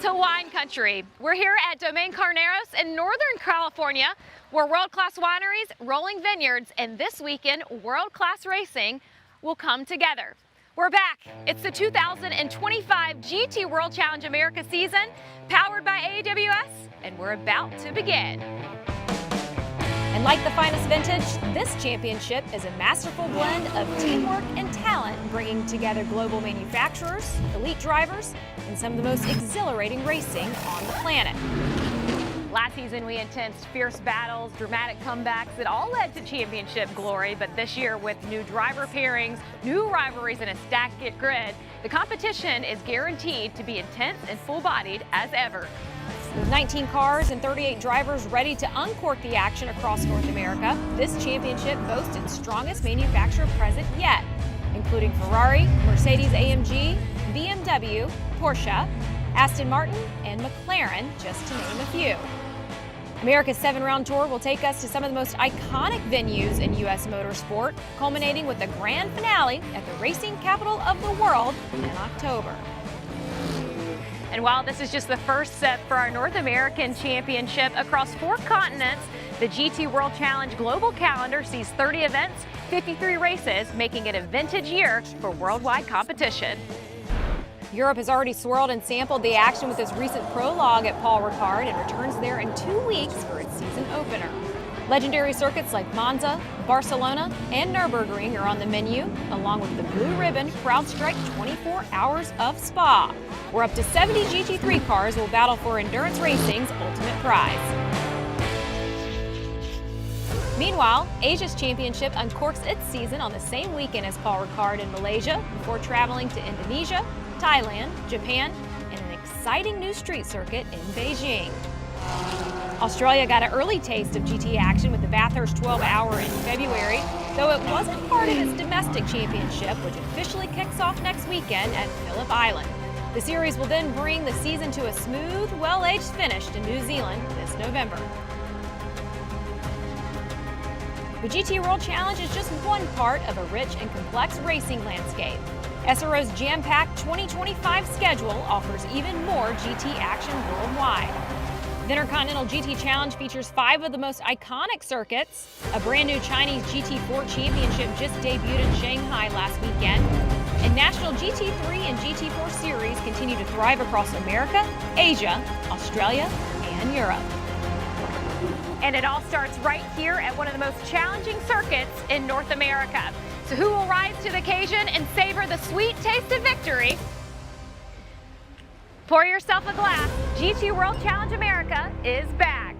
to wine country. We're here at Domaine Carneros in Northern California, where world-class wineries, rolling vineyards, and this weekend, world-class racing will come together. We're back. It's the 2025 GT World Challenge America season, powered by AWS, and we're about to begin. And like the finest vintage, this championship is a masterful blend of teamwork and talent, bringing together global manufacturers, elite drivers, and some of the most exhilarating racing on the planet. Last season, we intensed fierce battles, dramatic comebacks that all led to championship glory. But this year, with new driver pairings, new rivalries, and a stacked grid, the competition is guaranteed to be intense and full-bodied as ever. With 19 cars and 38 drivers ready to uncork the action across North America, this championship boasts its strongest manufacturer present yet, including Ferrari, Mercedes-AMG, BMW, Porsche, Aston Martin, and McLaren, just to name a few. America's 7-round tour will take us to some of the most iconic venues in U.S. motorsport, culminating with the grand finale at the racing capital of the world in October. And while this is just the first step for our North American Championship across 4 continents, the GT World Challenge global calendar sees 30 events, 53 races, making it a vintage year for worldwide competition. Europe has already swirled and sampled the action with its recent prologue at Paul Ricard and returns there in 2 weeks for its season opener. Legendary circuits like Monza, Barcelona, and Nürburgring are on the menu, along with the blue ribbon CrowdStrike 24 Hours of Spa, where up to 70 GT3 cars will battle for endurance racing's ultimate prize. Meanwhile, Asia's championship uncorks its season on the same weekend as Paul Ricard in Malaysia, before traveling to Indonesia, Thailand, Japan, and an exciting new street circuit in Beijing. Australia got an early taste of GT action with the Bathurst 12-hour in February, though it wasn't part of its domestic championship, which officially kicks off next weekend at Phillip Island. The series will then bring the season to a smooth, well-aged finish to New Zealand this November. The GT World Challenge is just one part of a rich and complex racing landscape. SRO's jam-packed 2025 schedule offers even more GT action worldwide. The Intercontinental GT Challenge features 5 of the most iconic circuits. A brand new Chinese GT4 championship just debuted in Shanghai last weekend. And national GT3 and GT4 series continue to thrive across America, Asia, Australia, and Europe. And it all starts right here at one of the most challenging circuits in North America. So who will rise to the occasion and savor the sweet taste of victory? Pour yourself a glass. GT World Challenge America is back.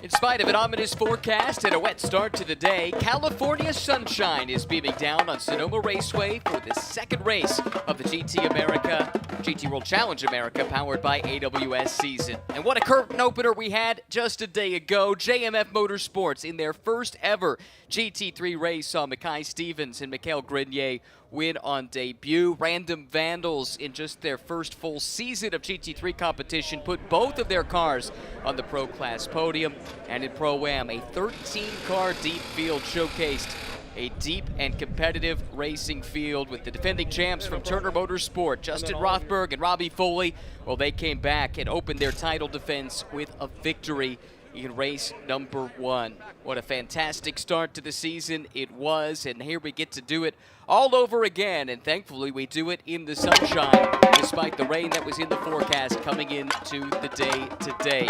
In spite of an ominous forecast and a wet start to the day, California sunshine is beaming down on Sonoma Raceway for the second race of the GT World Challenge America, powered by AWS season. And what a curtain opener we had just a day ago. JMF Motorsports, in their first ever GT3 race, saw Mackay Stevens and Mikael Grenier win on debut. Random Vandals, in just their first full season of GT3 competition, put both of their cars on the Pro Class podium. And in Pro-Am, a 13-car deep field showcased a deep and competitive racing field with the defending champs from Turner Motorsport, Justin Rothberg and Robbie Foley. Well, they came back and opened their title defense with a victory in race number 1. What a fantastic start to the season it was, and here we get to do it all over again, and thankfully we do it in the sunshine, despite the rain that was in the forecast coming into the day today.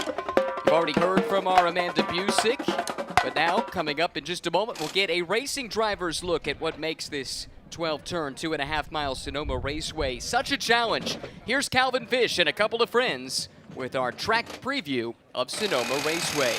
You've already heard from our Amanda Busick, but now, coming up in just a moment, we'll get a racing driver's look at what makes this 12-turn, 2.5-mile Sonoma Raceway such a challenge. Here's Calvin Fish and a couple of friends with our track preview of Sonoma Raceway.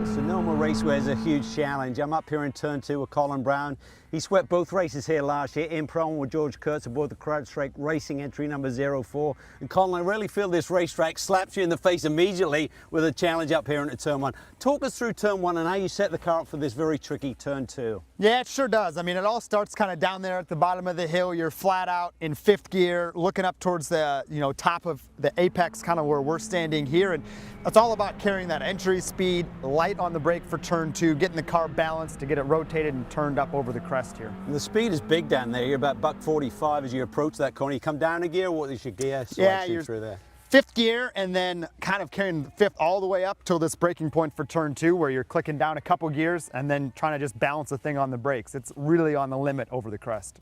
The Sonoma Raceway is a huge challenge. I'm up here in turn 2 with Colin Brown. He swept both races here last year in Pro with George Kurtz aboard the CrowdStrike Racing entry number 04. And Colin, I really feel this racetrack slaps you in the face immediately with a challenge up here into turn 1. Talk us through turn 1 and how you set the car up for this very tricky turn 2. Yeah, it sure does. I mean, it all starts kind of down there at the bottom of the hill. You're flat out in 5th gear, looking up towards the top of the apex, kind of where we're standing here. And it's all about carrying that entry speed, light on the brake for turn 2, getting the car balanced to get it rotated and turned up over the crest here. And the speed is big down there. You're about $145 as you approach that corner. You come down a gear. What is your gear selection through there? 5th gear, and then kind of carrying 5th all the way up till this braking point for turn 2, where you're clicking down a couple gears and then trying to just balance the thing on the brakes. It's really on the limit over the crest.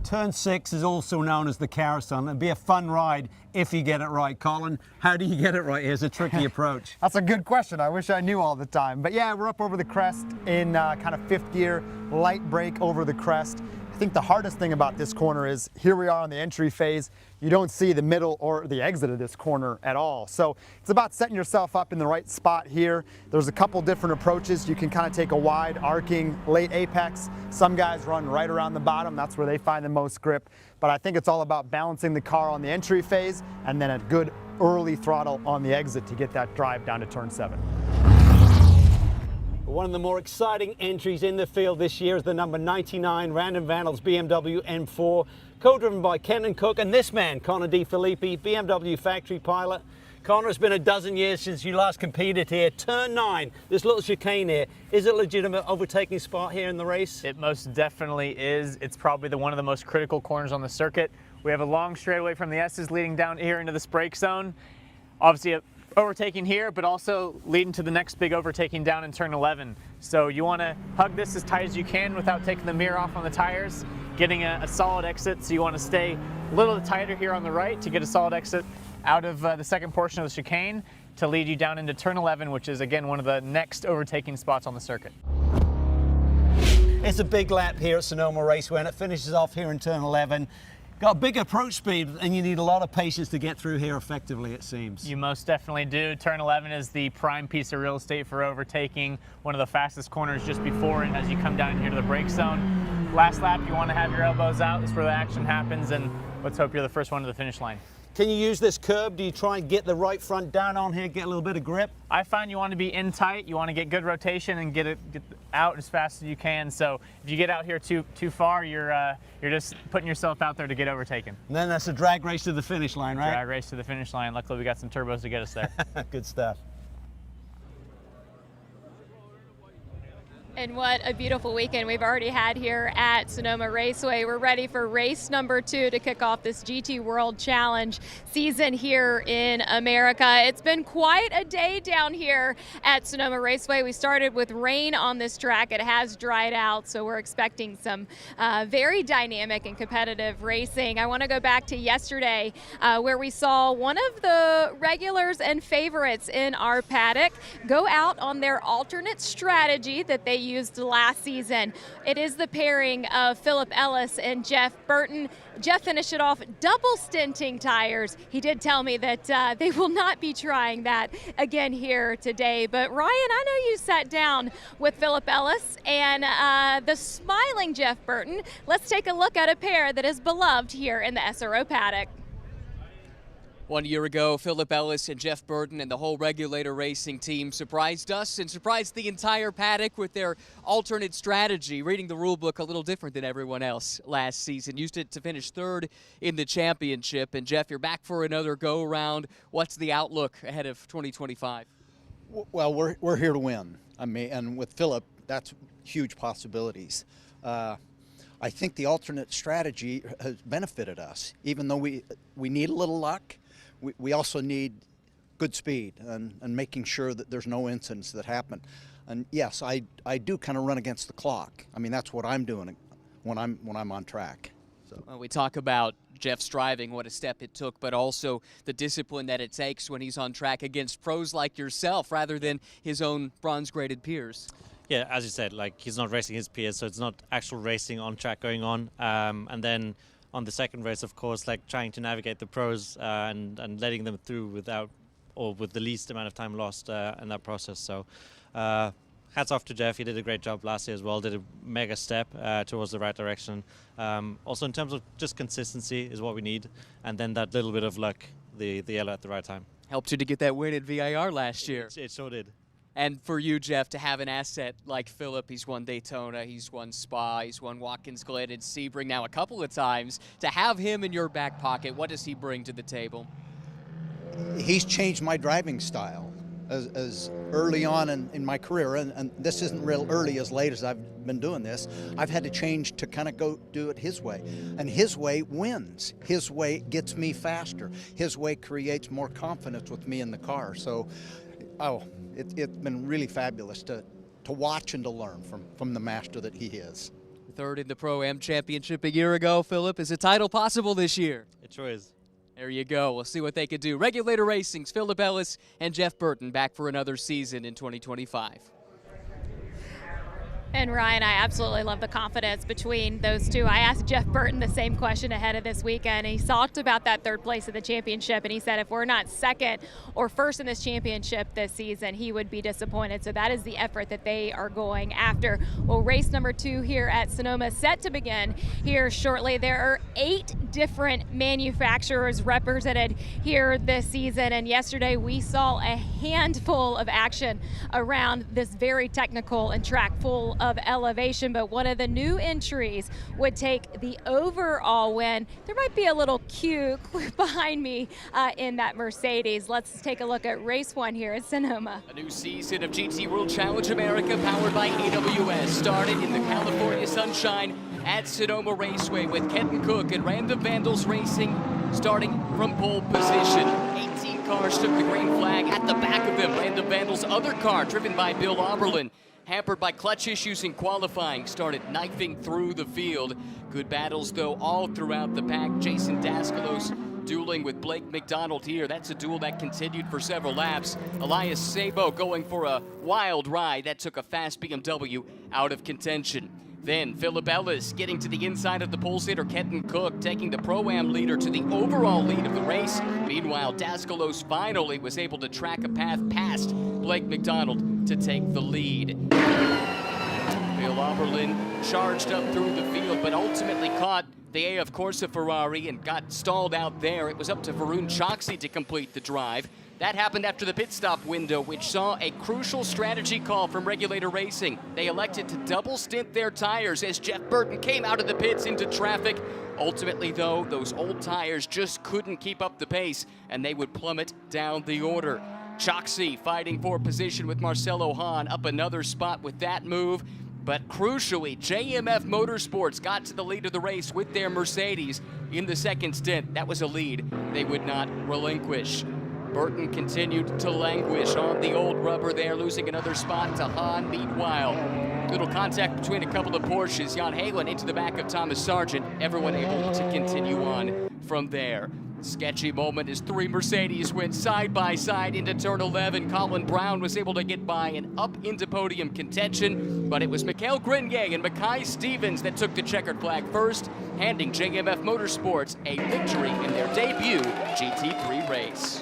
Turn 6 is also known as the carousel. It'd be a fun ride if you get it right. Colin, how do you get it right? Here's a tricky approach. That's a good question. I wish I knew all the time. But yeah, we're up over the crest in kind of 5th gear, light brake over the crest. I think the hardest thing about this corner is here we are on the entry phase. You don't see the middle or the exit of this corner at all. So it's about setting yourself up in the right spot here. There's a couple different approaches. You can kind of take a wide arcing late apex. Some guys run right around the bottom. That's where they find the most grip. But I think it's all about balancing the car on the entry phase and then a good early throttle on the exit to get that drive down to turn 7. One of the more exciting entries in the field this year is the number 99 Random Vandals BMW M4, co-driven by Kenton Cook and this man, Connor De Filippi, BMW factory pilot. Connor, it's been a dozen years since you last competed here. Turn 9, this little chicane here, is it a legitimate overtaking spot here in the race? It most definitely is. It's probably one of the most critical corners on the circuit. We have a long straightaway from the S's leading down here into this brake zone. Obviously, overtaking here, but also leading to the next big overtaking down in turn 11. So you want to hug this as tight as you can without taking the mirror off on the tires, getting a solid exit. So you want to stay a little tighter here on the right to get a solid exit out of the second portion of the chicane to lead you down into turn 11, which is again one of the next overtaking spots on the circuit. It's a big lap here at Sonoma Raceway and it finishes off here in turn 11. Got a big approach speed and you need a lot of patience to get through here effectively, it seems. You most definitely do. Turn 11 is the prime piece of real estate for overtaking, one of the fastest corners just before it as you come down here to the brake zone. Last lap, you want to have your elbows out. That's where the action happens, and let's hope you're the first one to the finish line. Can you use this curb? Do you try and get the right front down on here, get a little bit of grip? I find you want to be in tight, you want to get good rotation and get out as fast as you can. So if you get out here too far, you're just putting yourself out there to get overtaken. And then that's a drag race to the finish line, right? Drag race to the finish line. Luckily we got some turbos to get us there. Good stuff. And what a beautiful weekend we've already had here at Sonoma Raceway. We're ready for race number 2 to kick off this GT World Challenge season here in America. It's been quite a day down here at Sonoma Raceway. We started with rain on this track. It has dried out, so we're expecting some very dynamic and competitive racing. I want to go back to yesterday where we saw one of the regulars and favorites in our paddock go out on their alternate strategy that they used last season. It is the pairing of Philip Ellis and Jeff Burton. Jeff finished it off double stinting tires. He did tell me that they will not be trying that again here today. But Ryan, I know you sat down with Philip Ellis and the smiling Jeff Burton. Let's take a look at a pair that is beloved here in the SRO paddock. 1 year ago, Philip Ellis and Jeff Burton and the whole Regulator Racing team surprised us and surprised the entire paddock with their alternate strategy, reading the rule book a little different than everyone else last season. Used it to finish 3rd in the championship. And Jeff, you're back for another go-around. What's the outlook ahead of 2025? Well, we're here to win. I mean, and with Philip, that's huge possibilities. I think the alternate strategy has benefited us, even though we need a little luck. We also need good speed and making sure that there's no incidents that happen. And yes, I do kind of run against the clock. I mean, that's what I'm doing when I'm on track. So. Well, we talk about Jeff's driving, what a step it took, but also the discipline that it takes when he's on track against pros like yourself rather than his own bronze-graded peers. Yeah, as you said, like he's not racing his peers, so it's not actual racing on track going on. And then on the second race, of course, like trying to navigate the pros and letting them through with the least amount of time lost in that process. So Hats off to Jeff. He did a great job last year as well. Did a mega step towards the right direction. Also, in terms of just consistency is what we need, and then that little bit of luck, the yellow at the right time. Helped you to get that win at VIR last year. It sure did. And for you, Jeff, to have an asset like Philip, he's won Daytona, he's won Spa, he's won Watkins Glen and Sebring now a couple of times. To have him in your back pocket, what does he bring to the table? He's changed my driving style as early on in my career, and this isn't real early, as late as I've been doing this. I've had to change to kind of go do it his way, and his way wins. His way gets me faster. His way creates more confidence with me in the car. So, it's been really fabulous to watch and to learn from the master that he is. Third in the Pro-Am Championship a year ago, Philip. Is a title possible this year? It sure is. There you go. We'll see what they could do. Regulator Racing's Philip Ellis and Jeff Burton back for another season in 2025. And Ryan, I absolutely love the confidence between those two. I asked Jeff Burton the same question ahead of this weekend. He talked about that third place in the championship, and he said if we're not second or first in this championship this season, he would be disappointed. So that is the effort that they are going after. Well, race number 2 here at Sonoma set to begin here shortly. There are 8 different manufacturers represented here this season, and yesterday we saw a handful of action around this very technical and track full of elevation, but one of the new entries would take the overall win. There might be a little cue behind me in that Mercedes. Let's take a look at race 1 here at Sonoma. A new season of GT World Challenge America powered by AWS started in the California sunshine at Sonoma Raceway with Kenton Cook and Random Vandals Racing starting from pole position. 18 cars took the green flag. At the back of them, Random Vandals' other car, driven by Bill Oberlin, hampered by clutch issues in qualifying, started knifing through the field. Good battles, though, all throughout the pack. Jason Daskalos dueling with Blake McDonald here. That's a duel that continued for several laps. Elias Sabo going for a wild ride. That took a fast BMW out of contention. Then Philip Ellis getting to the inside of the pole sitter, Kenton Cook taking the Pro-Am leader to the overall lead of the race. Meanwhile, Daskalos finally was able to track a path past Blake McDonald to take the lead. Bill Oberlin charged up through the field, but ultimately caught the AF Corsa Ferrari and got stalled out there. It was up to Varun Choksi to complete the drive. That happened after the pit stop window, which saw a crucial strategy call from Regulator Racing. They elected to double stint their tires as Jeff Burton came out of the pits into traffic. Ultimately, though, those old tires just couldn't keep up the pace, and they would plummet down the order. Choksi fighting for position with Marcelo Hahn up another spot with that move. But crucially, JMF Motorsports got to the lead of the race with their Mercedes in the second stint. That was a lead they would not relinquish. Burton continued to languish on the old rubber there, losing another spot to Hahn. Meanwhile, little contact between a couple of Porsches. Jan Halen into the back of Thomas Sargent. Everyone able to continue on from there. Sketchy moment as 3 Mercedes went side by side into turn 11. Colin Brown was able to get by and up into podium contention, but it was Mikael Grenier and Mackay Stevens that took the checkered flag first, handing JMF Motorsports a victory in their debut GT3 race.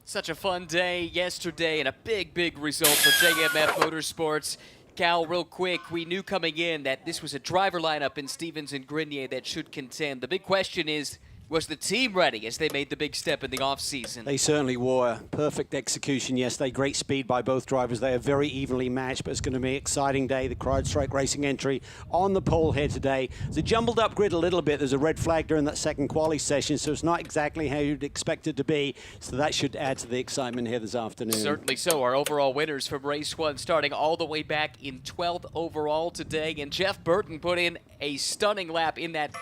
Such a fun day yesterday and a big result for JMF Motorsports. Cal, real quick, we knew coming in that this was a driver lineup in Stevens and Grenier that should contend. The big question is, was the team ready as they made the big step in the offseason? They certainly were. Perfect execution yesterday. Great speed by both drivers. They are very evenly matched, but it's going to be an exciting day. The CrowdStrike Racing entry on the pole here today. It's a jumbled up grid a little bit. There's a red flag during that second quali session, so it's not exactly how you'd expect it to be. So that should add to the excitement here this afternoon. Certainly so. Our overall winners from race 1 starting all the way back in 12th overall today. And Jeff Burton put in a stunning lap in that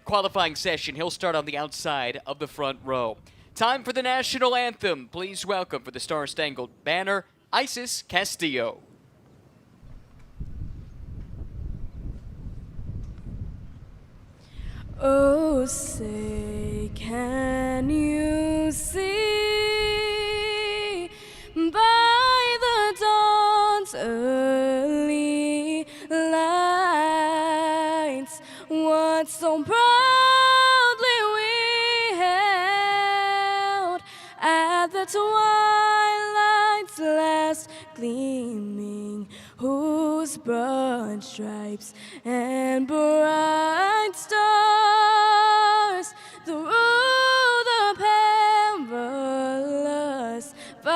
qualifying session. He'll start on the outside of the front row. Time for the national anthem. Please welcome for the Star-Spangled Banner, Isis Castillo. Oh, say, can you see by the dawn's early lights what so proudly we held at the twilight those broad stripes and bright stars through the perilous fights,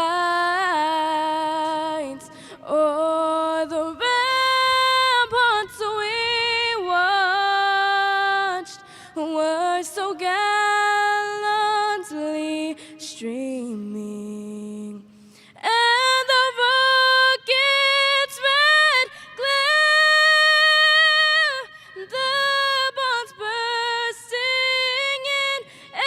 o'er the ramparts we watched were so gallantly streaming, and the rocket's red glare, the bombs bursting in air,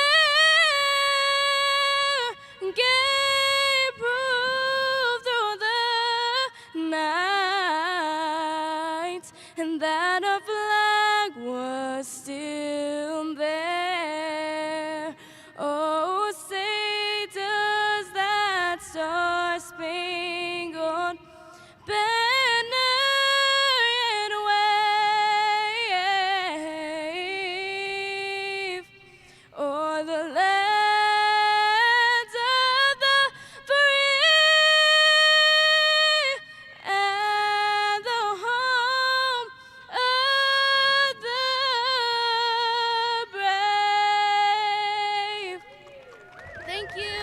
gave proof through the night, and that a flag was still there. Oh, say does that star-spangled banner yet wave o'er the lands of the free and the home of the brave. Thank you.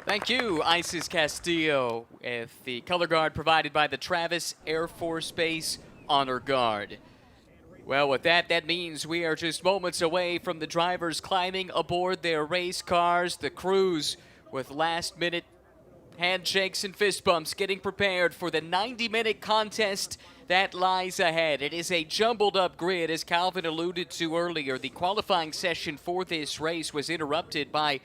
Thank you, Isis Castillo, with the color guard provided by the Travis Air Force Base Honor Guard. Well, with that, that means we are just moments away from the drivers climbing aboard their race cars, the crews with last-minute handshakes and fist bumps getting prepared for the 90-minute contest that lies ahead. It is a jumbled up grid, as Calvin alluded to earlier. The qualifying session for this race was interrupted by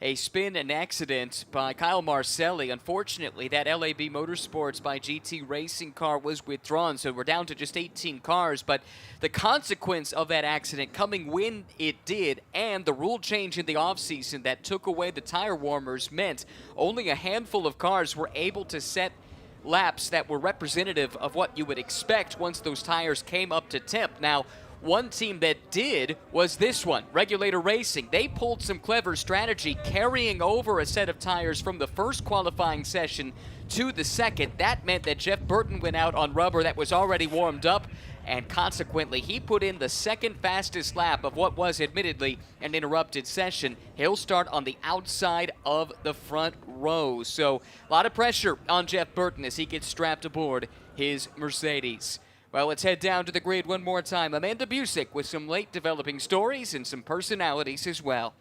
a spin and accident by Kyle Marcelli. Unfortunately, that LAB Motorsports by GT Racing car was withdrawn, so we're down to just 18 cars. But the consequence of that accident coming when it did, and the rule change in the offseason that took away the tire warmers, meant only a handful of cars were able to set laps that were representative of what you would expect once those tires came up to temp. Now, one team that did was this one, Regulator Racing. They pulled some clever strategy, carrying over a set of tires from the first qualifying session to the second. That meant that Jeff Burton went out on rubber that was already warmed up, and consequently, he put in the second fastest lap of what was admittedly an interrupted session. He'll start on the outside of the front row. So a lot of pressure on Jeff Burton as he gets strapped aboard his Mercedes. Well, let's head down to the grid one more time. Amanda Busick with some late developing stories and some personalities as well.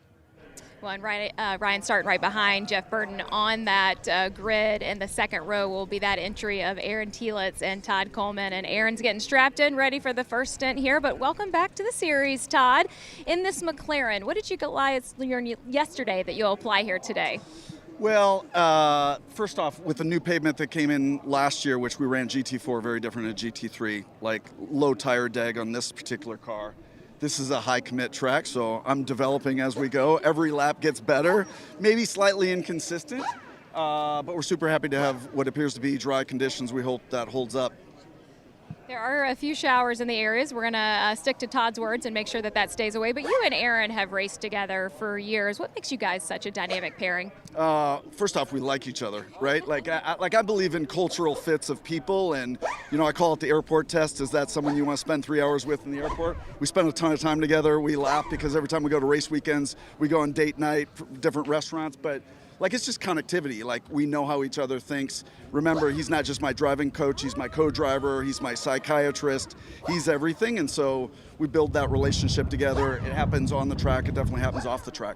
Well, and Ryan starting right behind Jeff Burton on that grid in the second row will be that entry of Aaron Tielitz and Todd Coleman. And Aaron's getting strapped in, ready for the first stint here. But welcome back to the series, Todd. In this McLaren, what did you learn yesterday that you'll apply here today? Well, first off, with the new pavement that came in last year, which we ran GT4, very different than GT3, like low tire deg on this particular car. This is a high commit track, so I'm developing as we go. Every lap gets better, maybe slightly inconsistent, but we're super happy to have what appears to be dry conditions. We hope that holds up. There are a few showers in the areas. We're going to stick to Todd's words and make sure that that stays away. But you and Aaron have raced together for years. What makes you guys such a dynamic pairing? First off, we like each other, right? Like I believe in cultural fits of people, and I call it the airport test. Is that someone you want to spend 3 hours with in the airport? We spend a ton of time together. We laugh because every time we go to race weekends, we go on date night, different restaurants, but it's just connectivity. Like, we know how each other thinks. Remember, he's not just my driving coach, he's my co-driver, he's my psychiatrist, he's everything, and so we build that relationship together. It happens on the track, it definitely happens off the track.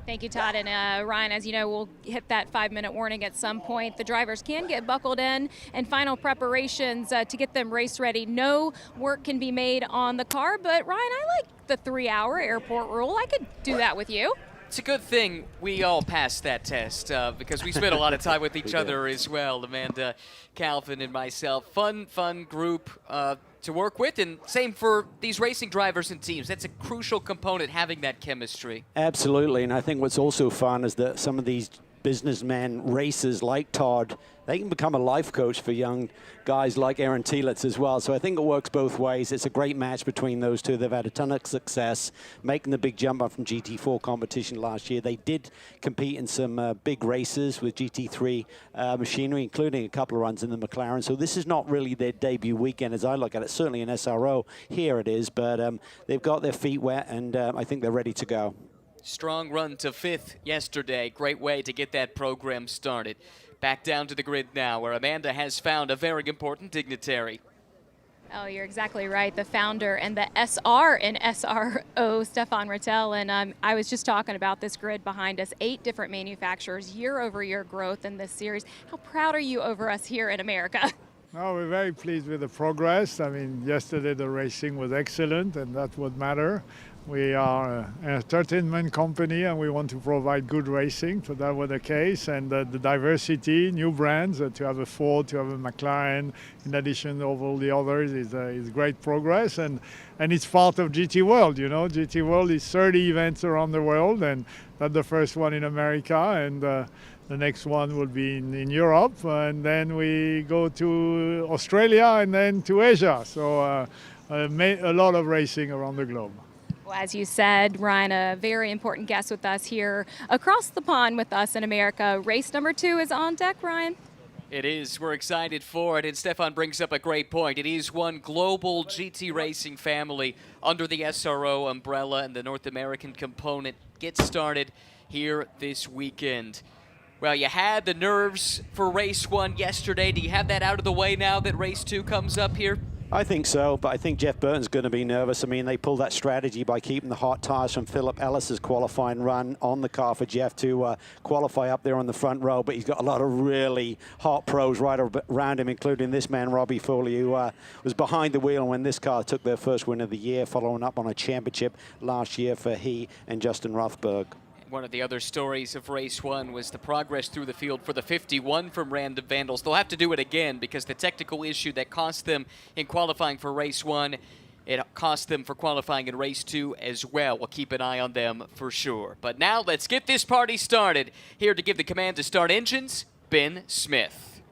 Thank you, Todd. And Ryan, as you know, we'll hit that 5-minute warning at some point. The drivers can get buckled in, and final preparations to get them race ready. No work can be made on the car, but Ryan, I like the 3-hour airport rule. I could do that with you. It's a good thing we all passed that test because we spent a lot of time with each other as well, Amanda, Calvin, and myself. Fun group to work with, and same for these racing drivers and teams. That's a crucial component, having that chemistry. Absolutely, and I think what's also fun is that some of these businessmen, racers like Todd, they can become a life coach for young guys like Aaron Telitz as well. So I think it works both ways. It's a great match between those two. They've had a ton of success making the big jump up from GT4 competition last year. They did compete in some big races with GT3 machinery, including a couple of runs in the McLaren. So this is not really their debut weekend as I look at it. Certainly in SRO, here it is. But they've got their feet wet, and I think they're ready to go. Strong run to 5th yesterday. Great way to get that program started. Back down to the grid now, where Amanda has found a very important dignitary. Oh, you're exactly right. The founder and the SR in SRO, Stefan Rattel. And I was just talking about this grid behind us, 8 different manufacturers, year-over-year growth in this series. How proud are you over us here in America? Oh, we're very pleased with the progress. I mean, yesterday the racing was excellent, and that's what matters. We are an entertainment company, and we want to provide good racing, so that was the case. And the diversity, new brands, to have a Ford, to have a McLaren, in addition to all the others, is great progress. And it's part of GT World, you know. GT World is 30 events around the world, and that's the first one in America, and the next one will be in Europe, and then we go to Australia and then to Asia. So a lot of racing around the globe. Well, as you said, Ryan, a very important guest with us here across the pond with us in America. Race number 2 is on deck, Ryan. It is. We're excited for it. And Stefan brings up a great point. It is one global GT racing family under the SRO umbrella, and the North American component gets started here this weekend. Well, you had the nerves for race 1 yesterday. Do you have that out of the way now that race 2 comes up here? I think so, but I think Jeff Burton's going to be nervous. I mean, they pulled that strategy by keeping the hot tires from Philip Ellis's qualifying run on the car for Jeff to qualify up there on the front row, but he's got a lot of really hot pros right around him, including this man, Robbie Foley, who was behind the wheel when this car took their first win of the year, following up on a championship last year for he and Justin Rothberg. One of the other stories of race 1 was the progress through the field for the 51 from Random Vandals. They'll have to do it again because the technical issue that cost them in qualifying for race 1, it cost them for qualifying in race 2 as well. We'll keep an eye on them for sure. But now let's get this party started. Here to give the command to start engines, Ben Smith.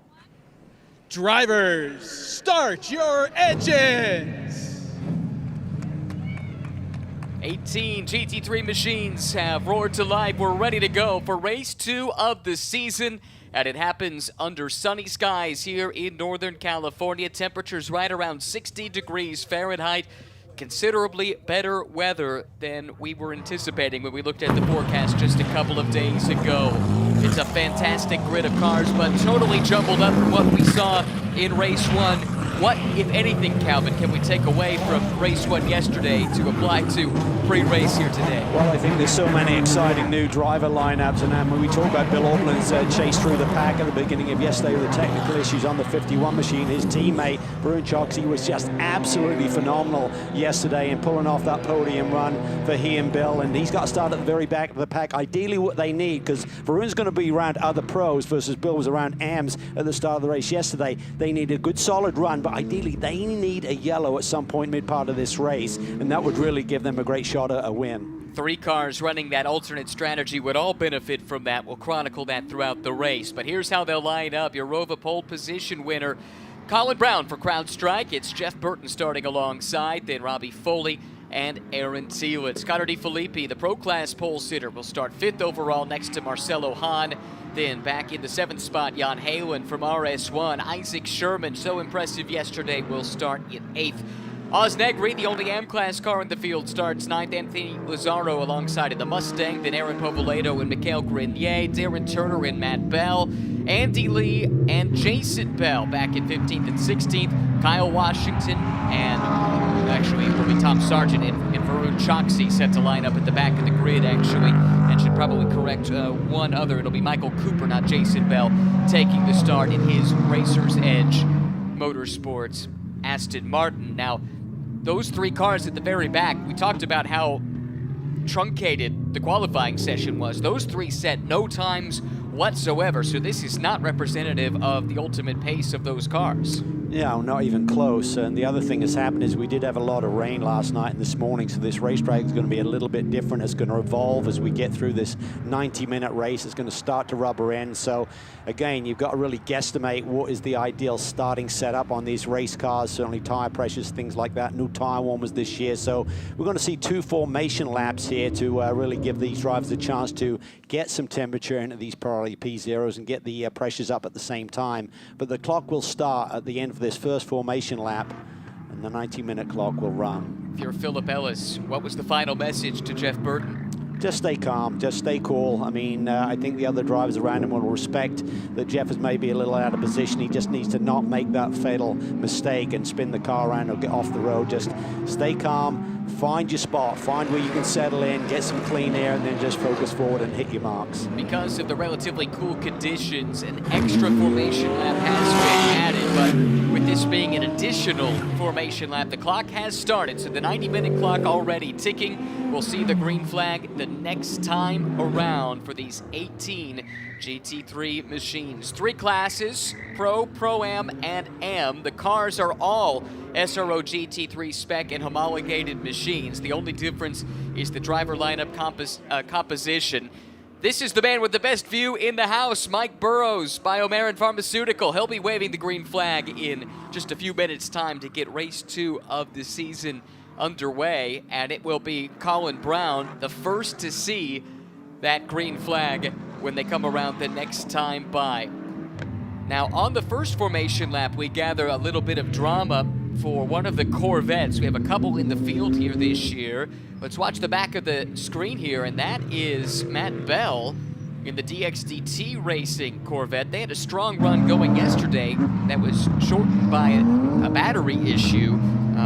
Drivers, start your engines! 18 GT3 machines have roared to life. We're ready to go for race 2 of the season. And it happens under sunny skies here in Northern California. Temperatures right around 60 degrees Fahrenheit. Considerably better weather than we were anticipating when we looked at the forecast just a couple of days ago. It's a fantastic grid of cars, but totally jumbled up from what we saw in race 1. What, if anything, Calvin, can we take away from race 1 yesterday to apply to pre-race here today? Well, I think there's so many exciting new driver lineups, and when we talk about Bill Ortland's chase through the pack at the beginning of yesterday with the technical issues on the 51 machine, his teammate, Varun Choksi, was just absolutely phenomenal yesterday in pulling off that podium run for he and Bill, and he's got to start at the very back of the pack. Ideally what they need, because Varun's going to be around other pros versus Bill was around AMs at the start of the race yesterday. They need a good solid run, but ideally they need a yellow at some point mid-part of this race, and that would really give them a great shot at a win. 3 cars running that alternate strategy would all benefit from that. We'll chronicle that throughout the race, but here's how they'll line up. Your Rova pole position winner, Colin Brown for CrowdStrike. It's Jeff Burton starting alongside, then Robbie Foley and Aaron Telitz. Connor DeFilippi, the Pro Class pole sitter, will start 5th overall next to Marcelo Hahn. Then back in the 7th spot, Jan Halen from RS1. Isaac Sherman, so impressive yesterday, will start in 8th. Oz Negri, the only M-Class car in the field, starts 9th. Anthony Lazaro alongside of the Mustang. Then Aaron Povoleto and Mikhail Grenier. Darren Turner and Matt Bell. Andy Lee and Jason Bell back in 15th and 16th. Kyle Washington and actually it will be Tom Sargent and Varun Choksi set to line up at the back of the grid, actually. And should probably correct one other. It'll be Michael Cooper, not Jason Bell, taking the start in his Racer's Edge Motorsports Aston Martin. Now, those 3 cars at the very back, we talked about how truncated the qualifying session was. Those 3 set no times whatsoever. So this is not representative of the ultimate pace of those cars. Yeah, not even close. And the other thing that's happened is we did have a lot of rain last night and this morning, so this racetrack is going to be a little bit different. It's going to evolve as we get through this 90-minute race. It's going to start to rubber end. So again, you've got to really guesstimate what is the ideal starting setup on these race cars, certainly tire pressures, things like that. New tire warmers this year. So we're going to see 2 formation laps here to really give these drivers a chance to get some temperature into these priority P0s and get the pressures up at the same time. But the clock will start at the end of this first formation lap, and the 90-minute clock will run. If you're Philip Ellis, what was the final message to Jeff Burton? Just stay calm, just stay cool. I mean, I think the other drivers around him will respect that Jeff is maybe a little out of position. He just needs to not make that fatal mistake and spin the car around or get off the road. Just stay calm, find your spot, find where you can settle in, get some clean air, and then just focus forward and hit your marks. Because of the relatively cool conditions, an extra formation lap has been added, but with this being an additional formation lap, the clock has started, so the 90-minute clock already ticking. We'll see the green flag the next time around for these 18 GT3 machines. 3 classes, Pro, Pro-Am, and Am. The cars are all SRO GT3 spec and homologated machines. The only difference is the driver lineup composition. This is the man with the best view in the house, Mike Burrows, BioMarin Pharmaceutical. He'll be waving the green flag in just a few minutes' time to get race 2 of the season underway, and it will be Colin Brown, the first to see that green flag when they come around the next time by. Now, on the first formation lap, we gather a little bit of drama for one of the Corvettes. We have a couple in the field here this year. Let's watch the back of the screen here, and that is Matt Bell in the DXDT Racing Corvette. They had a strong run going yesterday that was shortened by a battery issue.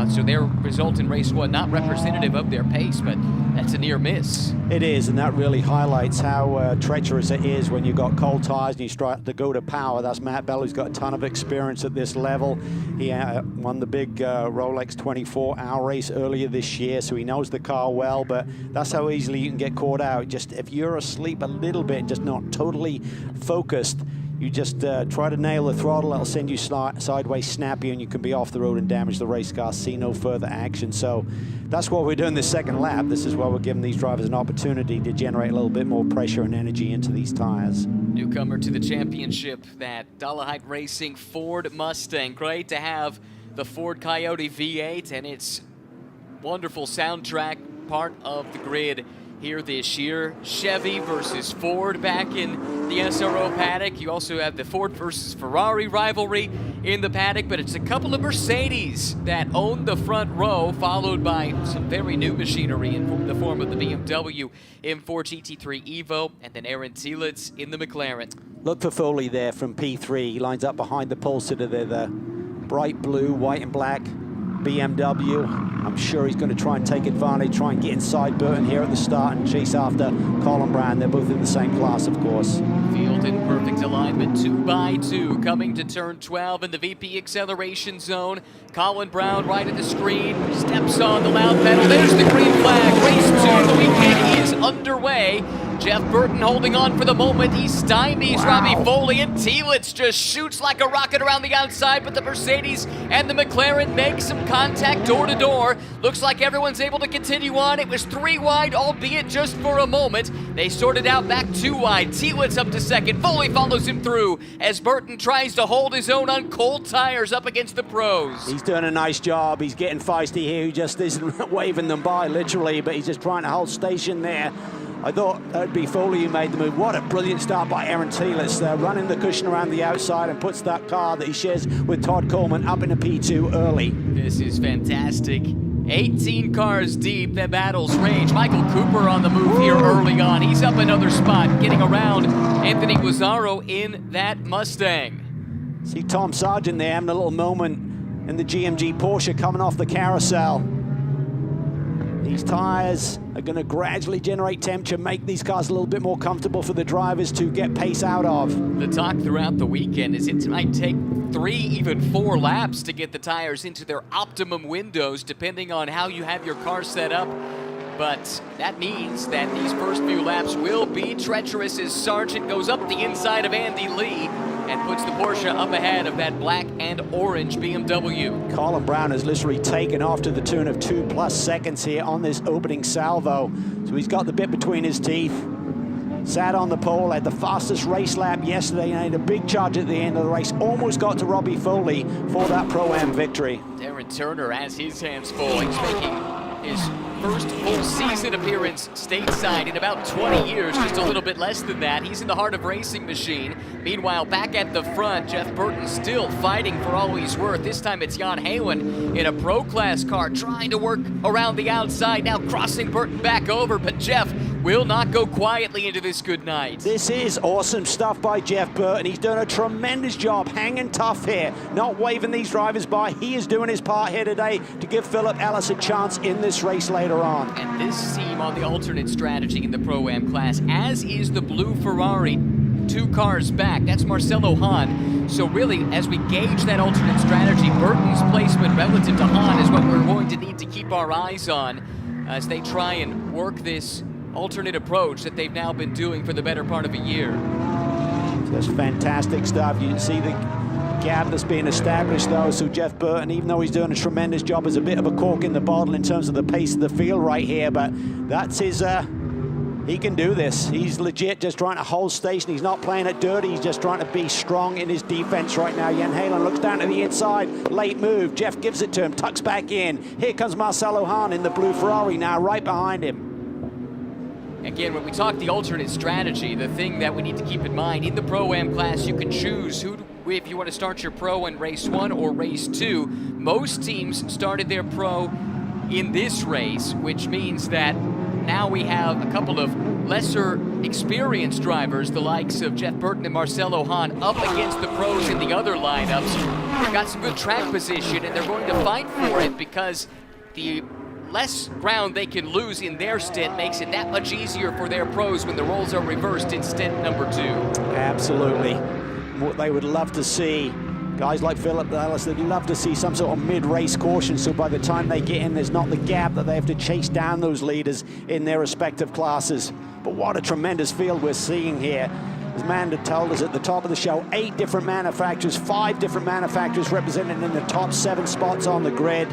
So their result in race 1, not representative of their pace, but that's a near miss. It is, and that really highlights how treacherous it is when you've got cold tires and you start to go to power. That's Matt Bell, who's got a ton of experience at this level. He won the big Rolex 24-hour race earlier this year, so he knows the car well, but that's how easily you can get caught out. Just if you're asleep a little bit, just not totally focused, you just try to nail the throttle, it'll send you sideways, snap you, and you can be off the road and damage the race car, see no further action. So that's what we're doing this second lap. This is why we're giving these drivers an opportunity to generate a little bit more pressure and energy into these tires. Newcomer to the championship, that Dollarhide Racing Ford Mustang. Great to have the Ford Coyote V8 and its wonderful soundtrack part of the grid here this year. Chevy versus Ford back in the SRO paddock. You also have the Ford versus Ferrari rivalry in the paddock, but it's a couple of Mercedes that own the front row, followed by some very new machinery in the form of the BMW M4 GT3 Evo, and then Aaron Thielitz in the McLaren. Look for Foley there from P3. He lines up behind the pole sitter there, the bright blue, white and black BMW. I'm sure he's going to try and take advantage, try and get inside Burton here at the start and chase after Colin Brown. They're both in the same class, of course. Field in perfect alignment, 2x2, coming to turn 12 in the VP acceleration zone. Colin Brown right at the screen, steps on the loud pedal. There's the green flag. Race 2 of the weekend is underway. Jeff Burton holding on for the moment. He stymies Robbie Foley, and Thielitz just shoots like a rocket around the outside, but the Mercedes and the McLaren make some contact door to door. Looks like everyone's able to continue on. It was 3 wide, albeit just for a moment. They sorted out back 2 wide. Thielitz up to second. Foley follows him through as Burton tries to hold his own on cold tires up against the pros. He's doing a nice job. He's getting feisty here. He just isn't waving them by, literally, but he's just trying to hold station there. I thought that'd be Foley who made the move. What a brilliant start by Aaron Thielitz there, running the cushion around the outside and puts that car that he shares with Todd Coleman up in a P2 early. This is fantastic. 18 cars deep, the battles rage. Michael Cooper on the move here early on. He's up another spot, getting around Anthony Guazzaro in that Mustang. See Tom Sargent there having a little moment in the GMG Porsche coming off the carousel. These tires are going to gradually generate temperature, make these cars a little bit more comfortable for the drivers to get pace out of. The talk throughout the weekend is it might take 3, even 4 laps to get the tires into their optimum windows, depending on how you have your car set up. but that means that these first few laps will be treacherous as Sargent goes up the inside of Andy Lee and puts the Porsche up ahead of that black and orange BMW. Colin Brown has literally taken off to the tune of 2+ seconds here on this opening salvo. So he's got the bit between his teeth. Sat on the pole, had the fastest race lap yesterday, and had a big charge at the end of the race. Almost got to Robbie Foley for that Pro-Am victory. Darren Turner has his hands full. He's making his first full season appearance stateside in about 20 years, just a little bit less than that. He's in the heart of racing machine. Meanwhile, back at the front, Jeff Burton still fighting for all he's worth. This time it's Jan Halen in a Pro Class car trying to work around the outside, now crossing Burton back over, but Jeff will not go quietly into this good night. This is awesome stuff by Jeff Burton. He's done a tremendous job hanging tough here, not waving these drivers by. He is doing his part here today to give Philip Ellis a chance in this race later on. And this team on the alternate strategy in the Pro-Am class, as is the blue Ferrari, 2 cars back. That's Marcelo Hahn. So really, as we gauge that alternate strategy, Burton's placement relative to Hahn is what we're going to need to keep our eyes on as they try and work this alternate approach that they've now been doing for the better part of a year. Just fantastic stuff. You can see the gap that's being established though, so Jeff Burton, even though he's doing a tremendous job, is a bit of a cork in the bottle in terms of the pace of the field right here, but that's his, he can do this. He's legit just trying to hold station. He's not playing it dirty, he's just trying to be strong in his defense right now. Jan Halen looks down to the inside, late move, Jeff gives it to him, tucks back in. Here comes Marcelo Hahn in the blue Ferrari now, right behind him. Again, when we talk the alternate strategy, the thing that we need to keep in mind, in the Pro-Am class, you can choose if you want to start your Pro in race 1 or race 2. Most teams started their Pro in this race, which means that now we have a couple of lesser experienced drivers, the likes of Jeff Burton and Marcelo Hahn, up against the pros in the other lineups. They've got some good track position, and they're going to fight for it because the less ground they can lose in their stint makes it that much easier for their pros when the roles are reversed in stint number 2. Absolutely. What they would love to see, guys like Philip Ellis, they'd love to see some sort of mid-race caution, so by the time they get in, there's not the gap that they have to chase down those leaders in their respective classes. But what a tremendous field we're seeing here. As Amanda told us at the top of the show, 8 different manufacturers, 5 different manufacturers represented in the top 7 spots on the grid.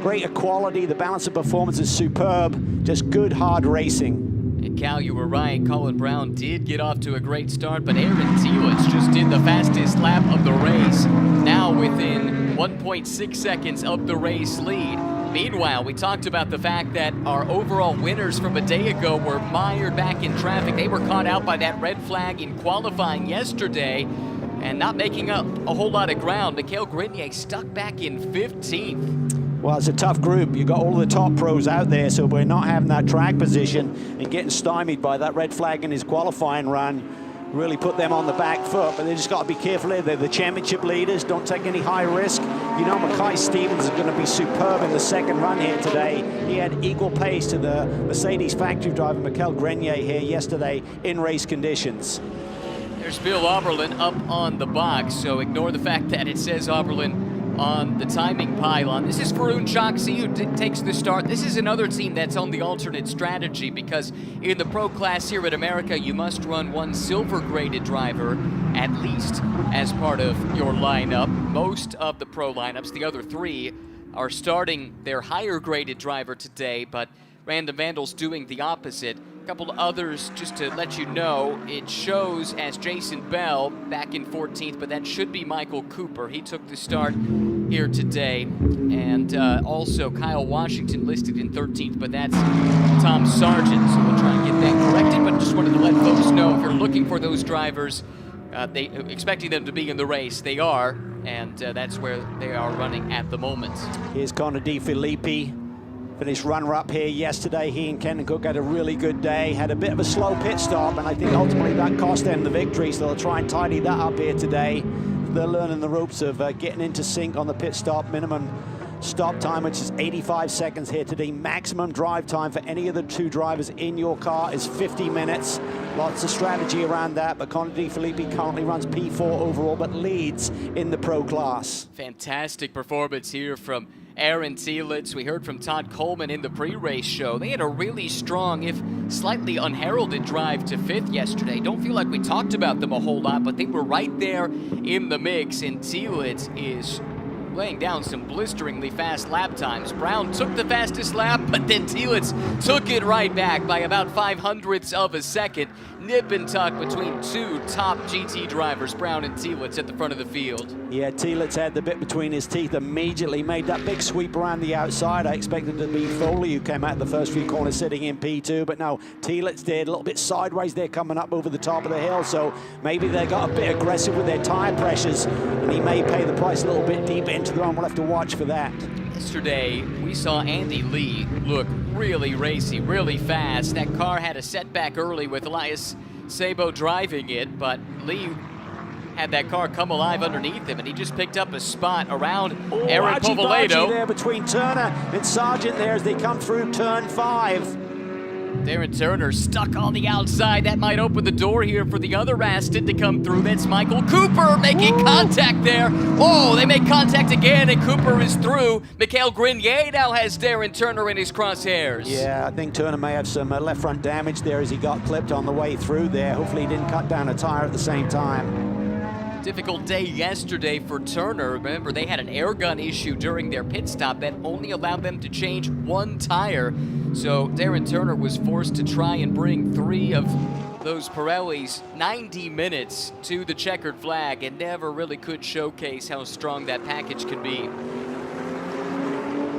Great equality, the balance of performance is superb, just good hard racing. And Cal, you were right, Colin Brown did get off to a great start, but Aaron Telitz just did the fastest lap of the race, now within 1.6 seconds of the race lead. Meanwhile, we talked about the fact that our overall winners from a day ago were mired back in traffic. They were caught out by that red flag in qualifying yesterday and not making up a whole lot of ground. Mikhail Grenier stuck back in 15th. Well, it's a tough group. You've got all the top pros out there, so we're not having that track position and getting stymied by that red flag in his qualifying run. Really put them on the back foot, but they just got to be careful here. They're the championship leaders. Don't take any high risk. You know, Mackay Stevens is going to be superb in the second run here today. He had equal pace to the Mercedes factory driver, Mikhail Grenier, here yesterday in race conditions. There's Bill Oberlin up on the box, so ignore the fact that it says Oberlin on the timing pylon. This is Varun Choksi who takes the start. This is another team that's on the alternate strategy because in the pro class here at America, you must run 1 silver graded driver at least as part of your lineup. Most of the pro lineups, the other 3, are starting their higher graded driver today, but Random Vandals doing the opposite. A couple of others, just to let you know, it shows as Jason Bell back in 14th, but that should be Michael Cooper. He took the start here today. And also Kyle Washington listed in 13th, but that's Tom Sargent. So we'll try and get that corrected, but just wanted to let folks know if you're looking for those drivers, expecting them to be in the race, they are, and that's where they are running at the moment. Here's Connor De Filippi. Finished runner-up here yesterday. He and Kenton Cook had a really good day. Had a bit of a slow pit stop, and I think ultimately that cost them the victory, so they'll try and tidy that up here today. They're learning the ropes of getting into sync on the pit stop, minimum stop time, which is 85 seconds here today. Maximum drive time for any of the two drivers in your car is 50 minutes. Lots of strategy around that, but Connor DeFilippi currently runs P4 overall, but leads in the pro class. Fantastic performance here from Aaron Telitz. We heard from Todd Coleman in the pre-race show. They had a really strong, if slightly unheralded, drive to 5th yesterday. Don't feel like we talked about them a whole lot, but they were right there in the mix, and Telitz is laying down some blisteringly fast lap times. Brown took the fastest lap, but then Telitz took it right back by about 0.05 of a second. Nip and tuck between two top GT drivers, Brown and Telitz, at the front of the field. Yeah, Telitz had the bit between his teeth, immediately made that big sweep around the outside. I expected it to be Foley, who came out the first few corners sitting in P2, but no, Telitz did a little bit sideways there coming up over the top of the hill, so maybe they got a bit aggressive with their tire pressures, and he may pay the price a little bit deeper into the run. We'll have to watch for that. Yesterday, we saw Andy Lee look really racy, really fast. That car had a setback early with Elias Sabo driving it, but Lee had that car come alive underneath him, and he just picked up a spot around Aaron Povoledo. There between Turner and Sargent there as they come through turn 5. Darren Turner stuck on the outside. That might open the door here for the other Aston to come through. That's Michael Cooper making contact there. Oh, they make contact again, and Cooper is through. Mikhail Grenier now has Darren Turner in his crosshairs. Yeah, I think Turner may have some left front damage there as he got clipped on the way through there. Hopefully he didn't cut down a tire at the same time. Difficult day yesterday for Turner. Remember, they had an air gun issue during their pit stop that only allowed them to change one tire. So Darren Turner was forced to try and bring 3 of those Pirellis 90 minutes to the checkered flag, and never really could showcase how strong that package can be.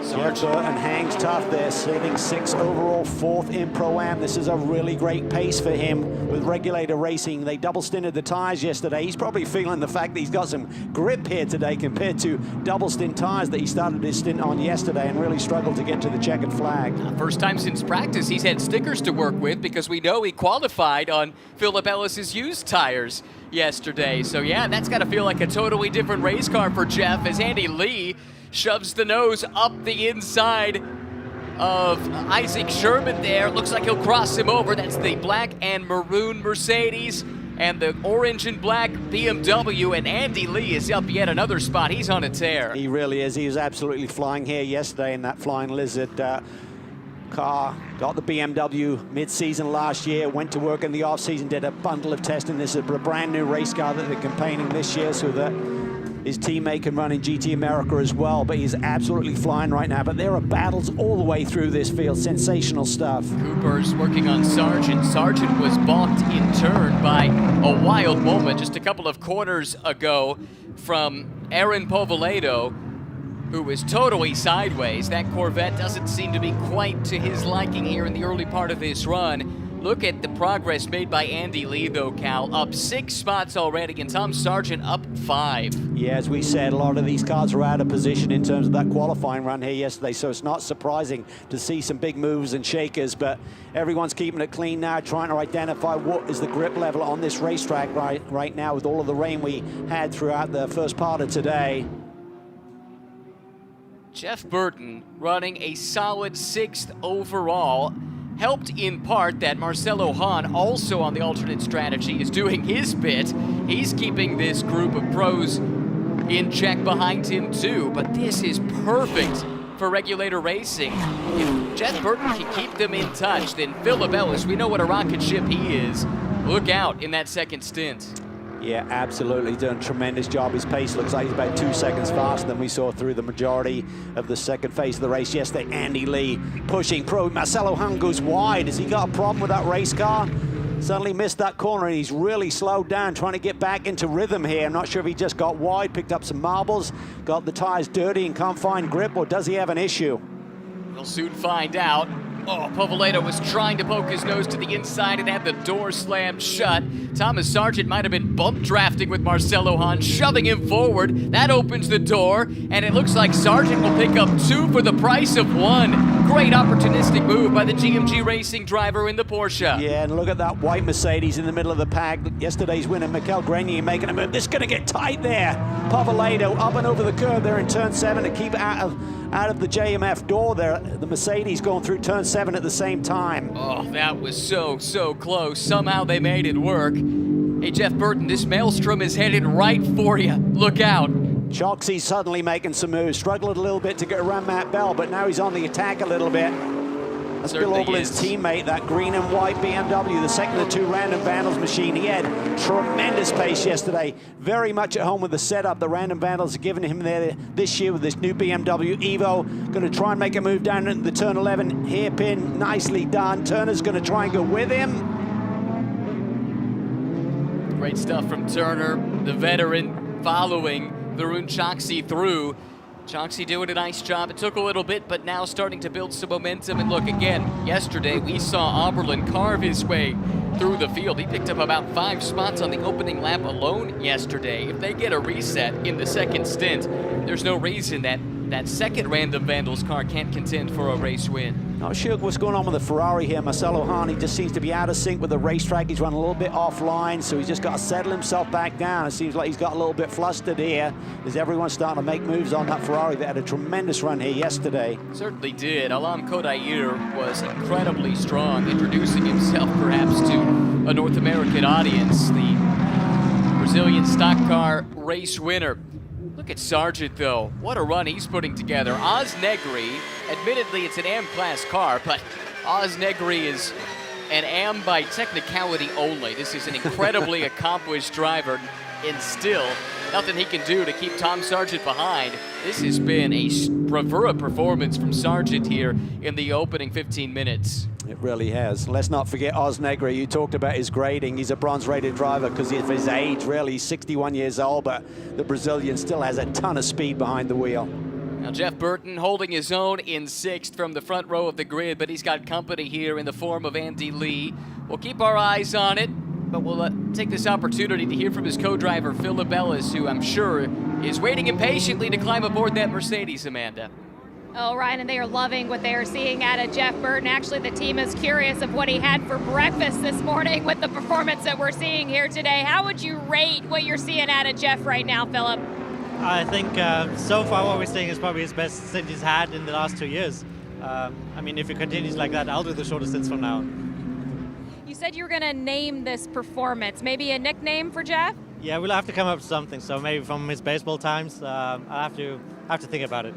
And hangs tough there, sitting 6th overall, 4th in Pro-Am. This is a really great pace for him with Regulator Racing. They double stinted the tires yesterday. He's probably feeling the fact that he's got some grip here today compared to double stint tires that he started his stint on yesterday and really struggled to get to the checkered flag. First time since practice he's had stickers to work with, because we know he qualified on Philip Ellis's used tires yesterday. So yeah, that's got to feel like a totally different race car for Jeff as Andy Lee shoves the nose up the inside of Isaac Sherman there. Looks like he'll cross him over. That's the black and maroon Mercedes and the orange and black BMW, and Andy Lee is up yet another spot. He's on a tear. He really is. He was absolutely flying here yesterday in that Flying Lizard car. Got the BMW mid-season last year, went to work in the off-season, did a bundle of testing. This is a brand new race car that they're campaigning this year so that his teammate can run in GT America as well, but he's absolutely flying right now. But there are battles all the way through this field. Sensational stuff. Cooper's working on Sargent. Sargent was balked in turn by a wild moment just a couple of corners ago from Aaron Povoledo, who was totally sideways. That Corvette doesn't seem to be quite to his liking here in the early part of this run. Look at the progress made by Andy Lee, though, Cal. Up 6 spots already, and Tom Sargent up 5. Yeah, as we said, a lot of these cars are out of position in terms of that qualifying run here yesterday, so it's not surprising to see some big moves and shakers, but everyone's keeping it clean now, trying to identify what is the grip level on this racetrack right now with all of the rain we had throughout the first part of today. Jeff Burton running a solid 6th overall. Helped in part that Marcelo Hahn, also on the alternate strategy, is doing his bit. He's keeping this group of pros in check behind him too, but this is perfect for Regulator Racing. If Jeff Burton can keep them in touch, then Philip Ellis, we know what a rocket ship he is. Look out in that second stint. Yeah, absolutely. Done a tremendous job. His pace looks like he's about 2 seconds faster than we saw through the majority of the second phase of the race yesterday. Andy Lee pushing pro. Marcelo Hahn goes wide. Has he got a problem with that race car? Suddenly missed that corner, and he's really slowed down, trying to get back into rhythm here. I'm not sure if he just got wide, picked up some marbles, got the tires dirty and can't find grip, or does he have an issue? We'll soon find out. Oh, Povoledo was trying to poke his nose to the inside and had the door slammed shut. Thomas Sargent might have been bump drafting with Marcelo Hahn, shoving him forward. That opens the door, and it looks like Sargent will pick up 2 for the price of 1. Great opportunistic move by the GMG Racing driver in the Porsche. Yeah, and look at that white Mercedes in the middle of the pack. Yesterday's winner, Mikhail Grenier, making a move. This is going to get tight there. Povoledo up and over the curve there in turn 7 to keep out out of the JMF door there. The Mercedes going through turn 7 at the same time. Oh, that was so close. Somehow they made it work. Hey, Jeff Burton, this maelstrom is headed right for you. Look out. Choxy suddenly making some moves. Struggled a little bit to get around Matt Bell, but now he's on the attack a little bit. That's Bill Oberlin's teammate, that green and white BMW, the second of 2 Random Vandals machine. He had tremendous pace yesterday. Very much at home with the setup the Random Vandals have given him there this year with this new BMW Evo. Going to try and make a move down into the turn 11. Hairpin, nicely done. Turner's going to try and go with him. Great stuff from Turner, the veteran, following Varun Choxy through. Choxy doing a nice job. It took a little bit, but now starting to build some momentum. And look, again, yesterday we saw Oberlin carve his way through the field. He picked up about 5 spots on the opening lap alone yesterday. If they get a reset in the second stint, there's no reason that second Random Vandals car can't contend for a race win. Not sure what's going on with the Ferrari here. Marcelo Hani just seems to be out of sync with the racetrack. He's running a little bit offline, so he's just got to settle himself back down. It seems like he's got a little bit flustered here as everyone's starting to make moves on that Ferrari that had a tremendous run here yesterday. Certainly did. Alam Kodair was incredibly strong, introducing himself perhaps to a North American audience. The Brazilian stock car race winner. Look at Sargent, though. What a run he's putting together. Oz Negri, admittedly it's an AM class car, but Oz Negri is an AM by technicality only. This is an incredibly accomplished driver, and still nothing he can do to keep Tom Sargent behind. This has been a bravura performance from Sargent here in the opening 15 minutes. It really has. Let's not forget Oz Negri. You talked about his grading. He's a bronze-rated driver because of his age, really. He's 61 years old, but the Brazilian still has a ton of speed behind the wheel. Now Jeff Burton holding his own in 6th from the front row of the grid, but he's got company here in the form of Andy Lee. We'll keep our eyes on it, but we'll take this opportunity to hear from his co-driver, Philip Ellis, who I'm sure is waiting impatiently to climb aboard that Mercedes, Amanda. Oh, Ryan, and they are loving what they are seeing out of Jeff Burton. Actually, the team is curious of what he had for breakfast this morning with the performance that we're seeing here today. How would you rate what you're seeing out of Jeff right now, Philip? I think so far what we're seeing is probably his best stint he's had in the last 2 years. I mean, if he continues like that, I'll do the shortest stints from now on. You said you were going to name this performance. Maybe a nickname for Jeff? Yeah, we'll have to come up with something. So maybe from his baseball times, I'll have to think about it.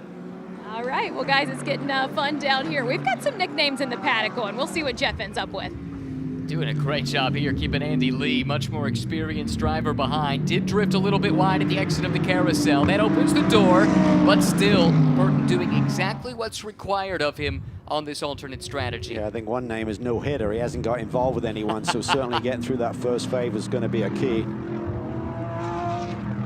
All right, well, guys, it's getting fun down here. We've got some nicknames in the paddock going. We'll see what Jeff ends up with. Doing a great job here, keeping Andy Lee, much more experienced driver behind. Did drift a little bit wide at the exit of the carousel. That opens the door, but still, Burton doing exactly what's required of him on this alternate strategy. Yeah, I think one name is no hitter. He hasn't got involved with anyone, so certainly getting through that first phase is going to be a key.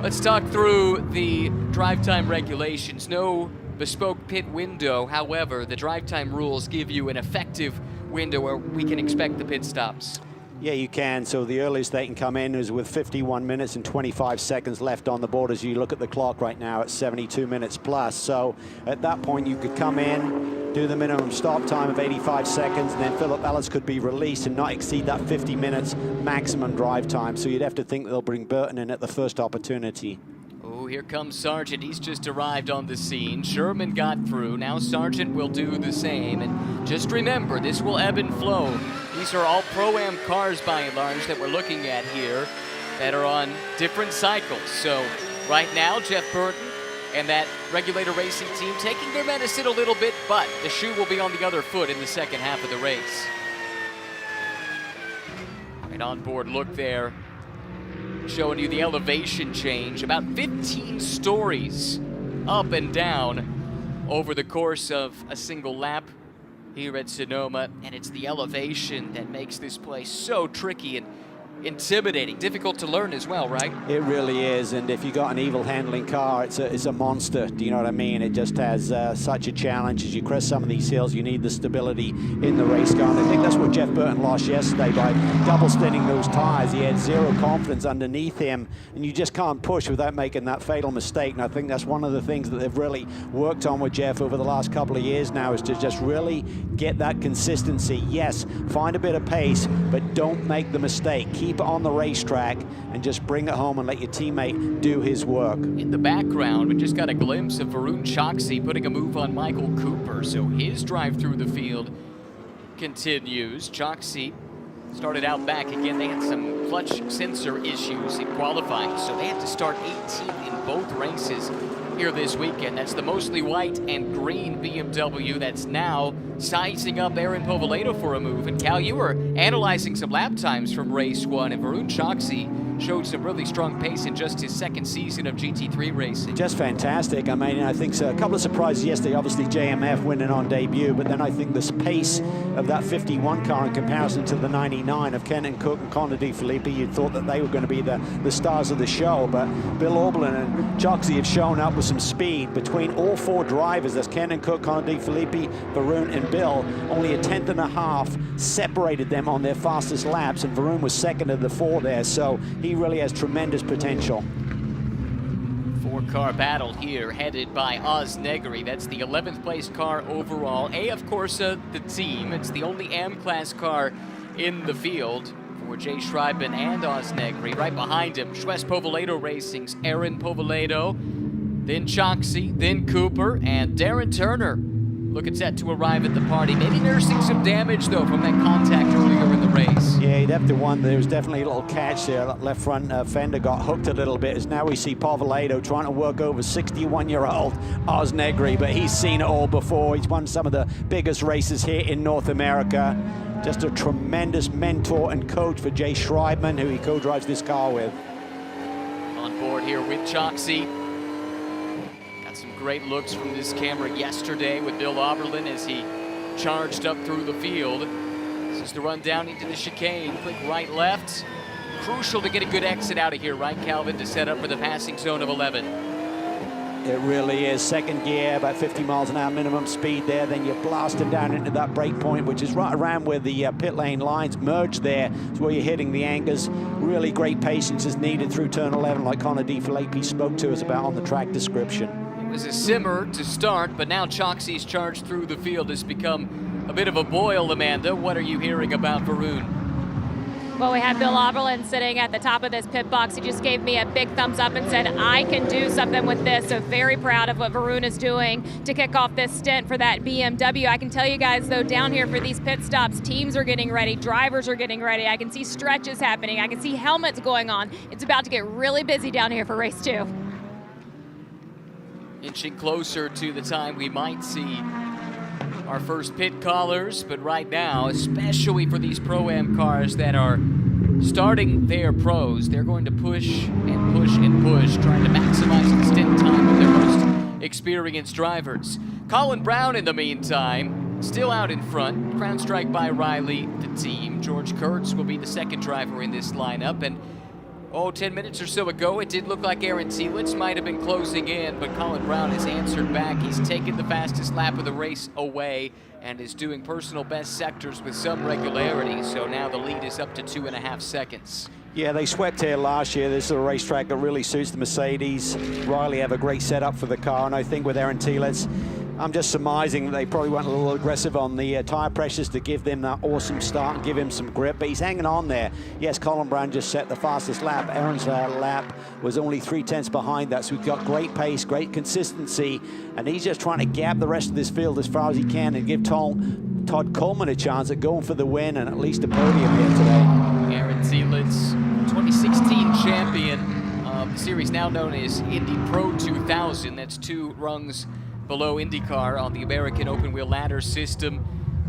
Let's talk through the drive time regulations. No bespoke pit window. However, the drive time rules give you an effective window where we can expect the pit stops. Yeah, you can. So the earliest they can come in is with 51 minutes and 25 seconds left on the board. As you look at the clock right now, it's 72 minutes plus. So at that point, you could come in, do the minimum stop time of 85 seconds, and then Philip Ellis could be released and not exceed that 50 minutes maximum drive time. So you'd have to think they'll bring Burton in at the first opportunity. Oh, here comes Sargent. He's just arrived on the scene. Sherman got through. Now Sargent will do the same. And just remember, this will ebb and flow. These are all Pro-Am cars, by and large, that we're looking at here that are on different cycles. So right now, Jeff Burton and that Regulator Racing team taking their medicine a little bit, but the shoe will be on the other foot in the second half of the race. Right on board look there, showing you the elevation change, about 15 stories up and down over the course of a single lap here at Sonoma, and it's the elevation that makes this place so tricky and intimidating, difficult to learn as well, right? It really is, and if you got an evil handling car, it's a monster. Do you know what I mean? It just has such a challenge. As you crest some of these hills, you need the stability in the race car, and I think that's what Jeff Burton lost yesterday by double stinting those tires. He had zero confidence underneath him, and you just can't push without making that fatal mistake, and I think that's one of the things that they've really worked on with Jeff over the last couple of years now, is to just really get that consistency. Yes, find a bit of pace, but don't make the mistake. Keep keep it on the racetrack and just bring it home and let your teammate do his work. In the background, we just got a glimpse of Varun Choksi putting a move on Michael Cooper, so his drive through the field continues. Choksi started out back again. They had some clutch sensor issues in qualifying, so they had to start 18th in both races here this weekend. That's the mostly white and green BMW that's now sizing up Aaron Povolato for a move. And Cal, you were analyzing some lap times from race 1, and Varun Choksi showed some really strong pace in just his second season of GT3 racing. Just fantastic. I mean, I think so. A couple of surprises yesterday. Obviously, JMF winning on debut, but then I think the pace of that 51 car in comparison to the 99 of Kenton Cook and Connor DeFilippi, you'd thought that they were going to be the stars of the show, but Bill Auberlen and Choksi have shown up with some speed between all 4 drivers. That's Kenton Cook, Connor DeFilippi, Varun, and Bill. Only a 1/10 and a half separated them on their fastest laps, and Varun was second of the 4 there, so he really has tremendous potential. 4-car battle here, headed by Oz Negri. That's the 11th place car overall. Of course, the team. It's the only M-Class car in the field for Jay Schreiben and Oz Negri. Right behind him, Schwest Povolato Racing's Aaron Povolato, then Choksi, then Cooper, and Darren Turner looking set to arrive at the party. Maybe nursing some damage, though, from that contact earlier in the race. Yeah, he'd have to wonder. There was definitely a little catch there. That left front fender got hooked a little bit, as now we see Povolato trying to work over 61-year-old Oz Negri, but he's seen it all before. He's won some of the biggest races here in North America. Just a tremendous mentor and coach for Jay Schreiben, who he co-drives this car with. On board here with Choksi. Some great looks from this camera yesterday with Bill Auberlen as he charged up through the field. This is the run down into the chicane. Quick right, left. Crucial to get a good exit out of here, right, Calvin, to set up for the passing zone of 11. It really is. Second gear, about 50 miles an hour minimum speed there. Then you blast it down into that break point, which is right around where the pit lane lines merge there. It's where you're hitting the anchors. Really great patience is needed through turn 11, like Connor DeFilippi spoke to us about on the track description. It was a simmer to start, but now Choksi's charge through the field has become a bit of a boil, Amanda. What are you hearing about Varun? Well, we have Bill Auberlen sitting at the top of this pit box. He just gave me a big thumbs up and said, I can do something with this. So very proud of what Varun is doing to kick off this stint for that BMW. I can tell you guys, though, down here for these pit stops, teams are getting ready, drivers are getting ready. I can see stretches happening. I can see helmets going on. It's about to get really busy down here for race 2. Inching closer to the time we might see our first pit callers, but right now, especially for these Pro-Am cars that are starting their pros, they're going to push and push and push, trying to maximize the stint time of their most experienced drivers. Colin Brown, in the meantime, still out in front. Crown strike by Riley, the team. George Kurtz will be the second driver in this lineup, and 10 minutes or so ago, it did look like Aaron Seelitz might have been closing in, but Colin Brown has answered back. He's taken the fastest lap of the race away and is doing personal best sectors with some regularity, so now the lead is up to 2.5 seconds. Yeah, they swept here last year. This is a racetrack that really suits the Mercedes. Riley have a great setup for the car, and I think with Aaron Seelitz, I'm just surmising that they probably went a little aggressive on the tire pressures to give them that awesome start and give him some grip, but he's hanging on there. Yes, Colin Brown just set the fastest lap. Aaron's lap was only 3/10 behind that, so we've got great pace, great consistency, and he's just trying to gap the rest of this field as far as he can and give Todd Coleman a chance at going for the win and at least a podium here today. Aaron Seelitz, 2016 champion of the series now known as Indy Pro 2000. That's 2 rungs below IndyCar on the American open wheel ladder system.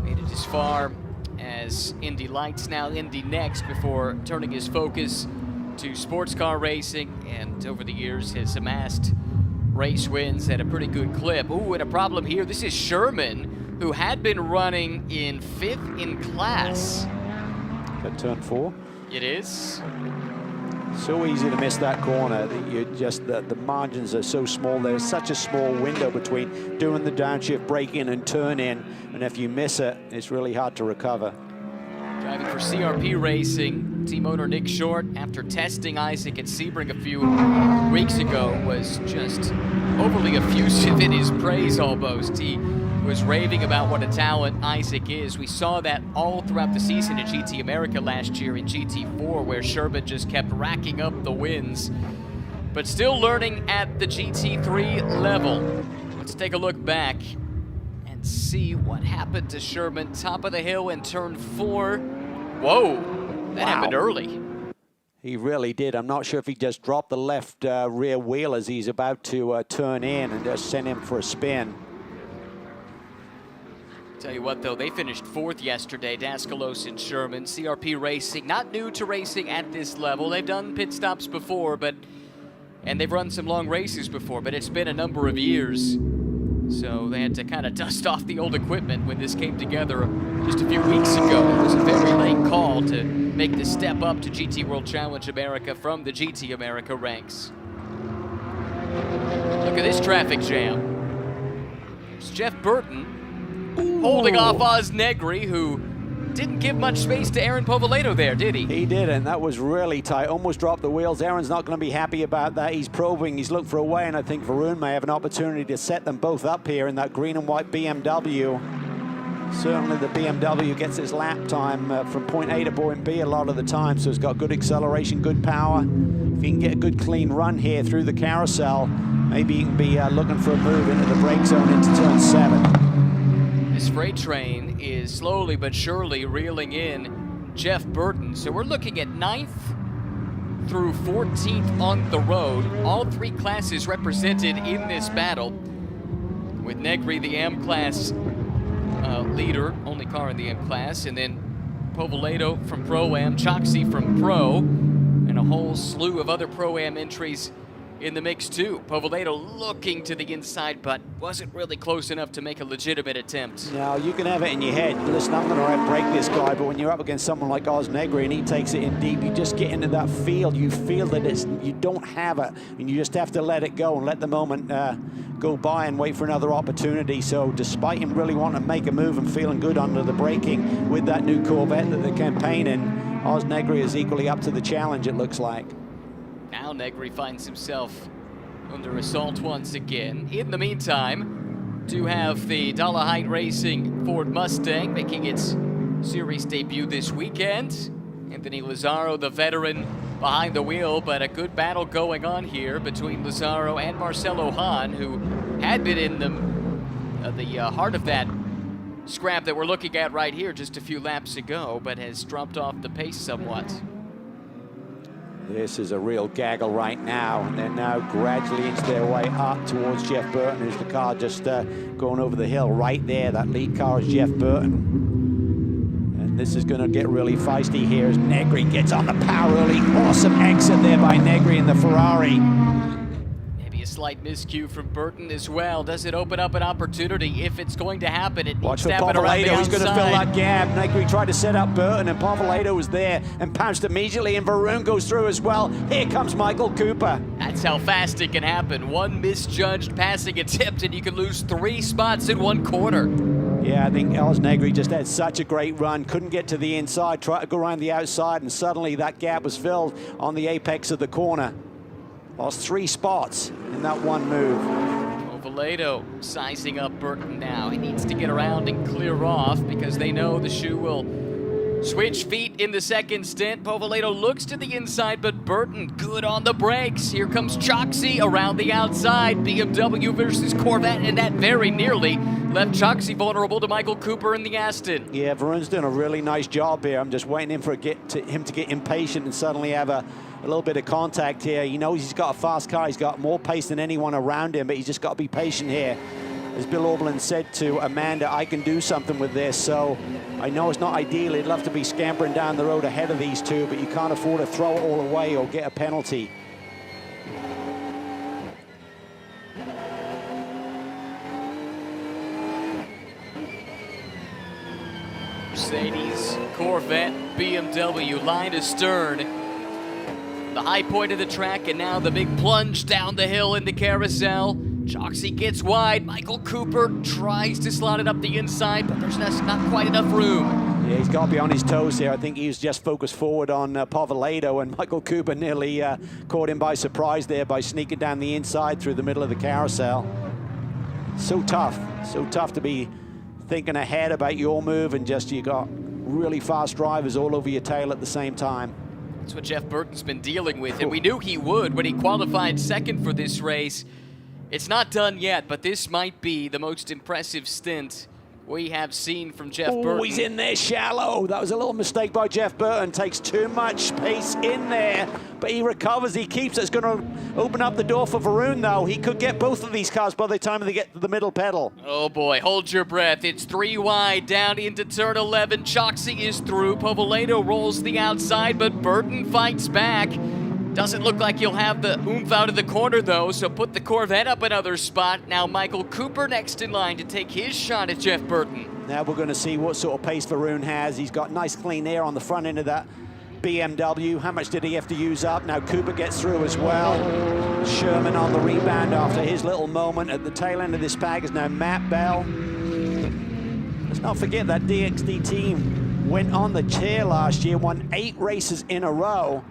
Made it as far as Indy Lights, now Indy Next, before turning his focus to sports car racing, and over the years has amassed race wins at a pretty good clip. Ooh, and a problem here. This is Sherman, who had been running in 5th in class. At turn 4? It is. So easy to miss that corner. You just the margins are so small. There's such a small window between doing the downshift, break in and turn in, and if you miss it, it's really hard to recover. Driving for CRP Racing, team owner Nick Short, after testing Isaac at Sebring a few weeks ago, was just overly effusive in his praise almost. He was raving about what a talent Isaac is. We saw that all throughout the season in GT America last year in GT4, where Sherman just kept racking up the wins, but still learning at the GT3 level. Let's take a look back and see what happened to Sherman. Top of the hill in turn 4. Whoa, that happened early. He really did. I'm not sure if he just dropped the left rear wheel as he's about to turn in and just sent him for a spin. Tell you what, though, they finished 4th yesterday, Daskalos and Sherman. CRP Racing, not new to racing at this level. They've done pit stops before, and they've run some long races before, but it's been a number of years. So they had to kind of dust off the old equipment when this came together just a few weeks ago. It was a very late call to make the step up to GT World Challenge America from the GT America ranks. Look at this traffic jam. It's Jeff Burton holding off Oz Negri, who didn't give much space to Aaron Povolato there, did he? He didn't. That was really tight. Almost dropped the wheels. Aaron's not going to be happy about that. He's probing. He's looking for a way, and I think Varun may have an opportunity to set them both up here in that green and white BMW. Certainly the BMW gets its lap time from point A to point B a lot of the time, so it's got good acceleration, good power. If he can get a good clean run here through the carousel, maybe he can be looking for a move into the brake zone into turn 7. This freight train is slowly but surely reeling in Jeff Burton. So we're looking at 9th through 14th on the road. All 3 classes represented in this battle, with Negri the M-Class leader, only car in the M-Class, and then Povolato from Pro-Am, Choxy from Pro, and a whole slew of other Pro-Am entries in the mix too. Povolato looking to the inside, but wasn't really close enough to make a legitimate attempt. Now, you can have it in your head, listen, I'm going to outbrake this guy, but when you're up against someone like Oz Negri and he takes it in deep, you just get into that field. You feel that you don't have it, and you just have to let it go and let the moment go by and wait for another opportunity. So despite him really wanting to make a move and feeling good under the braking with that new Corvette that they're campaigning, Oz Negri is equally up to the challenge, it looks like. Now Negri finds himself under assault once again. In the meantime, do have the Dollar Height Racing Ford Mustang making its series debut this weekend. Anthony Lazaro, the veteran, behind the wheel, but a good battle going on here between Lazaro and Marcelo Hahn, who had been in the heart of that scrap that we're looking at right here just a few laps ago, but has dropped off the pace somewhat. This is a real gaggle right now, and they're now gradually inch their way up towards Jeff Burton, who's the car just going over the hill right there. That lead car is Jeff Burton. And this is going to get really feisty here as Negri gets on the power early. Awesome exit there by Negri in the Ferrari. Maybe a slight miscue from Burton as well. Does it open up an opportunity? If it's going to happen, it needs to happen around the outside. He's going to fill that gap. Negri tried to set up Burton, and Povolato was there and pounced immediately, and Varun goes through as well. Here comes Michael Cooper. That's how fast it can happen. One misjudged passing attempt, and you can lose 3 spots in 1 quarter. Yeah, I think Oz Negri just had such a great run. Couldn't get to the inside, tried to go around the outside, and suddenly that gap was filled on the apex of the corner. Lost 3 spots in that one move. Povolato sizing up Burton now. He needs to get around and clear off because they know the shoe will switch feet in the second stint. Povolato looks to the inside, but Burton good on the brakes. Here comes Choxy around the outside. BMW versus Corvette, and that very nearly left Choxy vulnerable to Michael Cooper in the Aston. Yeah, Varun's doing a really nice job here. I'm just waiting for him to get impatient and suddenly have a little bit of contact here. He knows he's got a fast car. He's got more pace than anyone around him, but he's just got to be patient here. As Bill Oberlin said to Amanda, I can do something with this. So I know it's not ideal. He'd love to be scampering down the road ahead of these two, but you can't afford to throw it all away or get a penalty. Mercedes, Corvette, BMW, line astern. The high point of the track, and now the big plunge down the hill in the carousel. Choxy gets wide. Michael Cooper tries to slot it up the inside, but there's not quite enough room. Yeah, he's got to be on his toes here. I think he was just focused forward on Povolato, and Michael Cooper nearly caught him by surprise there by sneaking down the inside through the middle of the carousel. So tough to be thinking ahead about your move and just you got really fast drivers all over your tail at the same time. That's what Jeff Burton's been dealing with, and we knew he would when he qualified second for this race. It's not done yet, but this might be the most impressive stint we have seen from Jeff Burton. Oh, he's in there shallow. That was a little mistake by Jeff Burton. Takes too much pace in there, but he recovers, he keeps it. It's going to open up the door for Varun, though. He could get both of these cars by the time they get to the middle pedal. Oh boy, hold your breath. It's 3 wide down into turn 11. Choxy is through. Povoledo rolls the outside, but Burton fights back. Doesn't look like he'll have the oomph out of the corner, though, so put the Corvette up another spot. Now Michael Cooper next in line to take his shot at Jeff Burton. Now we're going to see what sort of pace Varun has. He's got nice clean air on the front end of that BMW. How much did he have to use up? Now Cooper gets through as well. Sherman on the rebound after his little moment. At the tail end of this pack is now Matt Bell. Let's not forget that DXD team went on the tear last year, won 8 races in a row.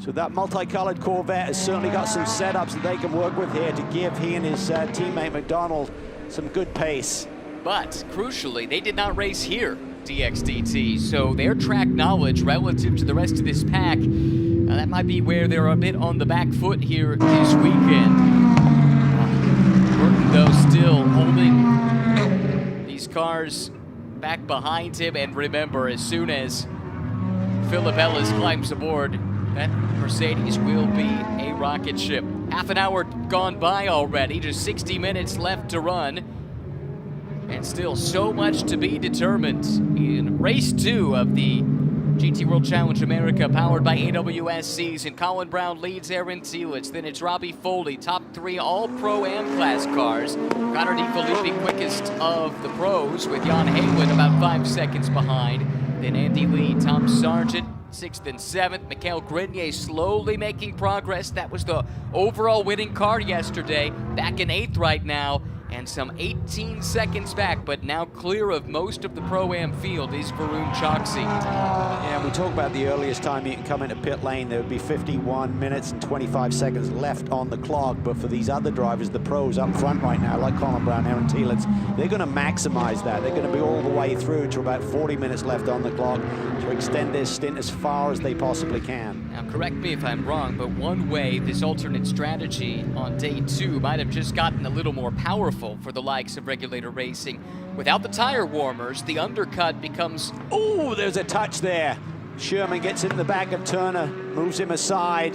So that multicolored Corvette has certainly got some setups that they can work with here to give he and his teammate McDonald some good pace. But crucially, they did not race here, DXDT, so their track knowledge relative to the rest of this pack, that might be where they're a bit on the back foot here this weekend. Burton, though, still holding these cars back behind him, and remember, as soon as Philip Ellis climbs aboard, that Mercedes will be a rocket ship. Half an hour gone by already, just 60 minutes left to run. And still so much to be determined in race 2 of the GT World Challenge America powered by AWS season. Colin Brown leads Aaron Telitz. Then it's Robbie Foley, top 3 all-pro-am class cars. Connor DeFilippi quickest of the pros with Jan Haywood about 5 seconds behind. Then Andy Lee, Tom Sargent, 6th and 7th. Mikhail Grenier slowly making progress. That was the overall winning car yesterday. Back in 8th right now. And some 18 seconds back, but now clear of most of the Pro-Am field is Varun Choxy. Yeah, we talk about the earliest time you can come into pit lane. There would be 51 minutes and 25 seconds left on the clock. But for these other drivers, the pros up front right now, like Colin Brown, Aaron Telitz, they're going to maximize that. They're going to be all the way through to about 40 minutes left on the clock to extend their stint as far as they possibly can. Now, correct me if I'm wrong, but one way this alternate strategy on day 2 might have just gotten a little more powerful for the likes of regulator racing. Without the tire warmers, the undercut becomes... Oh, there's a touch there. Sherman gets in the back of Turner, moves him aside.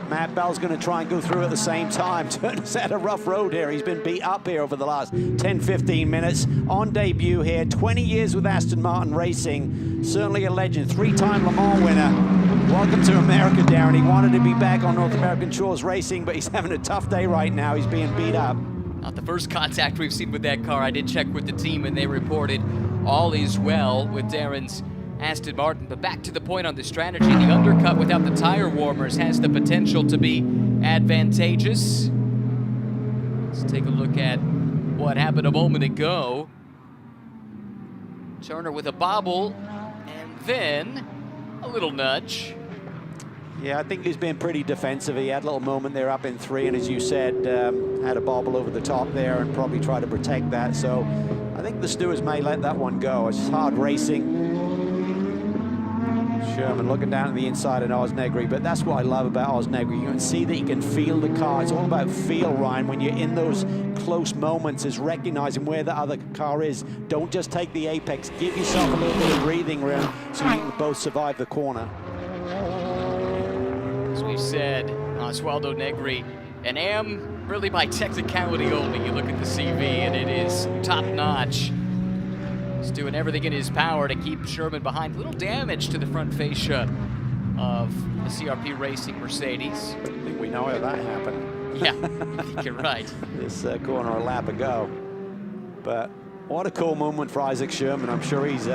Matt Bell's going to try and go through at the same time. Turner's had a rough road here. He's been beat up here over the last 10-15 minutes. On debut here, 20 years with Aston Martin Racing. Certainly a legend, 3-time Le Mans winner. Welcome to America, Darren. He wanted to be back on North American shores racing, but he's having a tough day right now. He's being beat up. Not the first contact we've seen with that car. I did check with the team, and they reported all is well with Darren's Aston Martin. But back to the point on the strategy, the undercut without the tire warmers has the potential to be advantageous. Let's take a look at what happened a moment ago. Turner with a bobble, and then a little nudge. Yeah, I think he's been pretty defensive. He had a little moment there up in 3, and as you said, had a bobble over the top there and probably tried to protect that. So I think the stewards may let that one go. It's hard racing. Sherman looking down at the inside of Oz Negri, but that's what I love about Oz Negri. You can see that you can feel the car. It's all about feel, Ryan. When you're in those close moments, is recognizing where the other car is. Don't just take the apex. Give yourself a little bit of breathing room so you can both survive the corner. As we've said, Oswaldo Negri, an AM really by technicality only. You look at the CV and it is top-notch. He's doing everything in his power to keep Sherman behind. Little damage to the front fascia of the CRP Racing Mercedes. I think we know how that happened. Yeah, I think you're right. This corner a lap ago. But what a cool moment for Isaac Sherman. I'm sure he's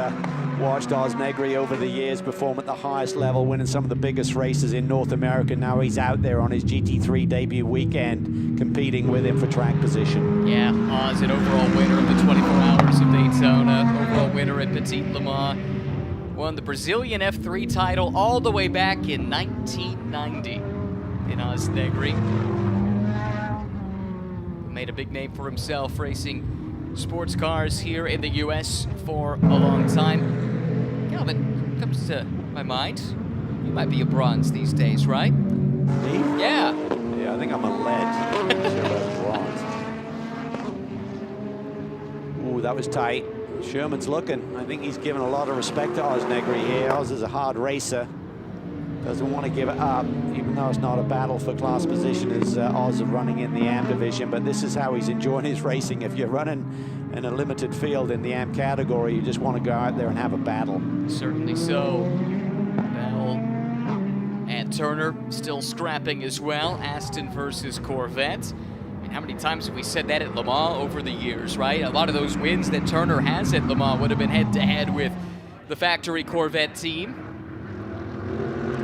watched Oz Negri over the years perform at the highest level, winning some of the biggest races in North America. Now he's out there on his GT3 debut weekend, competing with him for track position. Yeah, Oz, an overall winner of the 24 Hours of Daytona, overall winner at Petit Le Mans, won the Brazilian F3 title all the way back in 1990 in Oz Negri. Made a big name for himself racing sports cars here in the U.S. for a long time. Calvin, comes to my mind, you might be a bronze these days, right? Me? Yeah. Yeah, I think I'm a lead. Bronze. Ooh, that was tight. Sherman's looking. I think he's given a lot of respect to Oz Negri here. Oz is a hard racer. Doesn't want to give it up, even though it's not a battle for class position as Oz is running in the AM division. But this is how he's enjoying his racing. If you're running in a limited field in the AM category, you just want to go out there and have a battle. Certainly so. Bell and Turner still scrapping as well. Aston versus Corvette. I mean, how many times have we said that at Le Mans over the years, right? A lot of those wins that Turner has at Le Mans would have been head-to-head with the factory Corvette team.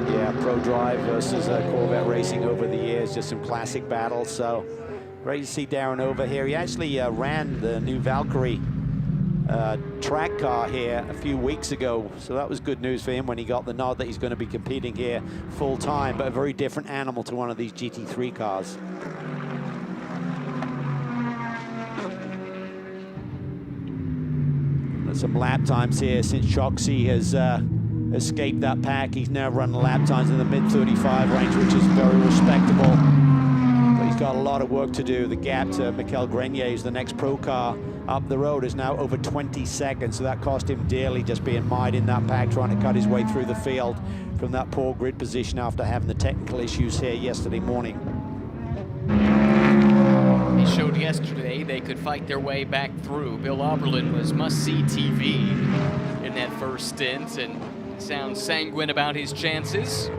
Yeah, Pro Drive versus Corvette racing over the years, just some classic battles. So great to see Darren over here. He actually ran the new Valkyrie track car here a few weeks ago, so that was good news for him when he got the nod that he's going to be competing here full time, but a very different animal to one of these GT3 cars. Some lap times here since Choxy has escaped that pack. He's now running lap times in the mid-35 range, which is very respectable. But he's got a lot of work to do. The gap to Mikel Grenier, the next pro car up the road, is now over 20 seconds. So that cost him dearly, just being mired in that pack, trying to cut his way through the field from that poor grid position after having the technical issues here yesterday morning. They showed yesterday they could fight their way back through. Bill Oberlin was must-see TV in that first stint and sounds sanguine about his chances.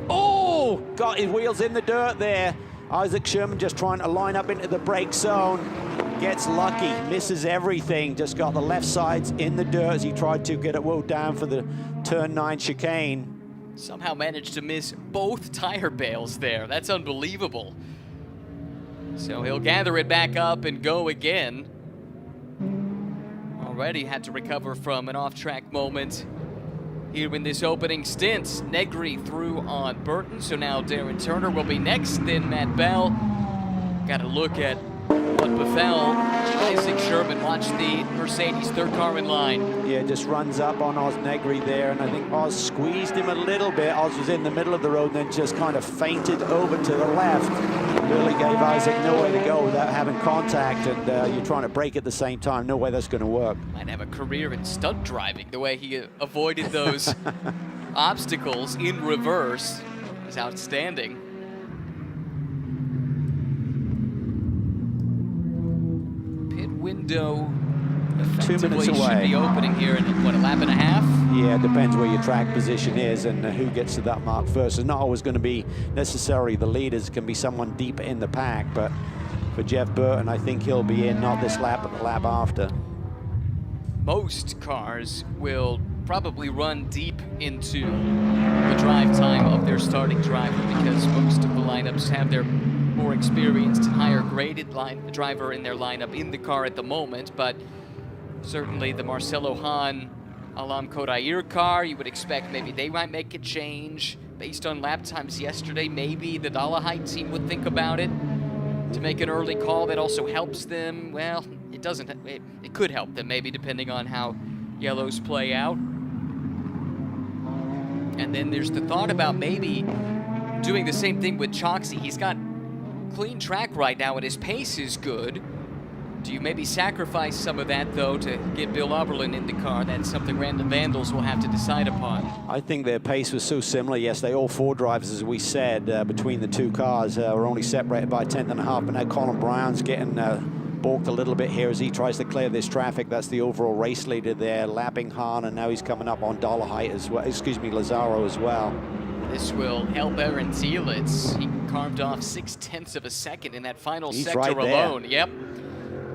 Oh, got his wheels in the dirt there. Isaac Sherman just trying to line up into the brake zone. Gets lucky, misses everything. Just got the left sides in the dirt as he tried to get it well down for the turn 9 chicane. Somehow managed to miss both tire bales there. That's unbelievable. So he'll gather it back up and go again. Already had to recover from an off-track moment here in this opening stint. Negri through on Burton, so now Darren Turner will be next, then Matt Bell. Got to look at what befell Isaac Sherman. Watch the Mercedes third car in line. Yeah, just runs up on Oz Negri there, and I think Oz squeezed him a little bit. Oz was in the middle of the road and then just kind of feinted over to the left. Really gave Isaac nowhere to go without having contact, and you're trying to brake at the same time. No way that's going to work. Might have a career in stunt driving. The way he avoided those obstacles in reverse is outstanding. Pit window 2 minutes effectively away. should be opening here in, what, a lap and a half? Yeah, it depends where your track position is and who gets to that mark first. It's not always going to be necessarily the leaders. It can be someone deep in the pack, but for Jeff Burton, I think he'll be in not this lap, but the lap after. Most cars will probably run deep into the drive time of their starting driver because most of the lineups have their more experienced, higher graded driver in their lineup in the car at the moment, but certainly the Marcelo Hahn Alam Kodair car, you would expect maybe they might make a change based on lap times yesterday. Maybe the Dolahite team would think about it to make an early call that also helps them. Well, it doesn't, it could help them maybe depending on how yellows play out. And then there's the thought about maybe doing the same thing with Choxy. He's got clean track right now and his pace is good. Do you maybe sacrifice some of that, though, to get Bill Oberlin in the car? That's something Random Vandals will have to decide upon. I think their pace was so similar yesterday. All four drivers, as we said, between the two cars were only separated by a tenth and a half. But now Colin Brown's getting balked a little bit here as he tries to clear this traffic. That's the overall race leader there, lapping Hahn, and now he's coming up on Dolahite as well. Excuse me, Lazaro as well. This will help Aaron Thielitz. He carved off 0.6 of a second in that final He's sector right alone. there. Yep.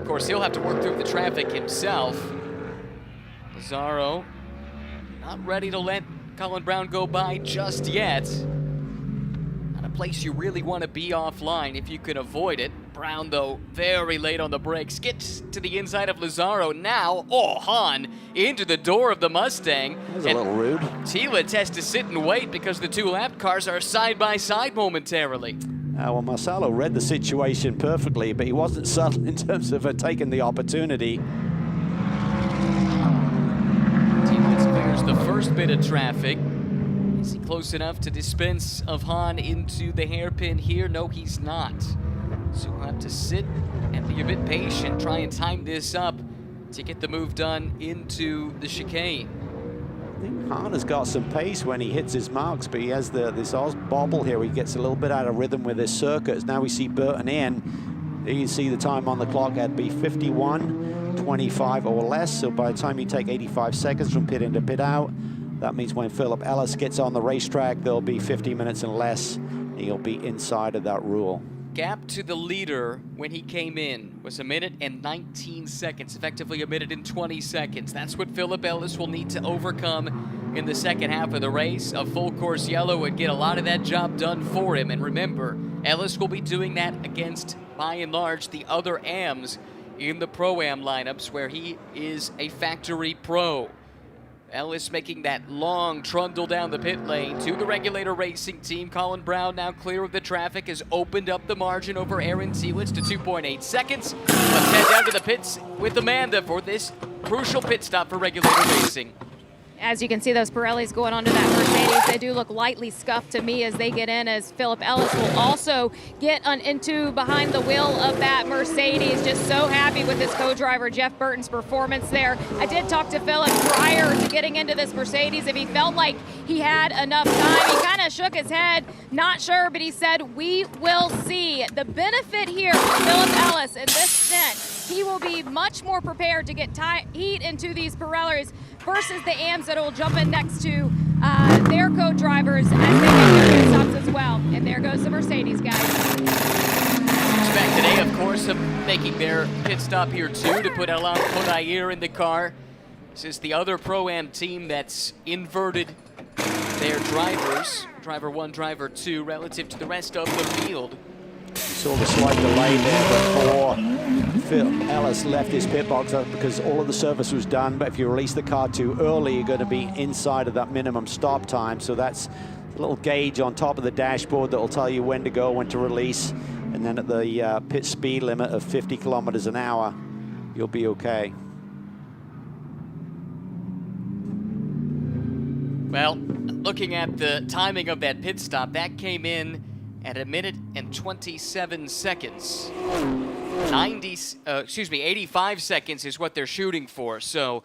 Of course, he'll have to work through the traffic himself. Lazaro not ready to let Colin Brown go by just yet. Not a place you really want to be offline if you can avoid it. Brown, though, very late on the brakes. Gets to the inside of Lazaro now. Oh, Hahn into the door of the Mustang. That was a little rude. Thielitz has to sit and wait because the two lap cars are side by side momentarily. Well, Marcelo read the situation perfectly, but he wasn't subtle in terms of taking the opportunity. Team that clears the first bit of traffic. Is he close enough to dispense of Hahn into the hairpin here? No, he's not. So we'll have to sit and be a bit patient, try and time this up to get the move done into the chicane. I think Hahn has got some pace when he hits his marks, but he has this Oz bobble here. He gets a little bit out of rhythm with his circuits. Now we see Burton in. There you see the time on the clock had to be 51:25 or less. So by the time you take 85 seconds from pit in to pit out, that means when Philip Ellis gets on the racetrack, there'll be 50 minutes and less. He'll be inside of that rule. Gap to the leader when he came in was 1 minute and 19 seconds, effectively 1 minute and 20 seconds. That's what Philip Ellis will need to overcome in the second half of the race. A full course yellow would get a lot of that job done for him. And remember, Ellis will be doing that against, by and large, the other AMs in the Pro-Am lineups where he is a factory pro. Ellis making that long trundle down the pit lane to the Regulator Racing team. Colin Brown now clear of the traffic, has opened up the margin over Aaron Seelitz to 2.8 seconds. Let's head down to the pits with Amanda for this crucial pit stop for Regulator Racing. As you can see, those Pirellis going onto that Mercedes, they do look lightly scuffed to me as they get in, as Philip Ellis will also get into behind the wheel of that Mercedes. Just so happy with his co-driver Jeff Burton's performance there. I did talk to Philip prior to getting into this Mercedes if he felt like he had enough time. He kind of shook his head, not sure, but he said, we will see. The benefit here for Philip Ellis in this stint, he will be much more prepared to get heat into these Pirellis versus the AMs that will jump in next to their co-drivers as they make their pit stops as well. And there goes the Mercedes, guys. Back today, of course, making their pit stop here too to put Alain Podair in the car. This is the other Pro-Am team that's inverted their drivers, driver 1, driver 2, relative to the rest of the field. You saw the slight delay there before Phil Ellis left his pit box because all of the service was done, but if you release the car too early, you're going to be inside of that minimum stop time. So that's a little gauge on top of the dashboard that will tell you when to go, when to release, and then at the pit speed limit of 50 kilometers an hour, you'll be okay. Well, looking at the timing of that pit stop, that came in at 1 minute and 27 seconds. 85 seconds is what they're shooting for. So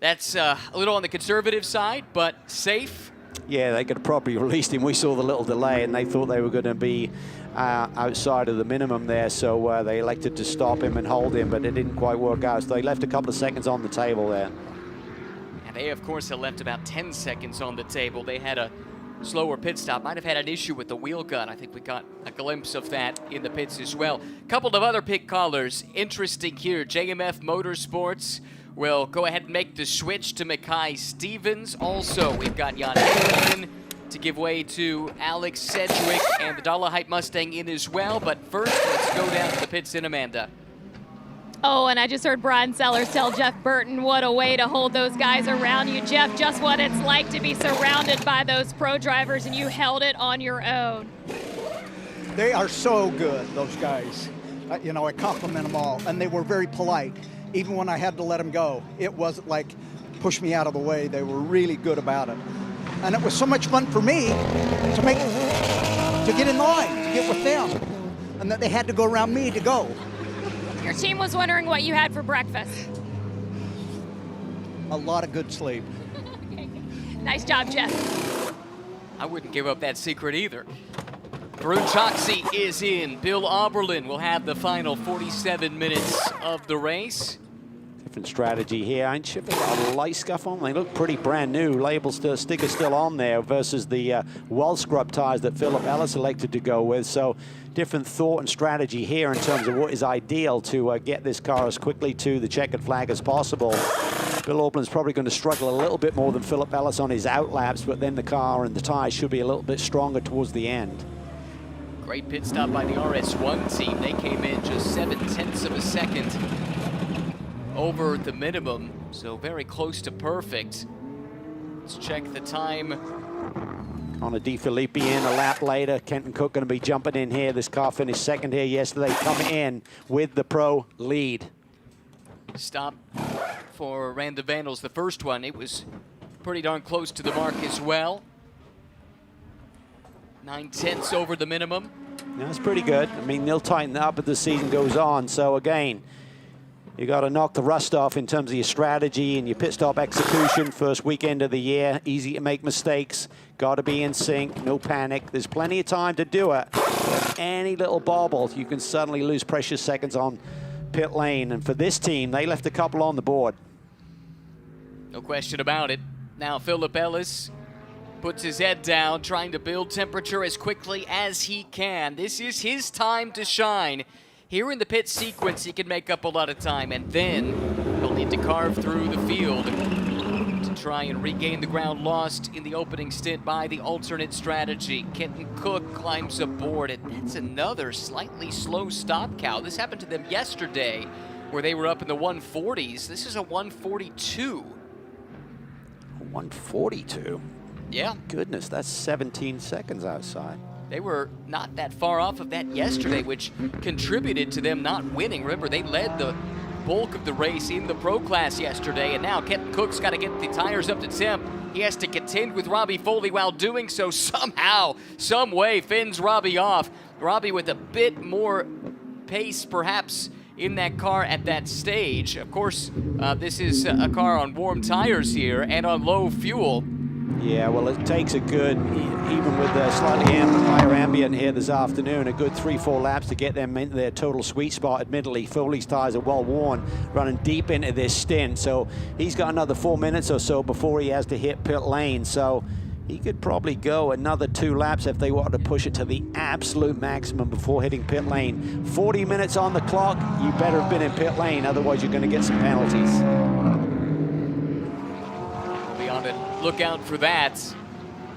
that's a little on the conservative side, but safe. Yeah, they could have probably released him. We saw the little delay, and they thought they were going to be outside of the minimum there, so they elected to stop him and hold him, but it didn't quite work out. So they left a couple of seconds on the table there. And they, of course, had left about 10 seconds on the table. They had a slower pit stop, might have had an issue with the wheel gun. I think we got a glimpse of that in the pits as well. Couple of other pit callers, interesting here. JMF Motorsports will go ahead and make the switch to Mackay Stevens. Also, we've got Jan Edelman to give way to Alex Sedgwick and the Dollarhype Mustang in as well. But first, let's go down to the pits in Amanda. Oh, and I just heard Brian Sellers tell Jeff Burton what a way to hold those guys around you. Jeff, just what it's like to be surrounded by those pro drivers, and you held it on your own. They are so good, those guys. You know, I compliment them all, and they were very polite. Even when I had to let them go, it wasn't like push me out of the way. They were really good about it. And it was so much fun for me to get in line, to get with them, and that they had to go around me to go. Your team was wondering what you had for breakfast. A lot of good sleep. Nice job, Jeff. I wouldn't give up that secret either. Varun Choksi is in. Bill Auberlin will have the final 47 minutes of the race. Different strategy here. Ain't Chip got a light scuff on? They look pretty brand new. Label sticker still on there versus the wall scrub tires that Philip Ellis elected to go with. So different thought and strategy here in terms of what is ideal to get this car as quickly to the checkered flag as possible. Bill Aublin's probably going to struggle a little bit more than Philip Ellis on his out laps, but then the car and the tires should be a little bit stronger towards the end. Great pit stop by the RS1 team. They came in just 0.7 of a second over the minimum, so very close to perfect. Let's check the time On a DeFilippi in a lap later. Kenton Cook going to be jumping in here. This car finished second here yesterday, coming in with the pro lead. Stop for Random Vandals, the first one. It was pretty darn close to the mark as well. 9/10 over the minimum. That's pretty good. I mean, they'll tighten that up as the season goes on. So again, you got to knock the rust off in terms of your strategy and your pit stop execution. First weekend of the year, easy to make mistakes. Got to be in sync, no panic. There's plenty of time to do it. But any little bobble, you can suddenly lose precious seconds on pit lane. And for this team, they left a couple on the board. No question about it. Now Philip Ellis puts his head down, trying to build temperature as quickly as he can. This is his time to shine. Here in the pit sequence, he can make up a lot of time, and then he'll need to carve through the field to try and regain the ground lost in the opening stint by the alternate strategy. Kenton Cook climbs aboard, and that's another slightly slow stop, Cal. This happened to them yesterday, where they were up in the 140s. This is a 142. 142? Yeah. Goodness, that's 17 seconds outside. They were not that far off of that yesterday, which contributed to them not winning. Remember, they led the bulk of the race in the pro class yesterday, and now Kenton Cook's got to get the tires up to temp. He has to contend with Robbie Foley while doing so. Somehow, some way, fends Robbie off. Robbie with a bit more pace, perhaps, in that car at that stage. Of course, this is a car on warm tires here and on low fuel. Yeah, well, it takes a good, even with the slightly higher ambient here this afternoon, a good 3-4 laps to get them into their total sweet spot. Admittedly, Foley's tires are well worn, running deep into this stint. So he's got another 4 minutes or so before he has to hit pit lane. So he could probably go another 2 laps if they wanted to push it to the absolute maximum before hitting pit lane. 40 minutes on the clock, you better have been in pit lane, otherwise you're going to get some penalties. Look out for that.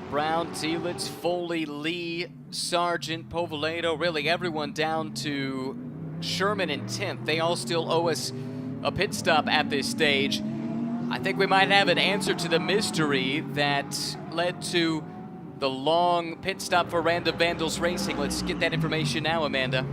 Brown, Telitz, Foley, Lee, Sargent, Povolato, really everyone down to Sherman in 10th. They all still owe us a pit stop at this stage. I think we might have an answer to the mystery that led to the long pit stop for Random Vandals Racing. Let's get that information now, Amanda.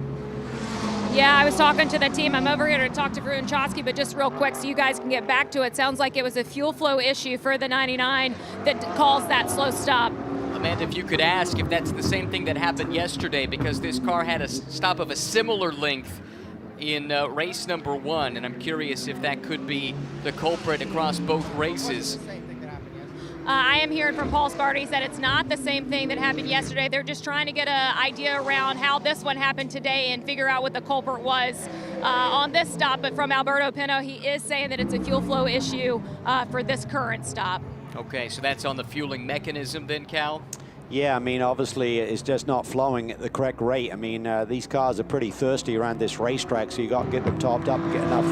Yeah, I was talking to the team. I'm over here to talk to Vrun Chosky, but just real quick so you guys can get back to it. Sounds like it was a fuel flow issue for the 99 that caused that slow stop. Amanda, if you could ask if that's the same thing that happened yesterday, because this car had a stop of a similar length in race number 1, and I'm curious if that could be the culprit across both races. I am hearing from Paul Sparty that it's not the same thing that happened yesterday. They're just trying to get an idea around how this one happened today and figure out what the culprit was on this stop. But from Alberto Pino, he is saying that it's a fuel flow issue for this current stop. Okay, so that's on the fueling mechanism then, Cal? Yeah, I mean, obviously it's just not flowing at the correct rate. I mean, these cars are pretty thirsty around this racetrack, so you got to get them topped up and get enough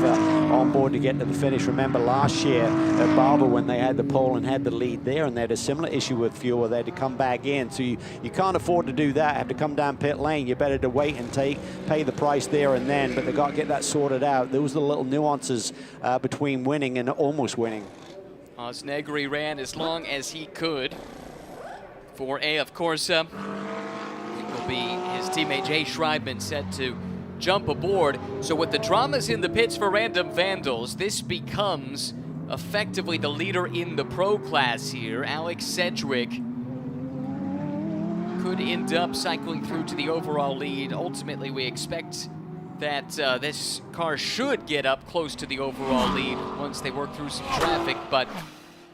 on board to get to the finish. Remember last year at Barber when they had the pole and had the lead there, and they had a similar issue with fuel where they had to come back in. So you can't afford to do that, have to come down pit lane. You're better to wait and pay the price there and then, but they got to get that sorted out. Those are the little nuances between winning and almost winning. Osnegri ran as long as he could. For of course, it will be his teammate Jay Schreibman set to jump aboard. So with the dramas in the pits for Random Vandals, this becomes effectively the leader in the pro class here. Alex Sedgwick could end up cycling through to the overall lead. Ultimately, we expect that this car should get up close to the overall lead once they work through some traffic, but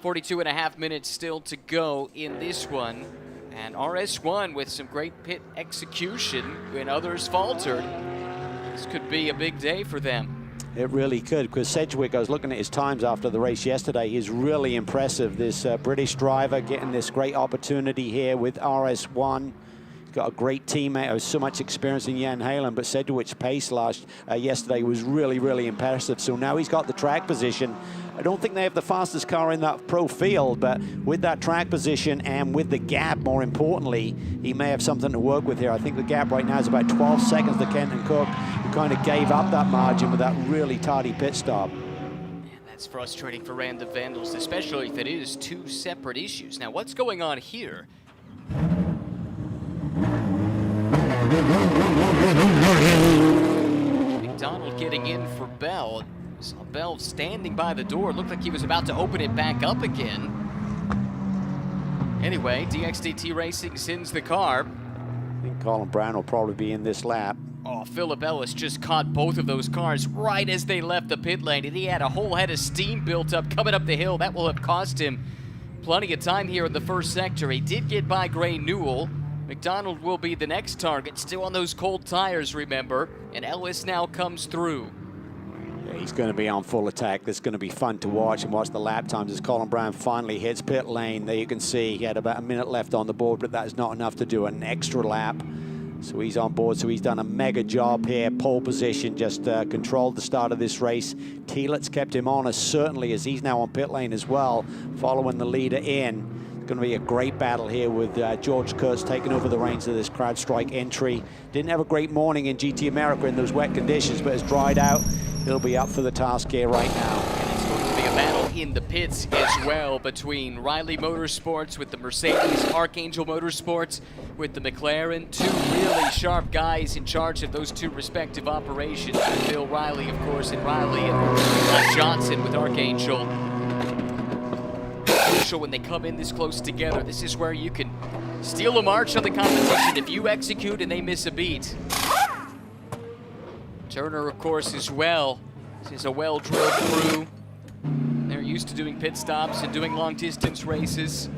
42.5 minutes still to go in this one. And RS1 with some great pit execution when others faltered. This could be a big day for them. It really could, because Sedgwick, I was looking at his times after the race yesterday, he's really impressive. This British driver getting this great opportunity here with RS1. Got a great teammate with so much experience in Jan Halen, but Sedgwick's pace yesterday was really, really impressive. So now he's got the track position. I don't think they have the fastest car in that pro field, but with that track position and with the gap, more importantly, he may have something to work with here. I think the gap right now is about 12 seconds to Kenton Cook, who kind of gave up that margin with that really tardy pit stop. Man, that's frustrating for Random Vandals, especially if it is 2 separate issues. Now, what's going on here? McDonald getting in for Bell. Saw Bell standing by the door. Looked like he was about to open it back up again. Anyway, DXDT Racing sends the car. I think Colin Brown will probably be in this lap. Oh, Philip Ellis just caught both of those cars right as they left the pit lane, and he had a whole head of steam built up coming up the hill. That will have cost him plenty of time here in the first sector. He did get by Gray Newell. McDonald will be the next target, still on those cold tires, remember, and Ellis now comes through. Yeah, he's going to be on full attack. This is going to be fun to watch and watch the lap times as Colin Brown finally hits pit lane. There you can see he had about a minute left on the board, but that is not enough to do an extra lap. So he's on board, so he's done a mega job here. Pole position, just controlled the start of this race. Tielet's kept him honest, certainly, as he's now on pit lane as well, following the leader in. It's going to be a great battle here with George Kurtz taking over the reins of this CrowdStrike entry. Didn't have a great morning in GT America in those wet conditions, but has dried out. He'll be up for the task here right now. And it's going to be a battle in the pits as well between Riley Motorsports with the Mercedes, Archangel Motorsports with the McLaren. Two really sharp guys in charge of those two respective operations. Bill Riley, of course, and Riley, and Johnson with Archangel. So when they come in this close together, this is where you can steal a march on the competition if you execute and they miss a beat. Turner, of course, as well. This is a well-drilled crew. They're used to doing pit stops and doing long-distance races.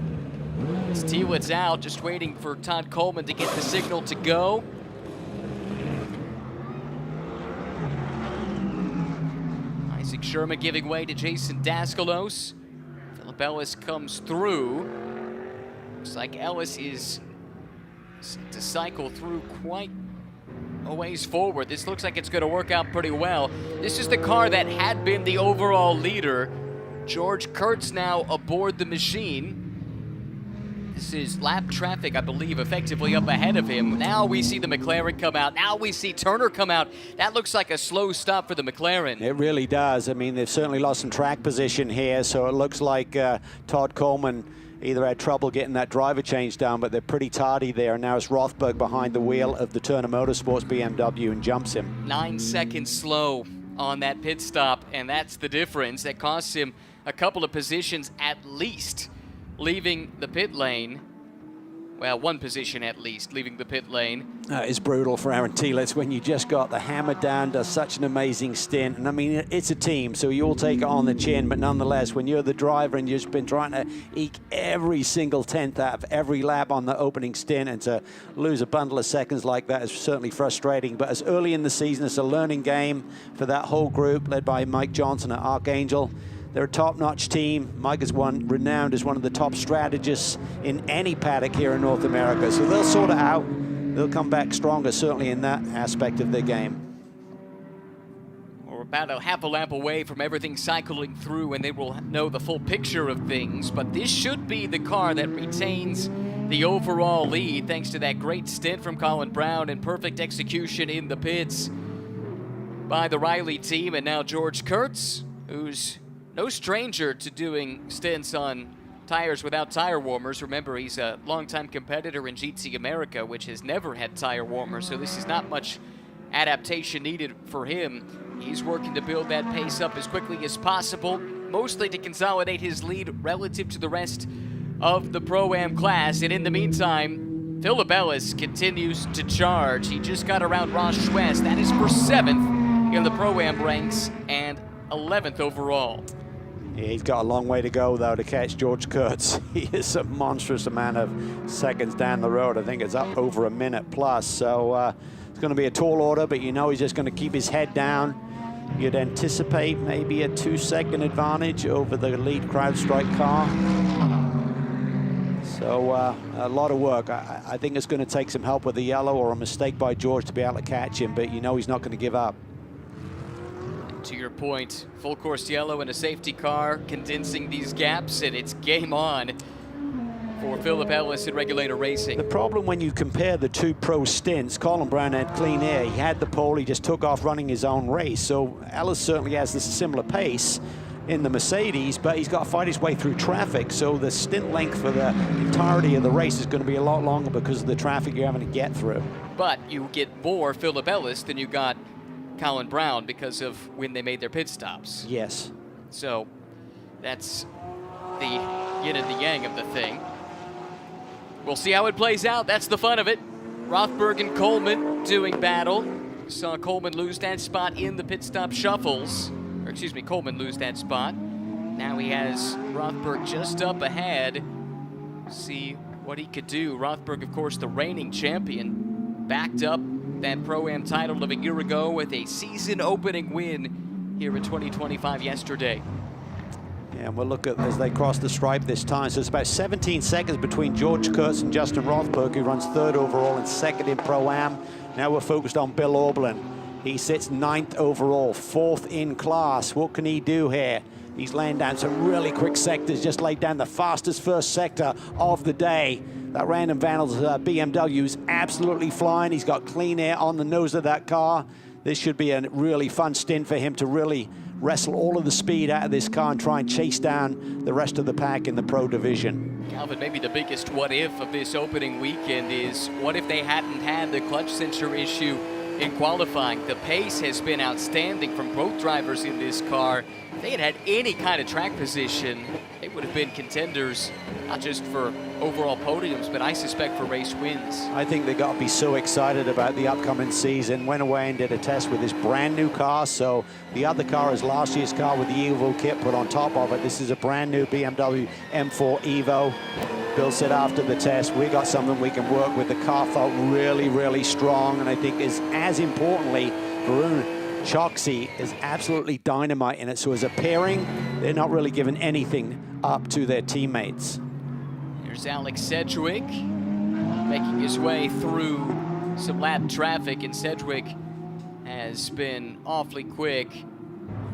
As Tielet's out, just waiting for Todd Coleman to get the signal to go. Isaac Sherman giving way to Jason Daskalos. Philip Ellis comes through. Looks like Ellis is set to cycle through quite a ways forward. This looks like it's going to work out pretty well. This is the car that had been the overall leader. George Kurtz now aboard the machine. This is lap traffic, I believe, effectively up ahead of him. Now we see the McLaren come out. Now we see Turner come out. That looks like a slow stop for the McLaren. It really does. I mean, they've certainly lost some track position here, so it looks like Todd Coleman either had trouble getting that driver change down, but they're pretty tardy there. Now it's Rothberg behind the wheel of the Turner Motorsports BMW and jumps him. 9 seconds slow on that pit stop, and that's the difference. That costs him a couple of positions at least, leaving the pit lane. Well, one position at least, leaving the pit lane. It's brutal for Aaron Tieletz when you just got the hammer down, does such an amazing stint. And I mean, it's a team, so you all take it on the chin, but nonetheless, when you're the driver and you've just been trying to eke every single tenth out of every lap on the opening stint, and to lose a bundle of seconds like that is certainly frustrating. But as early in the season, it's a learning game for that whole group, led by Mike Johnson at Archangel. They're a top-notch team. Mike is renowned as one of the top strategists in any paddock here in North America. So they'll sort it out. They'll come back stronger, certainly in that aspect of their game. We're about a half a lap away from everything cycling through, and they will know the full picture of things. But this should be the car that retains the overall lead, thanks to that great stint from Colin Brown and perfect execution in the pits by the Riley team. And now George Kurtz, who's no stranger to doing stints on tires without tire warmers. Remember, he's a longtime competitor in GT America, which has never had tire warmers, so this is not much adaptation needed for him. He's working to build that pace up as quickly as possible, mostly to consolidate his lead relative to the rest of the Pro-Am class. And in the meantime, Philip Ellis continues to charge. He just got around Ross Schwest. That is for 7th in the Pro-Am ranks and 11th overall. Yeah, he's got a long way to go, though, to catch George Kurtz. He is a monstrous amount of seconds down the road. I think it's up over a minute plus. So it's going to be a tall order, but you know he's just going to keep his head down. You'd anticipate maybe a 2-second advantage over the lead CrowdStrike car. So a lot of work. I think it's going to take some help with the yellow or a mistake by George to be able to catch him, but you know he's not going to give up. To your point, full course yellow and a safety car condensing these gaps, and it's game on for Philip Ellis in Regulator Racing. The problem when you compare the two pro stints, Colin Brown had clean air. He had the pole, he just took off running his own race. So Ellis certainly has this similar pace in the Mercedes, but he's got to fight his way through traffic. So the stint length for the entirety of the race is going to be a lot longer because of the traffic you're having to get through. but you get more Philip Ellis than you got Colin Brown because of when they made their pit stops. Yes. So that's the yin and the yang of the thing. We'll see how it plays out. That's the fun of it. Rothberg and Coleman doing battle. We saw Coleman lose that spot in the pit stop shuffles. Or excuse me, Coleman lose that spot. Now he has Rothberg just up ahead. See what he could do. Rothberg, of course, the reigning champion, backed up that Pro-Am title of a year ago with a season-opening win here in 2025 yesterday. Yeah, and we'll look at as they cross the stripe this time. So it's about 17 seconds between George Kurtz and Justin Rothberg, who runs 3rd overall and 2nd in Pro-Am. Now we're focused on Bill Auberlen. He sits 9th overall, 4th in class. What can he do here? He's laying down some really quick sectors, just laid down the fastest first sector of the day. That Random Vandals BMW is absolutely flying. He's got clean air on the nose of that car. This should be a really fun stint for him to really wrestle all of the speed out of this car and try and chase down the rest of the pack in the Pro division. Calvin, maybe the biggest what if of this opening weekend is what if they hadn't had the clutch sensor issue in qualifying? The pace has been outstanding from both drivers in this car. If they had had any kind of track position, they would have been contenders, not just for overall podiums, but I suspect for race wins. I think they got to be so excited about the upcoming season. Went away and did a test with this brand new car. So the other car is last year's car with the Evo kit put on top of it. This is a brand new BMW M4 Evo. Bill said after the test, we got something we can work with. The car felt really, really strong. And I think is as importantly, Varun Choksi is absolutely dynamite in it. So as a pairing, they're not really giving anything up to their teammates. Here's Alex Sedgwick making his way through some lap traffic, and Sedgwick has been awfully quick.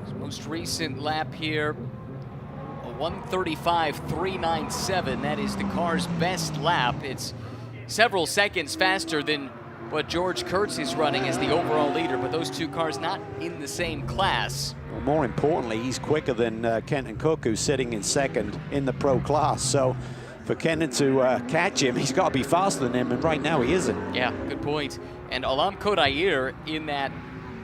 His most recent lap here, a 1:35.397. That is the car's best lap. It's several seconds faster than what George Kurtz is running as the overall leader, but those two cars not in the same class. Well, more importantly, he's quicker than Kenton Cook, who's sitting in 2nd in the Pro class. So for Kenton to catch him, he's got to be faster than him, and right now he isn't. Yeah, good point. And Alam Kodair in that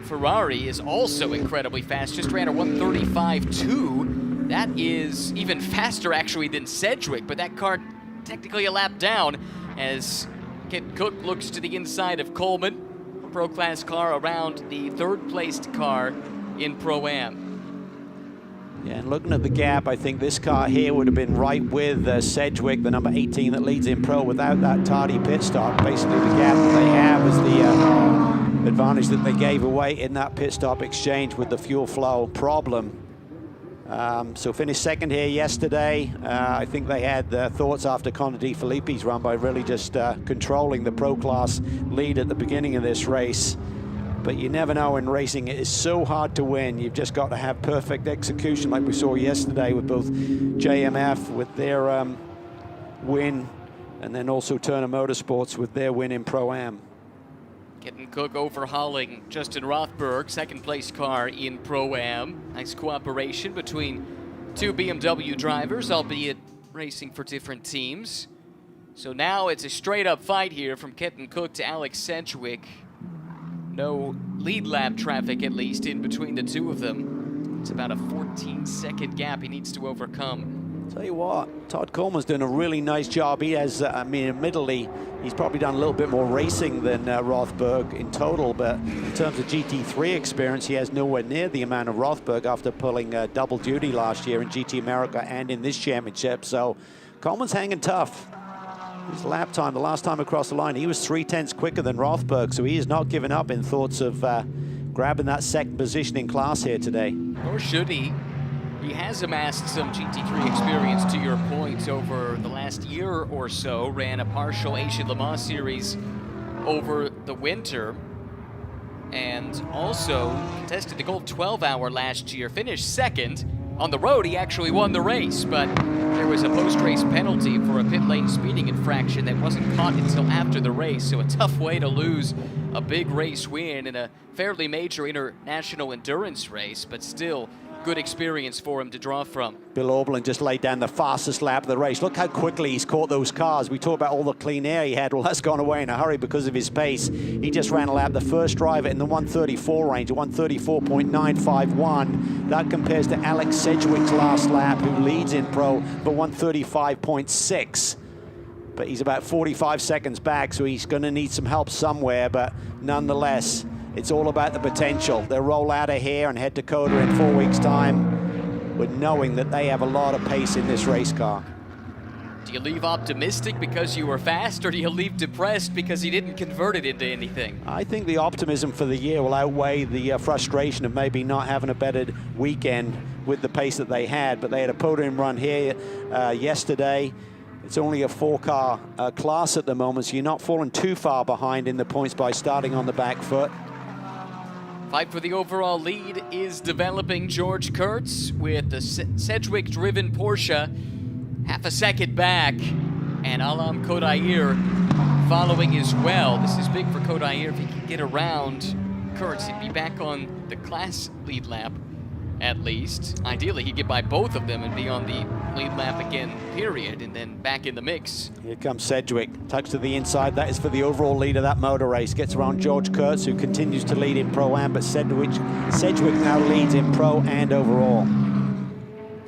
Ferrari is also incredibly fast, just ran a 1:35.2. That is even faster actually than Sedgwick, but that car technically a lap down as Kenton Cook looks to the inside of Coleman. Pro class car around the 3rd placed car in Pro-Am. Yeah, and looking at the gap, I think this car here would have been right with Sedgwick, the number 18 that leads in Pro, without that tardy pit stop. Basically, the gap that they have is the advantage that they gave away in that pit stop exchange with the fuel flow problem. So finished 2nd here yesterday. I think they had thoughts after Connor De Filippi's run by really just controlling the Pro class lead at the beginning of this race. But you never know in racing. It is so hard to win. You've just got to have perfect execution like we saw yesterday with both JMF with their win, and then also Turner Motorsports with their win in Pro-Am. Kenton Cook overhauling Justin Rothberg, 2nd place car in Pro-Am. Nice cooperation between two BMW drivers, albeit racing for different teams. So now it's a straight up fight here from Kenton Cook to Alex Sedgwick. No lead lap traffic, at least, in between the two of them. It's about a 14-second gap he needs to overcome. Tell you what, Todd Coleman's doing a really nice job. He has, I mean, admittedly, he's probably done a little bit more racing than Rothberg in total, but in terms of GT3 experience, he has nowhere near the amount of Rothberg after pulling double duty last year in GT America and in this championship. So Coleman's hanging tough. His lap time, the last time across the line, he was 3/10 quicker than Rothberg, so he is not giving up in thoughts of grabbing that 2nd position in class here today. Nor should he. He has amassed some GT3 experience, to your point, over the last year or so. Ran a partial Asian Le Mans series over the winter, and also contested the Gold 12-hour last year. Finished 2nd. On the road, he actually won the race, but there was a post-race penalty for a pit lane speeding infraction that wasn't caught until after the race, so a tough way to lose a big race win in a fairly major international endurance race, but still good experience for him to draw from. Bill Auberlen just laid down the fastest lap of the race. Look how quickly he's caught those cars. We talk about all the clean air he had. Well, that's gone away in a hurry because of his pace. He just ran a lap, the first driver in the 134 range, 134.951. That compares to Alex Sedgwick's last lap, who leads in pro, but 135.6. But he's about 45 seconds back, so he's going to need some help somewhere. But nonetheless, it's all about the potential. They'll roll out of here and head to Coda in 4 weeks' time with knowing that they have a lot of pace in this race car. Do you leave optimistic because you were fast, or do you leave depressed because he didn't convert it into anything? I think the optimism for the year will outweigh the frustration of maybe not having a better weekend with the pace that they had. But they had a podium run here yesterday. It's only a 4-car class at the moment, so you're not falling too far behind in the points by starting on the back foot. Fight for the overall lead is developing. George Kurtz with the Sedgwick-driven Porsche, half a second back, and Alam Kodair following as well. This is big for Kodair. If he can get around Kurtz, he'd be back on the class lead lap at least. Ideally, he'd get by both of them and be on the lead lap again, period, and then back in the mix. Here comes Sedgwick, tucks to the inside. That is for the overall lead of that motor race. Gets around George Kurtz, who continues to lead in Pro-Am, but Sedgwick now leads in Pro and overall.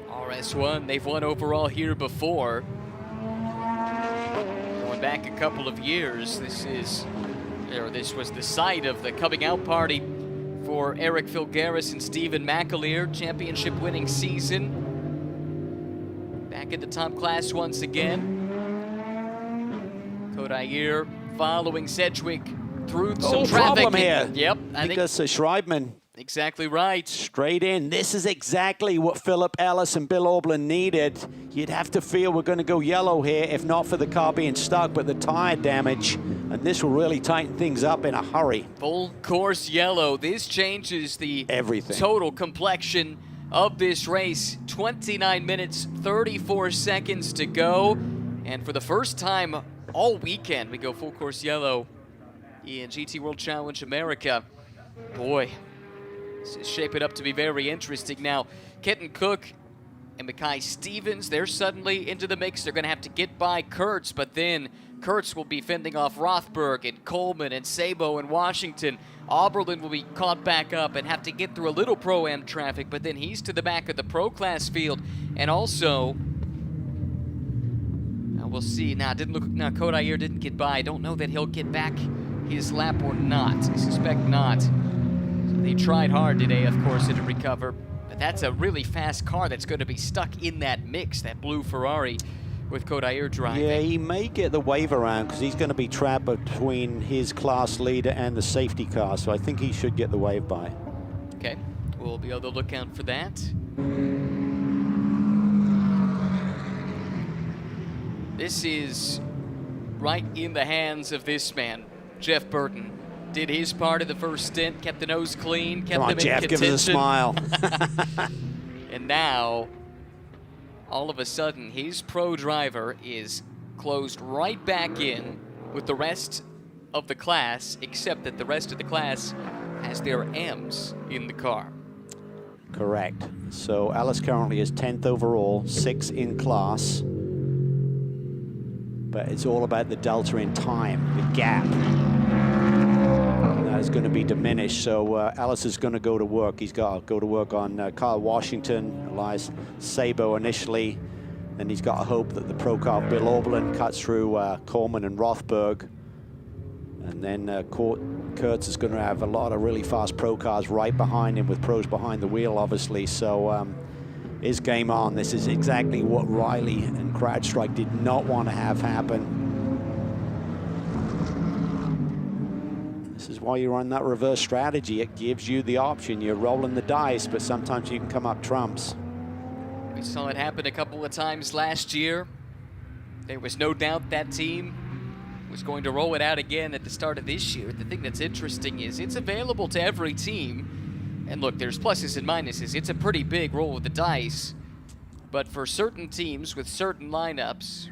RS1, they've won overall here before. Going back a couple of years, this was the site of the coming out party for Eric Filgaris and Stephen McAleer, championship winning season. Back in the top class once again. Kodair following Sedgwick through some traffic. Problem here. Yep. Because Schreibman. Exactly right. Straight in. This is exactly what Philip Ellis and Bill Auberlen needed. You'd have to feel we're going to go yellow here, if not for the car being stuck, but the tire damage. And this will really tighten things up in a hurry. Full course yellow. This changes the everything. Total complexion of this race. 29 minutes, 34 seconds to go. And for the first time all weekend, we go full course yellow in GT World Challenge America. Boy, this is shaping up to be very interesting. Now, Kenton Cook and Mackay Stevens, they're suddenly into the mix. They're going to have to get by Kurtz, but then Kurtz will be fending off Rothberg and Coleman and Sabo and Washington. Auberlen will be caught back up and have to get through a little Pro-Am traffic, but then he's to the back of the Pro Class field. And also, now we'll see. Now, Kodair didn't get by. I don't know that he'll get back his lap or not. I suspect not. They tried hard today, of course, to recover, but that's a really fast car that's going to be stuck in that mix, that blue Ferrari with Kodair driving. Yeah, he may get the wave around because he's going to be trapped between his class leader and the safety car, so I think he should get the wave by. Okay, we'll be able to look out for that. This is right in the hands of this man, Jeff Burton. Did his part of the first stint, kept the nose clean, kept them in Jeff, contention. give us a smile. And now, all of a sudden, his pro driver is closed right back in with the rest of the class, except that the rest of the class has their M's in the car. Correct. So Alice currently is 10th overall, 6th in class. But it's all about the delta in time, the gap. That is going to be diminished, so Alice is going to go to work. He's got to go to work on Kyle Washington, Elias Sabo initially, and he's got to hope that the pro car Bill Auberlen cuts through Coleman and Rothberg. And then Kurtz is going to have a lot of really fast pro cars right behind him, with pros behind the wheel, obviously. So is game on. This is exactly what Riley and CrowdStrike did not want to have happen. This is why you run that reverse strategy. It gives you the option. You're rolling the dice, but sometimes you can come up trumps. We saw it happen a couple of times last year. There was no doubt that team was going to roll it out again at the start of this year. The thing that's interesting is it's available to every team. And look, there's pluses and minuses. It's a pretty big roll of the dice. But for certain teams with certain lineups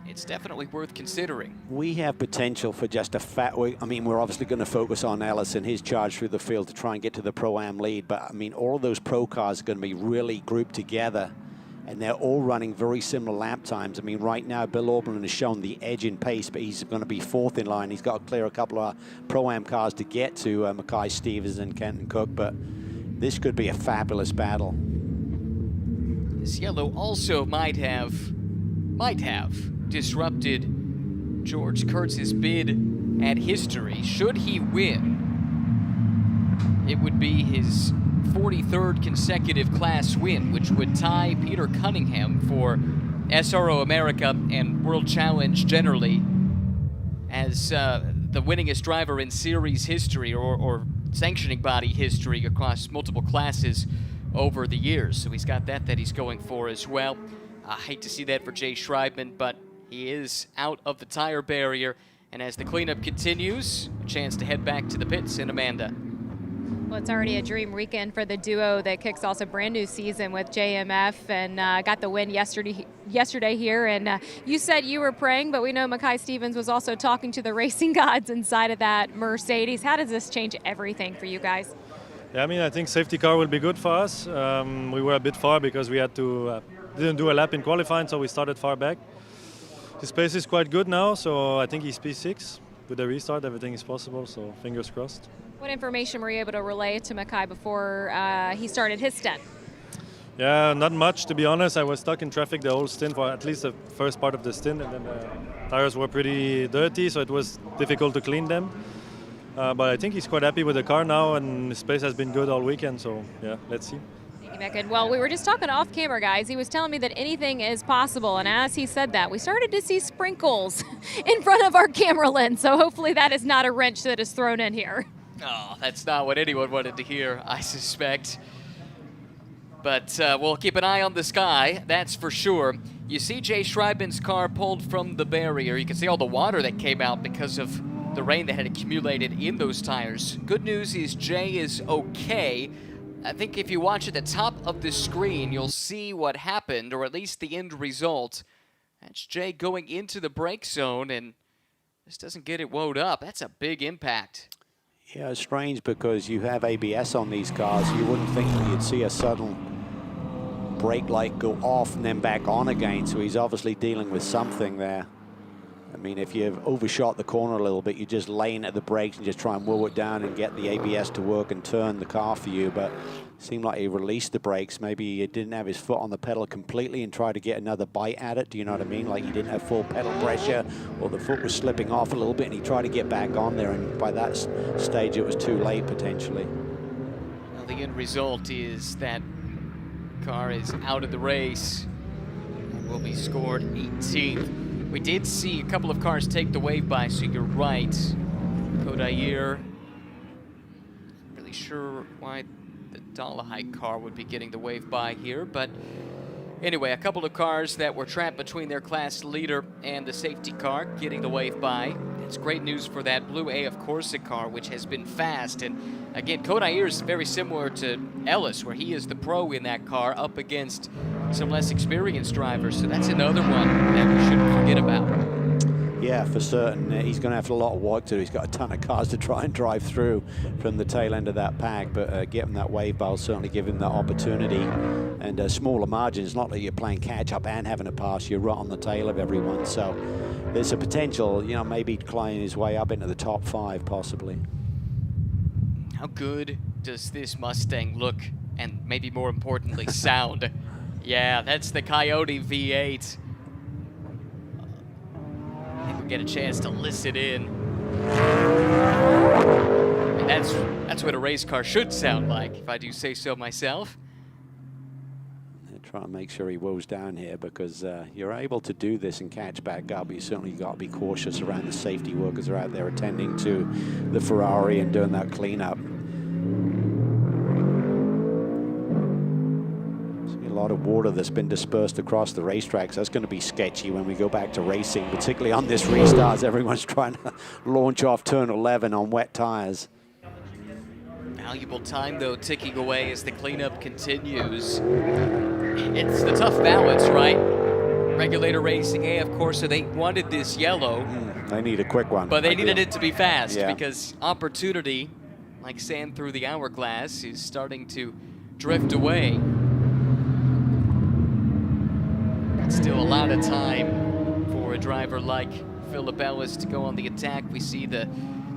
it's definitely worth considering. We have potential for just a fat, I mean, we're obviously going to focus on Ellis and his charge through the field to try and get to the Pro-Am lead, but I mean, all of those pro cars are going to be really grouped together, and they're all running very similar lap times. I mean, right now, Bill Auberman has shown the edge in pace, but he's going to be fourth in line. He's got to clear a couple of Pro-Am cars to get to Mackay Stevens and Kenton Cook, but this could be a fabulous battle. This yellow also might have disrupted George Kurtz's bid at history. Should he win, it would be his 43rd consecutive class win, which would tie Peter Cunningham for SRO America and World Challenge generally as the winningest driver in series history or sanctioning body history across multiple classes over the years. So he's got that he's going for as well. I hate to see that for Jay Schreibman, but he is out of the tire barrier. And as the cleanup continues, a chance to head back to the pits in Amanda. Well, it's already a dream weekend for the duo that kicks off a brand new season with JMF and got the win yesterday here. And you said you were praying, but we know Mackay Stevens was also talking to the racing gods inside of that Mercedes. How does this change everything for you guys? Yeah, I mean, I think safety car will be good for us. We were a bit far because we had to didn't do a lap in qualifying, so we started far back. His pace is quite good now, so I think he's P6. With the restart, everything is possible, so fingers crossed. What information were you able to relay to Mackay before he started his stint? Yeah, not much, to be honest. I was stuck in traffic the whole stint, for at least the first part of the stint, and then the tires were pretty dirty, so it was difficult to clean them. But I think he's quite happy with the car now, and his pace has been good all weekend, so yeah, let's see. Thank you, Mecca. Well, we were just talking off camera, guys. He was telling me that anything is possible, and as he said that, we started to see sprinkles in front of our camera lens, so hopefully that is not a wrench that is thrown in here. Oh, that's not what anyone wanted to hear, I suspect. But we'll keep an eye on the sky, that's for sure. You see Jay Schreibman's car pulled from the barrier. You can see all the water that came out because of the rain that had accumulated in those tires. Good news is Jay is okay. I think if you watch at the top of the screen, you'll see what happened, or at least the end result. That's Jay going into the brake zone, and this doesn't get it wound up. That's a big impact. Yeah, it's strange because you have ABS on these cars. You wouldn't think that you'd see a sudden brake light go off and then back on again, so he's obviously dealing with something there. I mean, if you've overshot the corner a little bit, you're just laying at the brakes and just try and wheel it down and get the ABS to work and turn the car for you. But it seemed like he released the brakes. Maybe he didn't have his foot on the pedal completely and tried to get another bite at it. Do you know what I mean? Like he didn't have full pedal pressure, or the foot was slipping off a little bit and he tried to get back on there. And by that stage, it was too late potentially. Well, the end result is that car is out of the race and will be scored 18th. We did see a couple of cars take the wave by, so you're right. Kodair, not really sure why the Dolahite car would be getting the wave by here, but anyway, a couple of cars that were trapped between their class leader and the safety car getting the wave by. It's great news for that blue AF Corsa car, which has been fast. And again, Kodair is very similar to Ellis, where he is the pro in that car up against some less experienced drivers. So that's another one that we shouldn't forget about. Yeah, for certain. He's going to have a lot of work to do. He's got a ton of cars to try and drive through from the tail end of that pack, but getting that wave bar will certainly give him that opportunity. And smaller margins, not that you're playing catch up and having a pass, you're right on the tail of everyone. So there's a potential, you know, maybe climbing his way up into the top 5 possibly. How good does this Mustang look, and maybe more importantly, sound? Yeah, that's the Coyote V8. I think we'll get a chance to listen in. And that's what a race car should sound like, if I do say so myself. Try and make sure he woes down here, because you're able to do this and catch back up. You certainly got to be cautious around the safety workers who are out there attending to the Ferrari and doing that cleanup. See a lot of water that's been dispersed across the racetracks. That's going to be sketchy when we go back to racing, particularly on this restart as everyone's trying to launch off turn 11 on wet tires. Valuable time, though, ticking away as the cleanup continues. It's the tough balance, right? Regulator Racing, of course, so they wanted this yellow. They need a quick one. But they needed it to be fast Yeah. because opportunity, like sand through the hourglass, is starting to drift away. Still a lot of time for a driver like Philip Ellis to go on the attack. We see the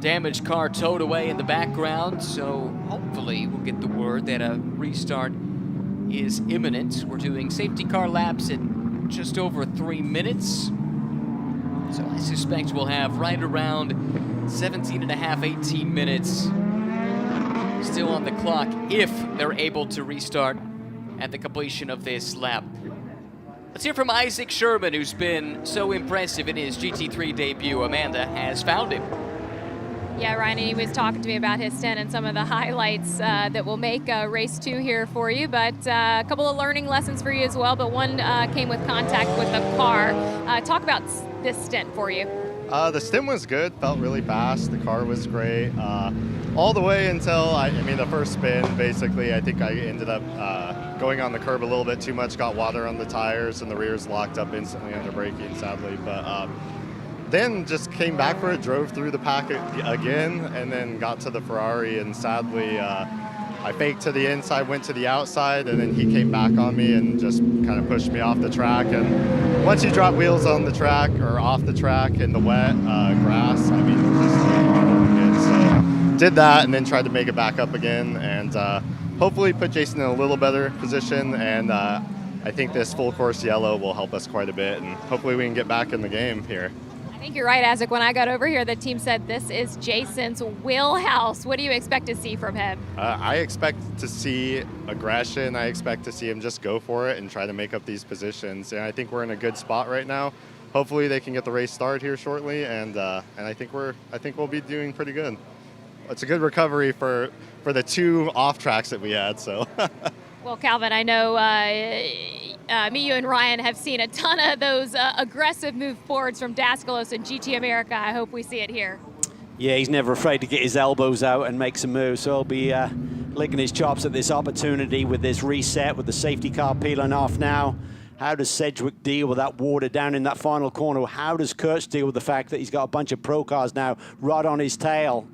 damaged car towed away in the background, so hopefully we'll get the word that a restart is imminent. We're doing safety car laps in just over 3 minutes. So I suspect we'll have right around 17 and a half, 18 minutes still on the clock if they're able to restart at the completion of this lap. Let's hear from Isaac Sherman, who's been so impressive in his GT3 debut. Amanda has found him. Yeah, Ryan, he was talking to me about his stint and some of the highlights that will make race 2 here for you, but a couple of learning lessons for you as well, but one came with contact with the car. Talk about this stint for you. The stint was good, felt really fast, the car was great. All the way until, the first spin, basically, I think I ended up going on the curb a little bit too much, got water on the tires, and the rears locked up instantly under braking, sadly. But then just came back for it, drove through the pack again, and then got to the Ferrari, and sadly, I faked to the inside, went to the outside, and then he came back on me and just kind of pushed me off the track. And once you drop wheels on the track, or off the track in the wet grass, just good. So did that, and then tried to make it back up again, and hopefully put Jason in a little better position, and I think this full course yellow will help us quite a bit, and hopefully we can get back in the game here. I think you're right, Isaac. When I got over here, the team said this is Jason's wheelhouse. What do you expect to see from him? I expect to see aggression. I expect to see him just go for it and try to make up these positions, and I think we're in a good spot right now. Hopefully they can get the race started here shortly, and I think we'll be doing pretty good. It's a good recovery for the 2 off tracks that we had. So. Well, Calvin, I know me, you, and Ryan have seen a ton of those aggressive move forwards from Daskalos and GT America. I hope we see it here. Yeah, he's never afraid to get his elbows out and make some moves. So he'll be licking his chops at this opportunity with this reset, with the safety car peeling off now. How does Sedgwick deal with that water down in that final corner? How does Kurtz deal with the fact that he's got a bunch of pro cars now right on his tail?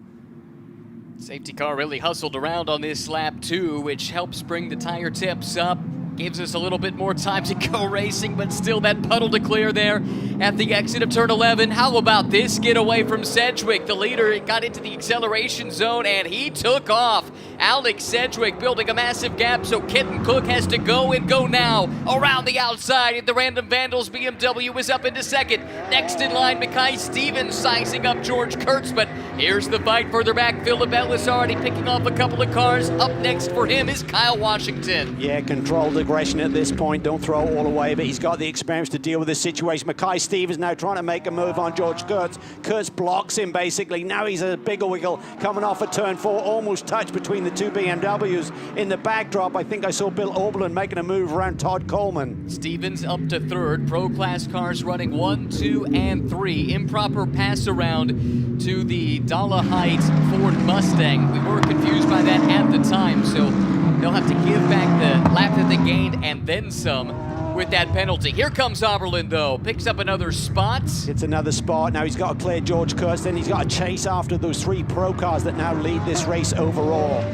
Safety car really hustled around on this lap too, which helps bring the tire tips up. Gives us a little bit more time to go racing, but still that puddle to clear there at the exit of turn 11. How about this getaway from Sedgwick? The leader got into the acceleration zone and he took off. Alex Sedgwick building a massive gap, so Kenton Cook has to go and go now. Around the outside, the Random Vandals BMW is up into second. Next in line, Mackay Stevens sizing up George Kurtz, but here's the fight further back. Philip Ellis already picking off a couple of cars. Up next for him is Kyle Washington. Yeah, controlled aggression at this point. Don't throw it all away, but he's got the experience to deal with this situation. Mackay Stevens now trying to make a move on George Kurtz. Kurtz blocks him basically. Now he's a bigger wiggle coming off of turn 4. Almost touched between the 2 BMWs. In the backdrop, I think I saw Bill Oberlin making a move around Todd Coleman. Stevens up to 3rd. Pro class cars running 1, 2, and 3. Improper pass around to the Dollar Heights Ford Mustang. We were confused by that at the time, so they'll have to give back the lap that they gained and then some with that penalty. Here comes Oberlin, though. Picks up another spot. It's another spot. Now he's got to clear George Kurtz. Then he's got to chase after those 3 pro cars that now lead this race overall.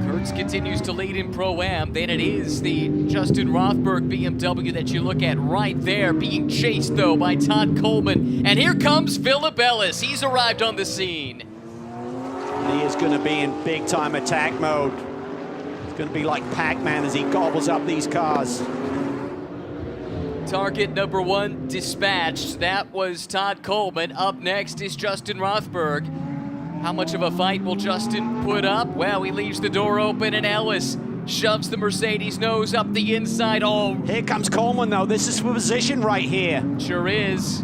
Kurtz continues to lead in Pro-Am. Then it is the Justin Rothberg BMW that you look at right there, being chased, though, by Todd Coleman. And here comes Philip Ellis. He's arrived on the scene. He is going to be in big-time attack mode. It's going to be like Pac-Man as he gobbles up these cars. Target number 1 dispatched. That was Todd Coleman. Up next is Justin Rothberg. How much of a fight will Justin put up? Well, he leaves the door open and Ellis shoves the Mercedes nose up the inside. Oh, here comes Coleman, though. This is for position right here. Sure is.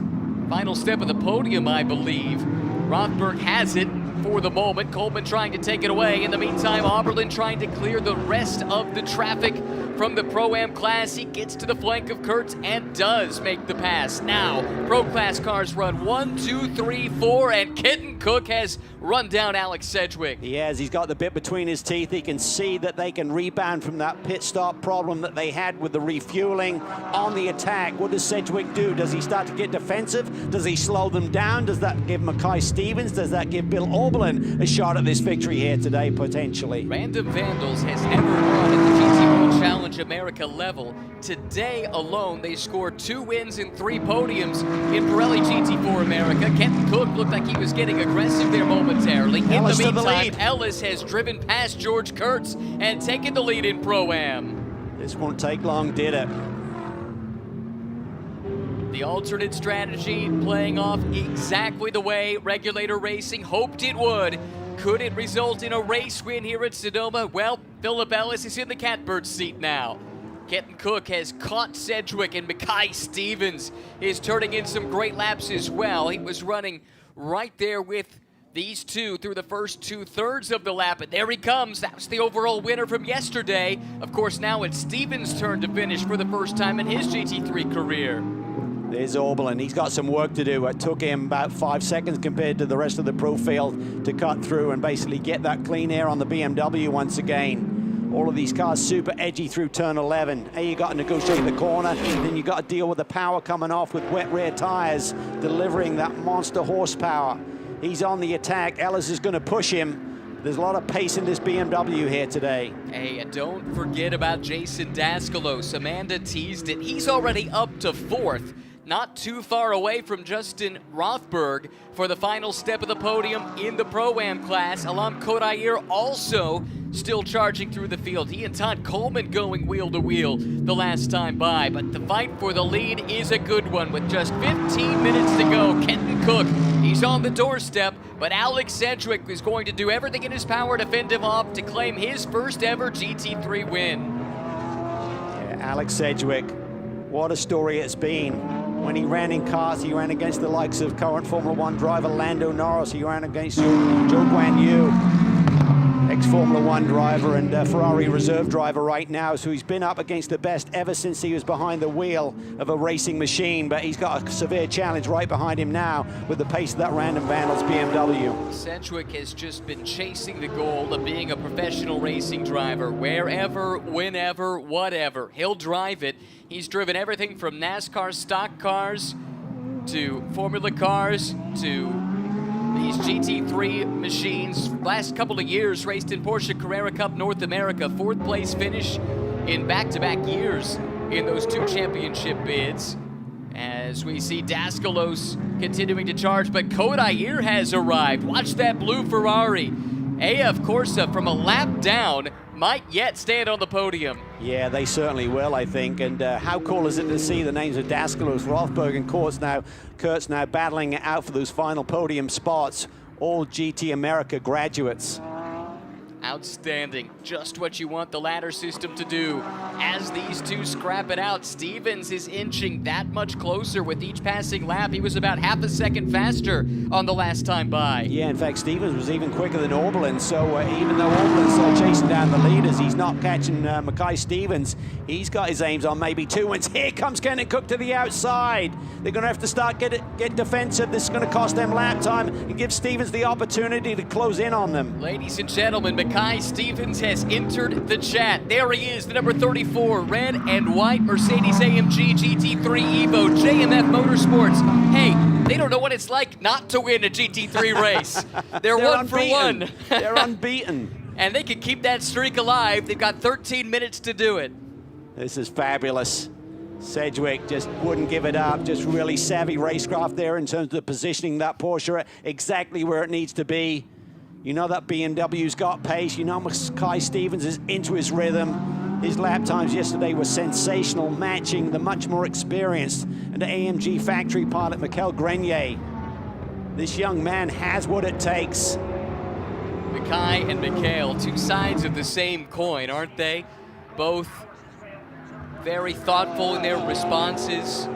Final step of the podium, I believe. Rothberg has it for the moment. Coleman trying to take it away. In the meantime, Oberlin trying to clear the rest of the traffic from the Pro-Am class. He gets to the flank of Kurtz and does make the pass. Now, Pro Class cars run 1, 2, 3, 4, and Kenton Cook has run down Alex Sedgwick. He has. He's got the bit between his teeth. He can see that they can rebound from that pit stop problem that they had with the refueling on the attack. What does Sedgwick do? Does he start to get defensive? Does he slow them down? Does that give Mackay Stevens? Does that give Bill Oberlin a shot at this victory here today, potentially? Random Vandals has never run at the GT World Challenge America level. Today alone, they scored 2 wins and 3 podiums in Pirelli GT4 America. Kenton Cook looked like he was getting aggressive there momentarily. Ellis in to the the meantime, lead. Ellis has driven past George Kurtz and taken the lead in Pro-Am. This won't take long, did it? The alternate strategy playing off exactly the way Regulator Racing hoped it would. Could it result in a race win here at Sonoma? Well, Philip Ellis is in the catbird seat now. Kenton Cook has caught Sedgwick, and Mackay Stevens is turning in some great laps as well. He was running right there with these two through the first 2/3 of the lap, and there he comes. That was the overall winner from yesterday. Of course, now it's Stevens' turn to finish for the first time in his GT3 career. There's Oberlin. He's got some work to do. It took him about 5 seconds compared to the rest of the pro field to cut through and basically get that clean air on the BMW once again. All of these cars super edgy through turn 11. Hey, you got to negotiate the corner, then you got to deal with the power coming off with wet rear tires, delivering that monster horsepower. He's on the attack. Ellis is going to push him. There's a lot of pace in this BMW here today. Hey, and don't forget about Jason Daskalos. Amanda teased it. He's already up to 4th. Not too far away from Justin Rothberg for the final step of the podium in the Pro-Am class. Alam Kodair also still charging through the field. He and Todd Coleman going wheel to wheel the last time by. But the fight for the lead is a good one with just 15 minutes to go. Kenton Cook, he's on the doorstep, but Alex Sedgwick is going to do everything in his power to fend him off to claim his first ever GT3 win. Yeah, Alex Sedgwick, what a story it's been. When he ran in cars, he ran against the likes of current Formula One driver Lando Norris. He ran against Joe Guan Yu, ex-Formula One driver and Ferrari reserve driver right now. So he's been up against the best ever since he was behind the wheel of a racing machine. But he's got a severe challenge right behind him now with the pace of that Random Vandals BMW. Sedgwick has just been chasing the goal of being a professional racing driver. Wherever, whenever, whatever, he'll drive it. He's driven everything from NASCAR stock cars to Formula cars to these GT3 machines. Last couple of years raced in Porsche Carrera Cup North America. 4th place finish in back-to-back years in those 2 championship bids. As we see Daskalos continuing to charge, but Kodair has arrived. Watch that blue Ferrari. AF Corsa from a lap down might yet stand on the podium. Yeah, they certainly will, I think. And how cool is it to see the names of Daskalos, Rothberg, and Kurtz now battling it out for those final podium spots. All GT America graduates. Outstanding. Just what you want the ladder system to do. As these two scrap it out, Stevens is inching that much closer with each passing lap. He was about half a second faster on the last time by. Yeah, in fact, Stevens was even quicker than Oberlin. So even though Oberlin's chasing down the leaders, he's not catching Mackay Stevens. He's got his aims on maybe 2 wins. Here comes Kenton Cook to the outside. They're going to have to start get defensive. This is going to cost them lap time and give Stevens the opportunity to close in on them. Ladies and gentlemen, Mackay Stevens has entered the chat. There he is, the number 34, red and white Mercedes-AMG GT3 Evo, JMF Motorsports. Hey, they don't know what it's like not to win a GT3 race. They're 1 unbeaten. for 1. They're unbeaten. And they can keep that streak alive. They've got 13 minutes to do it. This is fabulous. Sedgwick just wouldn't give it up. Just really savvy racecraft there in terms of positioning that Porsche exactly where it needs to be. You know that BMW's got pace. You know Mackay Stevens is into his rhythm. His lap times yesterday were sensational, matching the much more experienced and the AMG factory pilot Mikel Grenier. This young man has what it takes. Mackay and Mikhail, 2 sides of the same coin, aren't they? Both very thoughtful in their responses.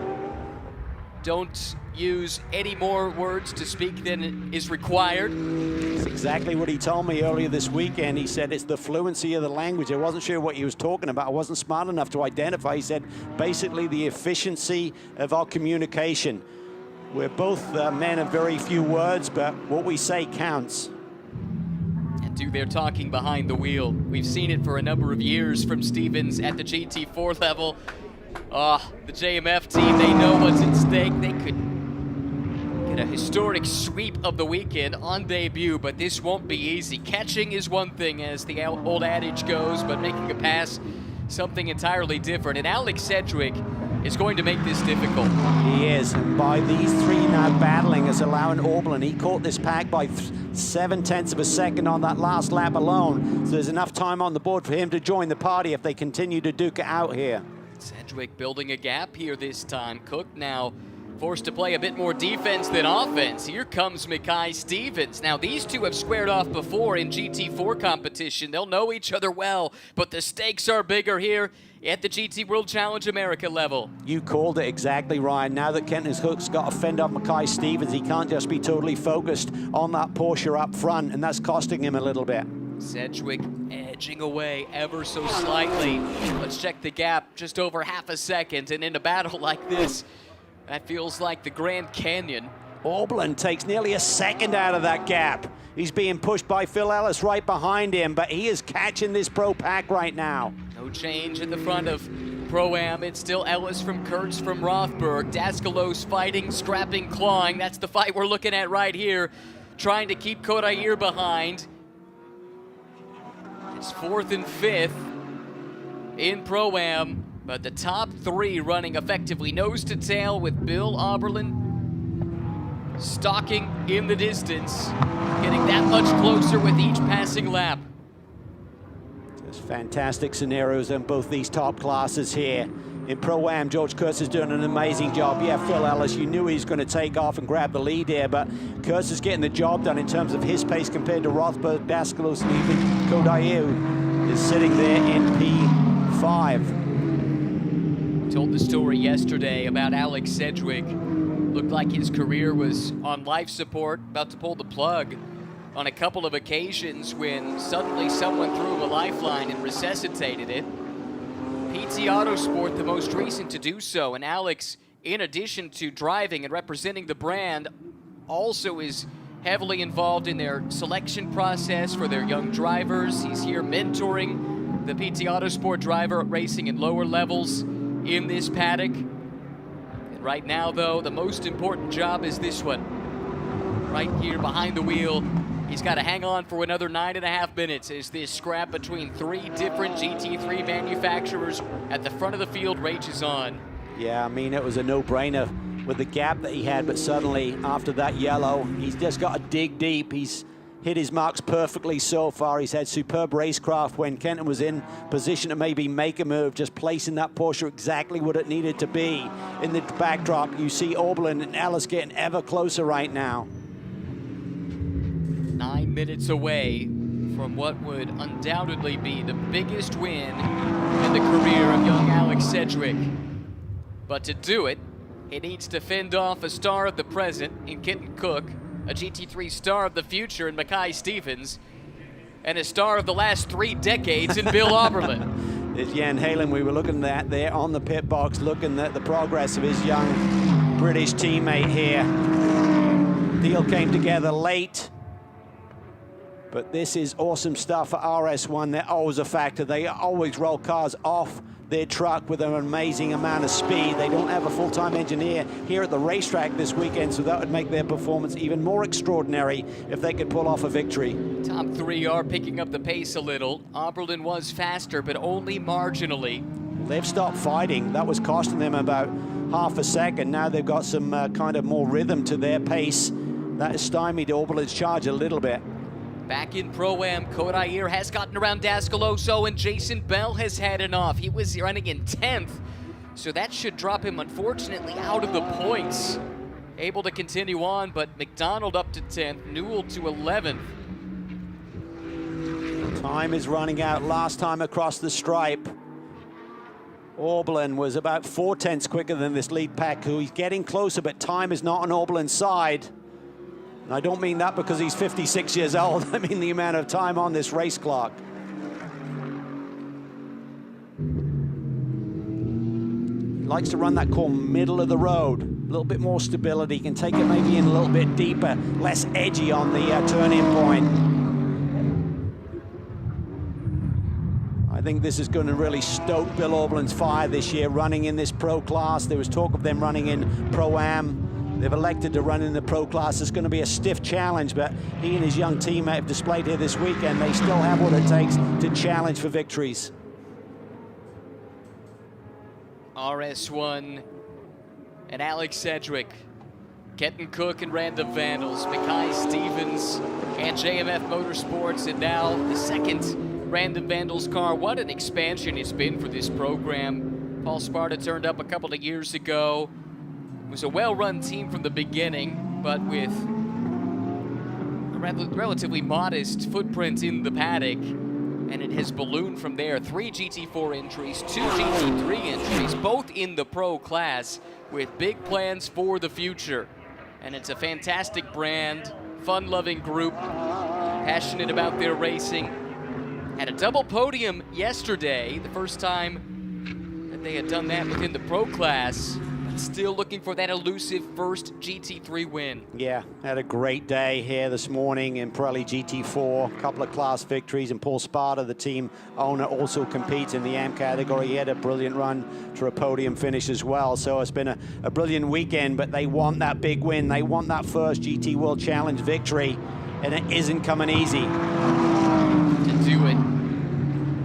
Don't use any more words to speak than is required? That's exactly what he told me earlier this weekend. He said it's the fluency of the language. I wasn't sure what he was talking about. I wasn't smart enough to identify. He said basically the efficiency of our communication. We're both men of very few words, but what we say counts. And do their talking behind the wheel. We've seen it for a number of years from Stevens at the GT4 level. The JMF team, they know what's at stake. They could get a historic sweep of the weekend on debut, but this won't be easy. Catching is one thing, as the old adage goes, but making a pass, something entirely different. And Alex Sedgwick is going to make this difficult. He is. By these three now battling, as allowing Oberlin. He caught this pack by 0.7 of a second on that last lap alone. So there's enough time on the board for him to join the party if they continue to duke it out here. Sedgwick building a gap here this time. Cook now forced to play a bit more defense than offense. Here comes Mackay Stevens. Now, these two have squared off before in GT4 competition. They'll know each other well, but the stakes are bigger here at the GT World Challenge America level. You called it exactly, Ryan. Now that Kenton Hook's got to fend off Mackay Stevens, he can't just be totally focused on that Porsche up front, and that's costing him a little bit. Sedgwick edging away ever so slightly. Let's check the gap, just over half a second, and in a battle like this, that feels like the Grand Canyon. Oberlin takes nearly a second out of that gap. He's being pushed by Phil Ellis right behind him, but he is catching this Pro Pack right now. No change at the front of Pro-Am. It's still Ellis from Kurtz from Rothberg. Daskalos fighting, scrapping, clawing. That's the fight we're looking at right here. Trying to keep Kodair behind. It's 4th and 5th in Pro-Am, but the top three running effectively nose to tail with Bill Oberlin stalking in the distance, getting that much closer with each passing lap. There's fantastic scenarios in both these top classes here. In Pro-Am, George Kurtz is doing an amazing job. Yeah, Phil Ellis, you knew he was going to take off and grab the lead here, but Kurtz is getting the job done in terms of his pace compared to Rothberg, Daskalos, and even Kodair is sitting there in P5. Told the story yesterday about Alex Sedgwick. Looked like his career was on life support, about to pull the plug on a couple of occasions when suddenly someone threw him a lifeline and resuscitated it. PT Autosport, the most recent to do so, and Alex, in addition to driving and representing the brand, also is heavily involved in their selection process for their young drivers. He's here mentoring the PT Autosport driver racing in lower levels in this paddock. And right now, though, the most important job is this one. Right here behind the wheel. He's got to hang on for another 9.5 minutes as this scrap between three different GT3 manufacturers at the front of the field rages on. Yeah, I mean, it was a no-brainer with the gap that he had, but suddenly after that yellow, he's just got to dig deep. He's hit his marks perfectly so far. He's had superb racecraft when Kenton was in position to maybe make a move, just placing that Porsche exactly what it needed to be. In the backdrop, you see Oberlin and Ellis getting ever closer right now. 9 minutes away from what would undoubtedly be the biggest win in the career of young Alex Sedgwick. But to do it, he needs to fend off a star of the present in Kenton Cook, a GT3 star of the future in Mackay Stevens, and a star of the last 3 decades in Bill Oberlin. There's Jan Halen we were looking at there on the pit box, looking at the progress of his young British teammate here. Deal came together late. But this is awesome stuff for RS1. They're always a factor. They always roll cars off their truck with an amazing amount of speed. They don't have a full-time engineer here at the racetrack this weekend, so that would make their performance even more extraordinary if they could pull off a victory. Top three are picking up the pace a little. Oberlin was faster, but only marginally. They've stopped fighting. That was costing them about half a second. Now they've got some kind of more rhythm to their pace. That has stymied Oberlin's charge a little bit. Back in Pro-Am, Kodair has gotten around Daskaloso, and Jason Bell has had enough. He was running in 10th, so that should drop him, unfortunately, out of the points. Able to continue on, but McDonald up to 10th, Newell to 11th. Time is running out. Last time across the stripe. Orblin was about 4/10 quicker than this lead pack, who he's getting closer, but time is not on Orblin's side. And I don't mean that because he's 56 years old. I mean the amount of time on this race clock. He likes to run that corner middle of the road. A little bit more stability, can take it maybe in a little bit deeper, less edgy on the turn-in point. I think this is going to really stoke Bill Orblin's fire this year, running in this pro class. There was talk of them running in Pro-Am. They've elected to run in the pro class. It's going to be a stiff challenge, but he and his young teammate have displayed here this weekend. They still have what it takes to challenge for victories. RS1 and Alex Sedgwick, Kenton Cook and Random Vandals, Mackay Stevens and JMF Motorsports, and now the second Random Vandals car. What an expansion it's been for this program. Paul Sparta turned up a couple of years ago. It was a well-run team from the beginning, but with a relatively modest footprint in the paddock, and it has ballooned from there. 3 GT4 entries, 2 GT3 entries, both in the pro class, with big plans for the future. And it's a fantastic brand, fun-loving group, passionate about their racing. Had a double podium yesterday, the first time that they had done that within the pro class. Still looking for that elusive first GT3 win. Yeah, had a great day here this morning in Pirelli GT4. A couple of class victories, and Paul Sparta, the team owner, also competes in the AM category. He had a brilliant run to a podium finish as well. So it's been a brilliant weekend, but they want that big win. They want that first GT World Challenge victory, and it isn't coming easy. To do it,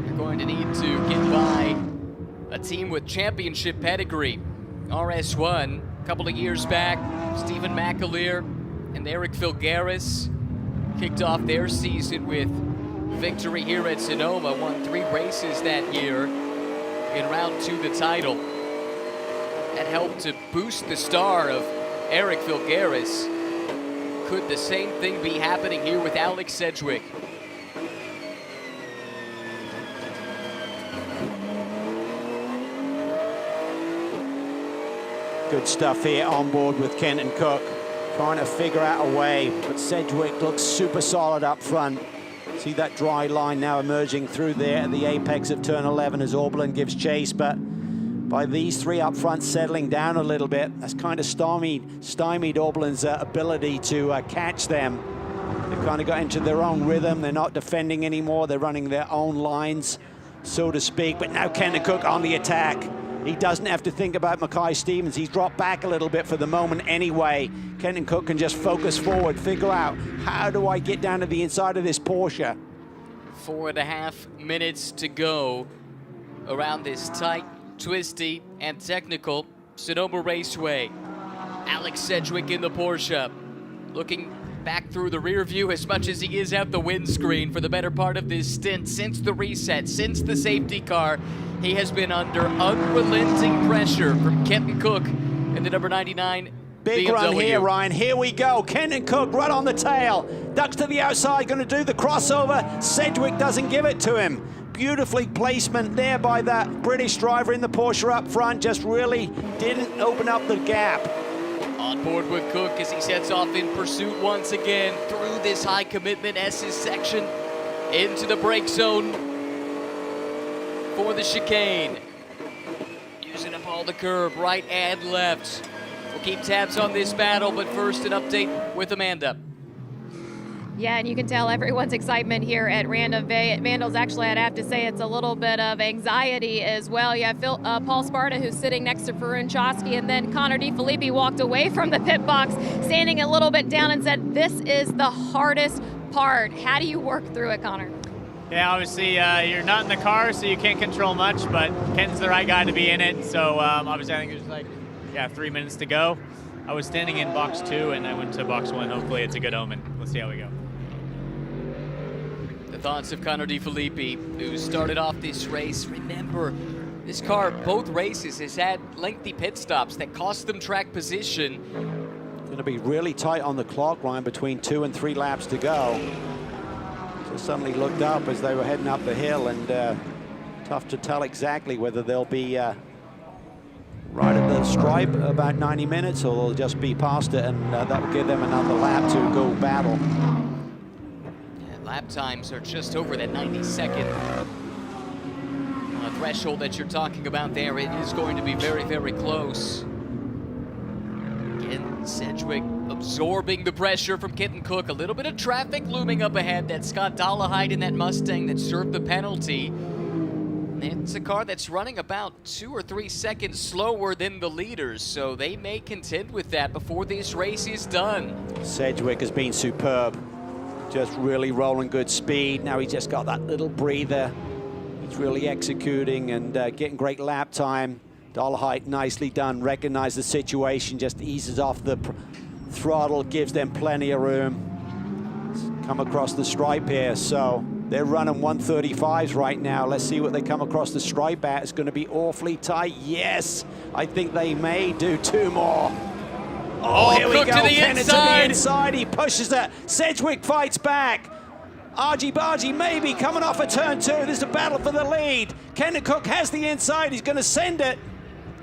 you're going to need to get by a team with championship pedigree. RS1, a couple of years back, Stephen McAleer and Eric Filgaris kicked off their season with victory here at Sonoma, won 3 races that year in round 2 the title. That helped to boost the star of Eric Filgaris. Could the same thing be happening here with Alex Sedgwick? Good stuff here on board with Kenton Cook, trying to figure out a way, but Sedgwick looks super solid up front. See that dry line now emerging through there at the apex of turn 11 as Orblin gives chase, but by these 3 up front settling down a little bit, that's kind of stymied Orblin's ability to catch them. They've kind of got into their own rhythm. They're not defending anymore. They're running their own lines, so to speak, but now Kenton Cook on the attack. He doesn't have to think about Mackay Stevens. He's dropped back a little bit for the moment anyway. Kenton Cook can just focus forward, figure out, how do I get down to the inside of this Porsche? 4.5 minutes to go around this tight, twisty, and technical Sonoma Raceway. Alex Sedgwick in the Porsche, looking back through the rear view as much as he is out the windscreen for the better part of this stint. Since the reset, since the safety car, he has been under unrelenting pressure from Kenton Cook in the number 99 Big BMW. run here, Ryan. Here we go. Kenton Cook right on the tail. Ducks to the outside, going to do the crossover. Sedgwick doesn't give it to him. Beautifully placement there by that British driver in the Porsche up front. Just really didn't open up the gap. On board with Cook as he sets off in pursuit once again through this high commitment S's section into the brake zone for the chicane. Using up all the curb, right and left. We'll keep tabs on this battle, but first an update with Amanda. Yeah, and you can tell everyone's excitement here at Random Vandals. Actually, I'd have to say it's a little bit of anxiety as well. You have Paul Sparta, who's sitting next to Varun Chosky, and then Connor DeFilippi walked away from the pit box, standing a little bit down and said, this is the hardest part. How do you work through it, Connor? Yeah, obviously you're not in the car, so you can't control much, but Ken's the right guy to be in it. So obviously I think it was 3 minutes to go. I was standing in box 2 and I went to box 1. Hopefully it's a good omen. Let's see how we go. The thoughts of Connor DeFilippi, who started off this race. Remember, this car, both races, has had lengthy pit stops that cost them track position. Going to be really tight on the clock, Ryan, between 2 and 3 laps to go. So suddenly looked up as they were heading up the hill and Tough to tell exactly whether they'll be right at the stripe about 90 minutes or they'll just be past it, and that will give them another lap to go battle. Yeah, lap times are just over that 90-second threshold that you're talking about there. It is going to be very, very close. Again, Sedgwick absorbing the pressure from Kenton Cook. A little bit of traffic looming up ahead. That Scott Dollarhide in that Mustang that served the penalty. It's a car that's running about 2 or 3 seconds slower than the leaders, so they may contend with that before this race is done. Sedgwick has been superb. Just really rolling good speed. Now he's just got that little breather. He's really executing and getting great lap time. Dollarhide, nicely done. Recognize the situation, just eases off the throttle, gives them plenty of room. Come across the stripe here, so they're running 135s right now. Let's see what they come across the stripe at. It's going to be awfully tight. Yes, I think they may do 2 more. Oh, here we go. Kenton to the inside. He pushes it. Sedgwick fights back. Argy Bargy maybe coming off a turn 2. There's a battle for the lead. Kenton Cook has the inside. He's going to send it.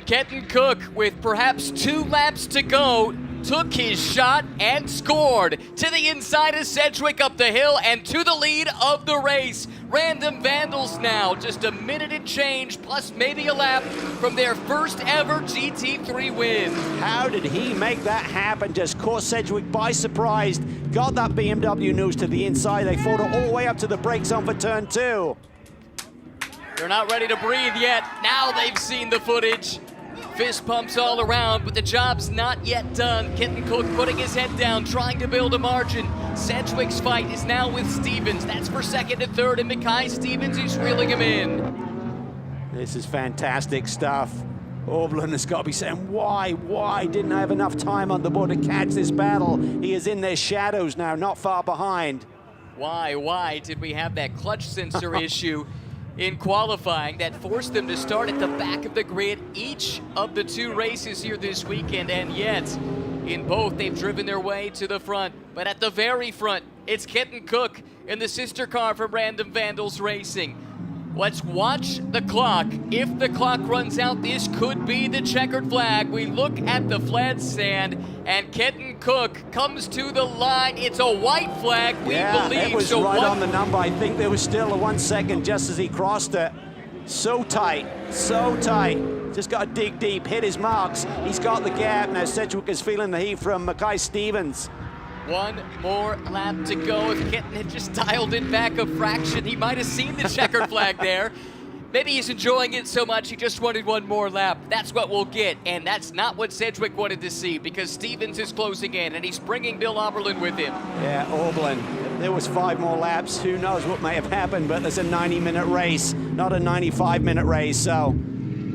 Kenton Cook, with perhaps 2 laps to go, took his shot and scored to the inside of Sedgwick up the hill and to the lead of the race. Random Vandals now just a minute and change plus maybe a lap from their first ever GT3 win. How did he make that happen? Just caught Sedgwick by surprise. Got that BMW news to the inside. They fought it all the way up to the brake zone for turn 2. They're not ready to breathe yet. Now they've seen the footage. Fist pumps all around, but the job's not yet done. Kenton Cook putting his head down, trying to build a margin. Sedgwick's fight is now with Stevens. That's for second and third, and Mackay Stevens is reeling him in. This is fantastic stuff. Oberlin has got to be saying, why? Didn't I have enough time on the board to catch this battle? He is in their shadows now, not far behind. Why did we have that clutch sensor issue in qualifying that forced them to start at the back of the grid each of the 2 races here this weekend, and yet in both they've driven their way to the front. But at the very front, it's Kenton Cook in the sister car from Random Vandals Racing. Let's watch the clock. If the clock runs out, this could be the checkered flag. We look at the flag stand, and Kenton Cook comes to the line. It's a white flag, we believe. It was so right on the number. I think there was still a 1 second just as he crossed it. So tight, so tight. Just got to dig deep, hit his marks. He's got the gap. Now Sedgwick is feeling the heat from Mackay Stevens. 1 more lap to go. If Kenton had just dialed it back a fraction, he might have seen the checkered flag there. Maybe he's enjoying it so much he just wanted 1 more lap. That's what we'll get, and that's not what Sedgwick wanted to see, because Stevens is closing in, and he's bringing Bill Oberlin with him. Yeah, Oberlin. There was 5 more laps. Who knows what may have happened, but there's a 90-minute race, not a 95-minute race, so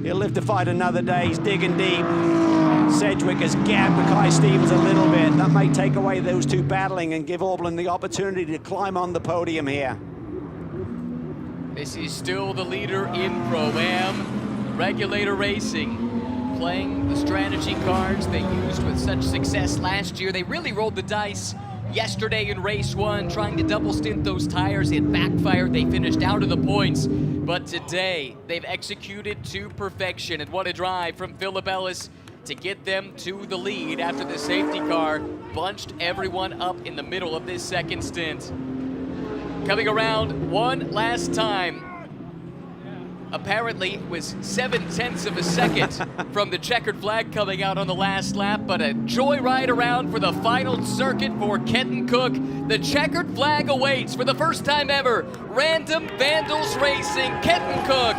he'll live to fight another day. He's digging deep. Sedgwick has gapped Mackay Stevens a little bit. That may take away those 2 battling and give Oberlin the opportunity to climb on the podium here. This is still the leader in Pro-Am. Regulator Racing, playing the strategy cards they used with such success last year. They really rolled the dice yesterday in race 1, trying to double stint those tires. It backfired. They finished out of the points. But today, they've executed to perfection. And what a drive from Philip Ellis to get them to the lead after the safety car bunched everyone up in the middle of this second stint. Coming around one last time. Apparently was 0.7 of a second from the checkered flag coming out on the last lap, but a joyride around for the final circuit for Kenton Cook. The checkered flag awaits for the first time ever. Random Vandals Racing, Kenton Cook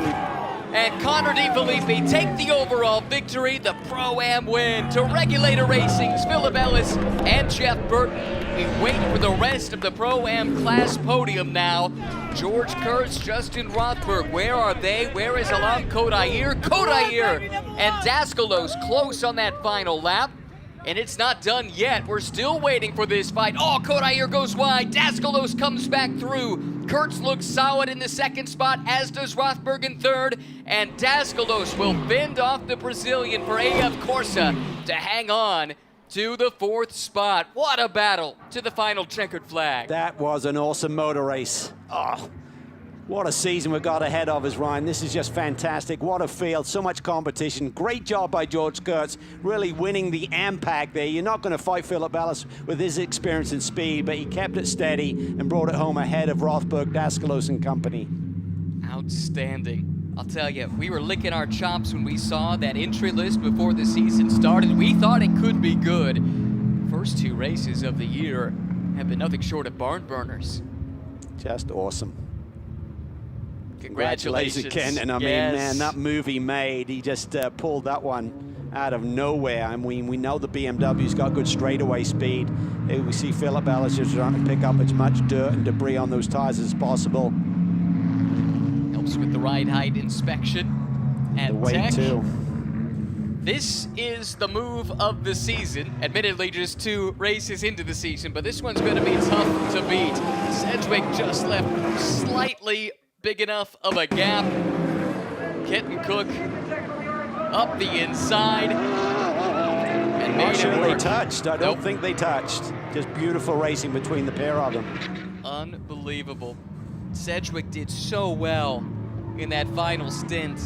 and Connor DeFilippi take the overall victory, the Pro-Am win. To Regulator Racing's Philip Ellis and Jeff Burton. We wait for the rest of the Pro-Am class podium now. George Kurtz, Justin Rothberg, where are they? Where is Alam Kodair? Kodair and Daskalos close on that final lap. And it's not done yet. We're still waiting for this fight. Oh, Kodair goes wide. Daskalos comes back through. Kurtz looks solid in the second spot, as does Rothberg in third. And Daskalos will fend off the Brazilian for AF Corsa to hang on to the fourth spot. What a battle to the final checkered flag. That was an awesome motor race. Oh, What a season we've got ahead of us, Ryan. This is just fantastic. What a field, so much competition. Great job by George Kurtz, really winning the AMPAC there. You're not going to fight Philip Ellis with his experience and speed, but he kept it steady and brought it home ahead of Rothberg, Daskalos and company. Outstanding. I'll tell you, we were licking our chops when we saw that entry list before the season started. We thought it could be good. First 2 races of the year have been nothing short of barn burners. Just awesome. Congratulations, Ken. And I mean, man, that move he made, he just pulled that one out of nowhere. I mean, we know the BMW's got good straightaway speed. We see Philip Ellis just trying to pick up as much dirt and debris on those tires as possible. Helps with the ride height inspection and the weight tech. too. This is the move of the season. Admittedly, just 2 races into the season, but this one's going to be tough to beat. Sedgwick just left slightly big enough of a gap. Kenton Cook up the inside. And Not sure they touched. I don't think they touched. Just beautiful racing between the pair of them. Unbelievable. Sedgwick did so well in that final stint,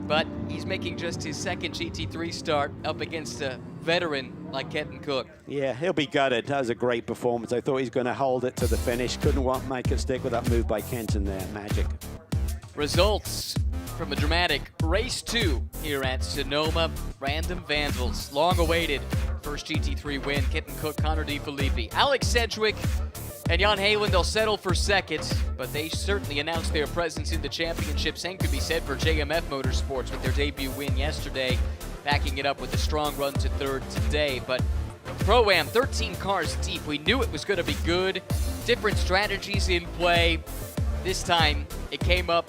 but he's making just his 2nd GT3 start up against a veteran like Kenton Cook. Yeah, he'll be gutted. That was a great performance. I thought he was going to hold it to the finish. Couldn't make it stick with that move by Kenton there. Magic. Results from a dramatic race 2 here at Sonoma. Random Vandals, long awaited first GT3 win. Kenton Cook, Connor DeFilippi, Alex Sedgwick, and Jan Heylen, they'll settle for 2nd, but they certainly announced their presence in the championship. Same could be said for JMF Motorsports with their debut win yesterday, backing it up with a strong run to 3rd today. But Pro-Am, 13 cars deep. We knew it was going to be good. Different strategies in play. This time, it came up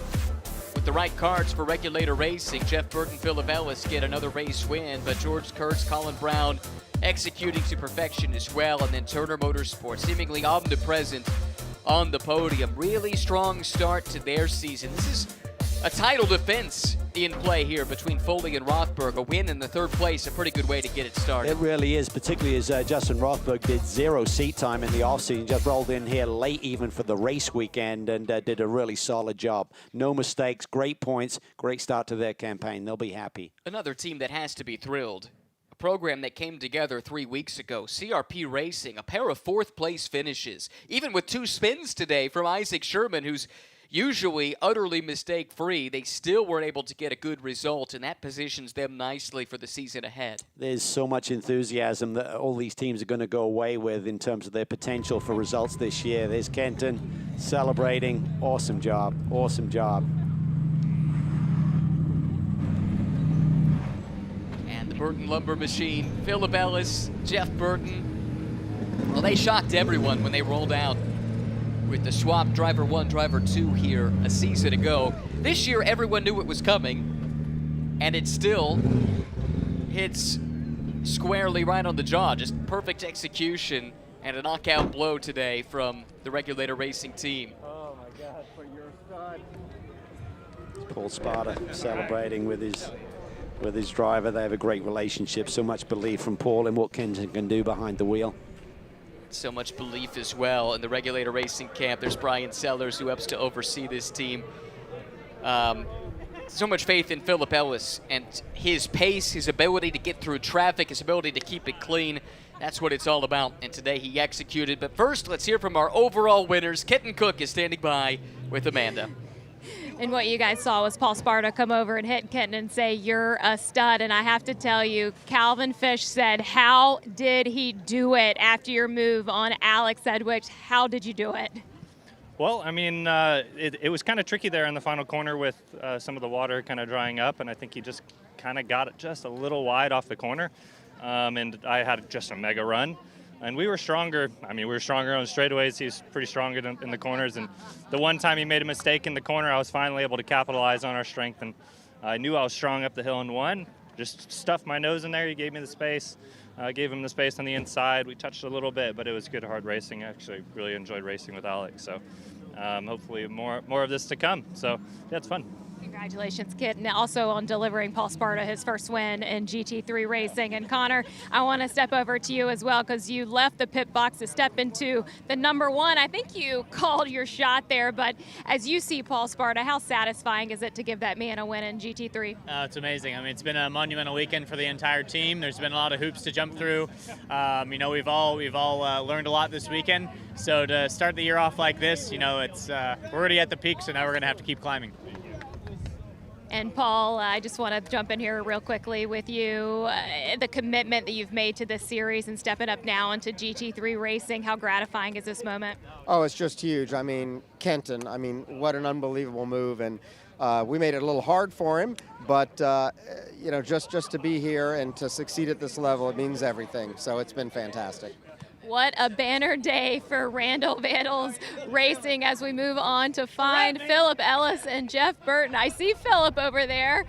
with the right cards for Regulator Racing. Jeff Burton, Philip Ellis get another race win, but George Kurtz, Colin Brown, executing to perfection as well, and then Turner Motorsports seemingly omnipresent on the podium. Really strong start to their season. This is a title defense in play here between Foley and Rothberg. A win in the 3rd place, a pretty good way to get it started. It really is, particularly as Justin Rothberg did 0 seat time in the offseason, just rolled in here late even for the race weekend and did a really solid job. No mistakes, great points, great start to their campaign. They'll be happy. Another team that has to be thrilled. Program that came together 3 weeks ago. CRP Racing, a pair of 4th place finishes, even with 2 spins today from Isaac Sherman, who's usually utterly mistake-free. They still were able to get a good result, and that positions them nicely for the season ahead. There's so much enthusiasm that all these teams are going to go away with in terms of their potential for results this year. There's Kenton celebrating. Awesome job. Awesome job. Burton Lumber Machine, Philip Ellis, Jeff Burton. Well, they shocked everyone when they rolled out with the swap driver 1, driver 2 here a season ago. This year, everyone knew it was coming, and it still hits squarely right on the jaw. Just perfect execution and a knockout blow today from the Regulator Racing team. Oh my God, for your son. Paul Sparta celebrating with his driver. They have a great relationship. So much belief from Paul in what Kenton can do behind the wheel. So much belief as well in the Regulator Racing camp. There's Brian Sellers, who helps to oversee this team. So much faith in Philip Ellis and his pace, his ability to get through traffic, his ability to keep it clean. That's what it's all about, and today he executed. But first, let's hear from our overall winners. Kenton Cook is standing by with Amanda. And what you guys saw was Paul Sparta come over and hit Kenton and say, "You're a stud." And I have to tell you, Calvin Fish said, "How did he do it after your move on Alex Sedgwick? How did you do it?" Well, I mean, it was kind of tricky there in the final corner with some of the water kind of drying up, and I think he just kind of got it just a little wide off the corner. And I had just a mega run. And we were stronger. I mean, we were stronger on straightaways. He was pretty stronger in the corners. And the one time he made a mistake in the corner, I was finally able to capitalize on our strength. And I knew I was strong up the hill and won. Just stuffed my nose in there. He gave me the space. Gave him the space on the inside. We touched a little bit, but it was good, hard racing. I actually really enjoyed racing with Alex. So hopefully more of this to come. So, yeah, it's fun. Congratulations, Kit, and also on delivering Paul Sparta his first win in GT3 racing. And Connor, I want to step over to you as well because you left the pit box to step into the #1. I think you called your shot there, but as you see Paul Sparta, how satisfying is it to give that man a win in GT3? It's amazing. I mean, it's been a monumental weekend for the entire team. There's been a lot of hoops to jump through. You know, we've all learned a lot this weekend. So to start the year off like this, you know, it's we're already at the peak, so now we're going to have to keep climbing. And Paul, I just want to jump in here real quickly with you. The commitment that you've made to this series and stepping up now into GT3 racing, how gratifying is this moment? Oh, it's just huge. I mean, Kenton, I mean, what an unbelievable move. And we made it a little hard for him, but, you know, just to be here and to succeed at this level, it means everything. So it's been fantastic. What a banner day for Randall Vandals Racing as we move on to find Philip Ellis and Jeff Burton. I see Philip over there.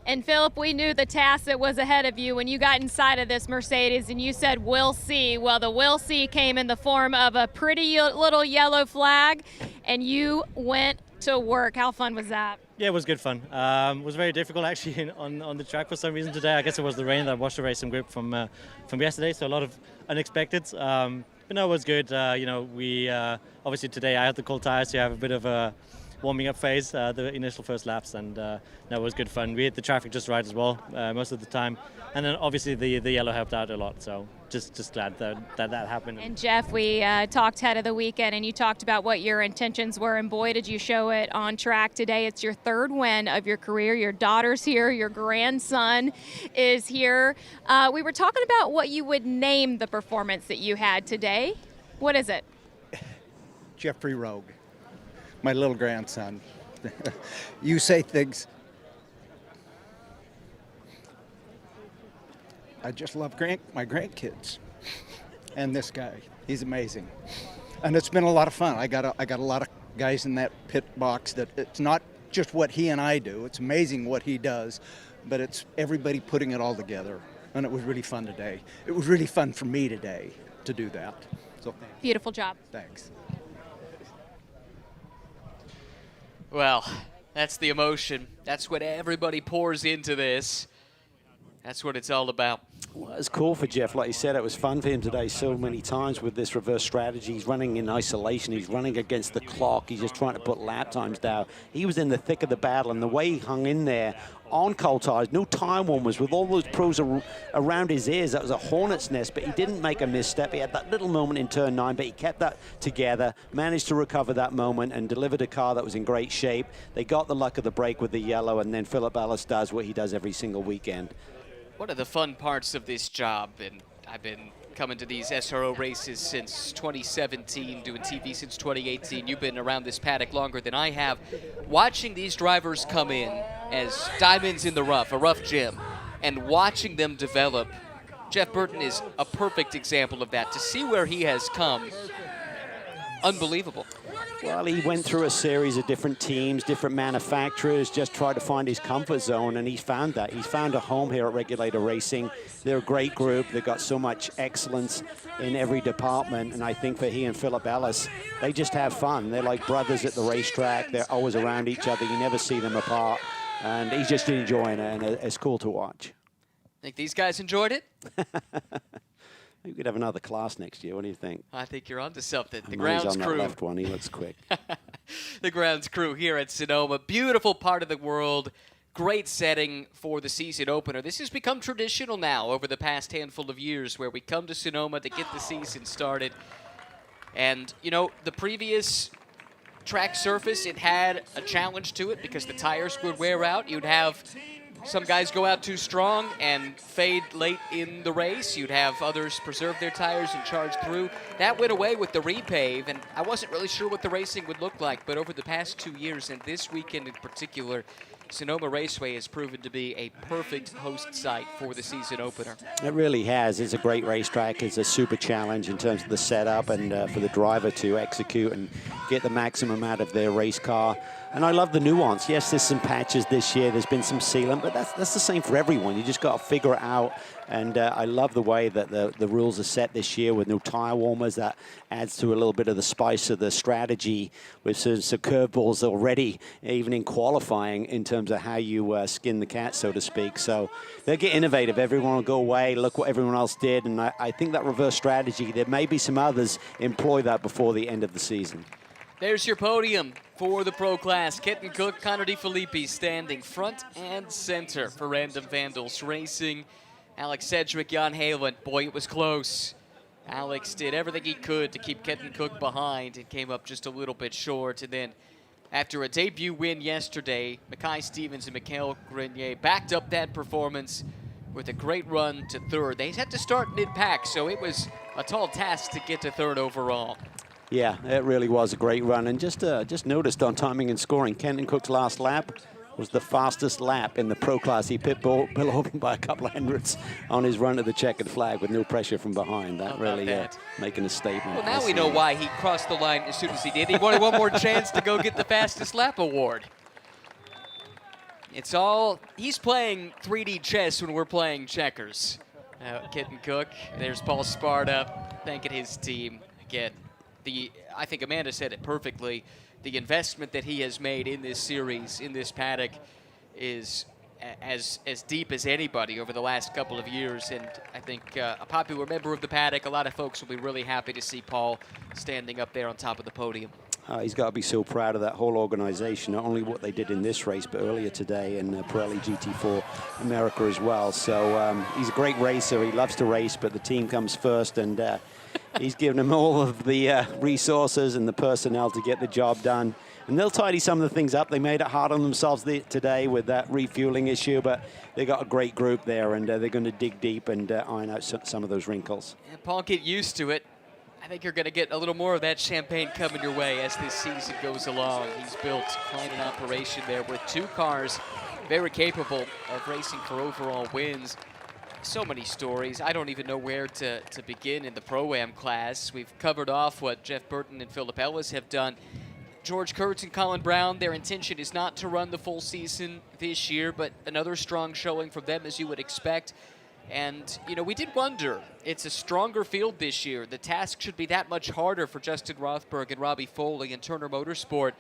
And Philip, we knew the task that was ahead of you when you got inside of this Mercedes and you said, "We'll see." Well, the "we'll see" came in the form of a pretty little yellow flag, and you went to work. How fun was that? Yeah, it was good fun. It was very difficult actually on the track for some reason today. I guess it was the rain that washed the racing grip from yesterday, so a lot of unexpected. But no, it was good. You know, we obviously today I had the cold tires, so you have a bit of a warming up phase, the initial first laps, and no, it was good fun. We hit the traffic just right as well most of the time, and then obviously the yellow helped out a lot. So just glad that happened. And Jeff, we talked ahead of the weekend, and you talked about what your intentions were, and boy, did you show it on track today. It's your 3rd win of your career. Your daughter's here. Your grandson is here. We were talking about what you would name the performance that you had today. What is it? Jeffrey Rogue, my little grandson. You say things. I just love my grandkids, and this guy, he's amazing, and it's been a lot of fun. I got a lot of guys in that pit box that it's not just what he and I do. It's amazing what he does, but it's everybody putting it all together, and it was really fun today. It was really fun for me today to do that. So thanks. Beautiful job. Thanks. Well, that's the emotion. That's what everybody pours into this. That's what it's all about. Well, it's cool for Jeff. Like you said, it was fun for him today so many times with this reverse strategy. He's running in isolation. He's running against the clock. He's just trying to put lap times down. He was in the thick of the battle, and the way he hung in there on cold tires, no time warmers, with all those pros around his ears, that was a hornet's nest, but he didn't make a misstep. He had that little moment in turn 9, but he kept that together, managed to recover that moment, and delivered a car that was in great shape. They got the luck of the break with the yellow, and then Philip Ellis does what he does every single weekend. One of the fun parts of this job, and I've been coming to these SRO races since 2017, doing TV since 2018. You've been around this paddock longer than I have. Watching these drivers come in as diamonds in the rough, a rough gym, and watching them develop. Jeff Burton is a perfect example of that. To see where he has come, unbelievable. Well, he went through a series of different teams, different manufacturers, just tried to find his comfort zone, and he's found that. He's found a home here at Regulator Racing. They're a great group. They've got so much excellence in every department, and I think for he and Philip Ellis, they just have fun. They're like brothers at the racetrack. They're always around each other. You never see them apart, and he's just enjoying it, and it's cool to watch. Think these guys enjoyed it? We could have another class next year. What do you think? I think you're onto something. The He's grounds on crew. That left one. He looks quick. The grounds crew here at Sonoma. Beautiful part of the world. Great setting for the season opener. This has become traditional now over the past handful of years where we come to Sonoma to get the season started. And, you know, the previous track surface, it had a challenge to it because the tires would wear out. You'd have some guys go out too strong and fade late in the race. You'd have others preserve their tires and charge through. That went away with the repave, and I wasn't really sure what the racing would look like, but over the past 2 years, and this weekend in particular, Sonoma Raceway has proven to be a perfect host site for the season opener. It really has. It's a great racetrack. It's a super challenge in terms of the setup and for the driver to execute and get the maximum out of their race car. And I love the nuance. Yes, there's some patches this year. There's been some sealant, but that's the same for everyone. You just got to figure it out. And I love the way that the rules are set this year with no tire warmers. That adds to a little bit of the spice of the strategy with some curveballs already, even in qualifying, in terms of how you skin the cat, so to speak. So they'll get innovative. Everyone will go away, look what everyone else did. And I think that reverse strategy, there may be some others employ that before the end of the season. There's your podium for the pro class. Kenton Cook, Connor DeFilippi standing front and center for Random Vandals Racing. Alex Sedgwick, Jan Halen. Boy, it was close. Alex did everything he could to keep Kenton Cook behind and came up just a little bit short. And then after a debut win yesterday, Mackay Stevens and Mikael Grenier backed up that performance with a great run to third. They had to start mid-pack, so it was a tall task to get to third overall. Yeah, it really was a great run. And just noticed on timing and scoring, Kenton Cook's last lap was the fastest lap in the pro class. He pit Bill Orban by a couple of hundredths on his run to the checkered flag with no pressure from behind. That really making a statement. Well, now we know why he crossed the line as soon as he did. He wanted one more chance to go get the fastest lap award. It's all, he's playing 3D chess when we're playing checkers. Kenton Cook, there's Paul Sparta thanking his team again. I think Amanda said it perfectly. The investment that he has made in this series, in this paddock, is as deep as anybody over the last couple of years. And I think a popular member of the paddock, a lot of folks will be really happy to see Paul standing up there on top of the podium. He's got to be so proud of that whole organization, not only what they did in this race, but earlier today in Pirelli GT4 America as well. So he's a great racer. He loves to race, but the team comes first, and he's given them all of the resources and the personnel to get the job done. And they'll tidy some of the things up. They made it hard on themselves today with that refueling issue, but they got a great group there, and they're going to dig deep and iron out some of those wrinkles. Yeah, Paul, get used to it. I think you're going to get a little more of that champagne coming your way as this season goes along. He's built quite an operation there with two cars very capable of racing for overall wins. So many stories. I don't even know where to begin in the Pro-Am class. We've covered off what Jeff Burton and Philip Ellis have done. George Kurtz and Colin Brown, their intention is not to run the full season this year, but another strong showing from them as you would expect. And, you know, we did wonder, it's a stronger field this year. The task should be that much harder for Justin Rothberg and Robbie Foley and Turner Motorsport,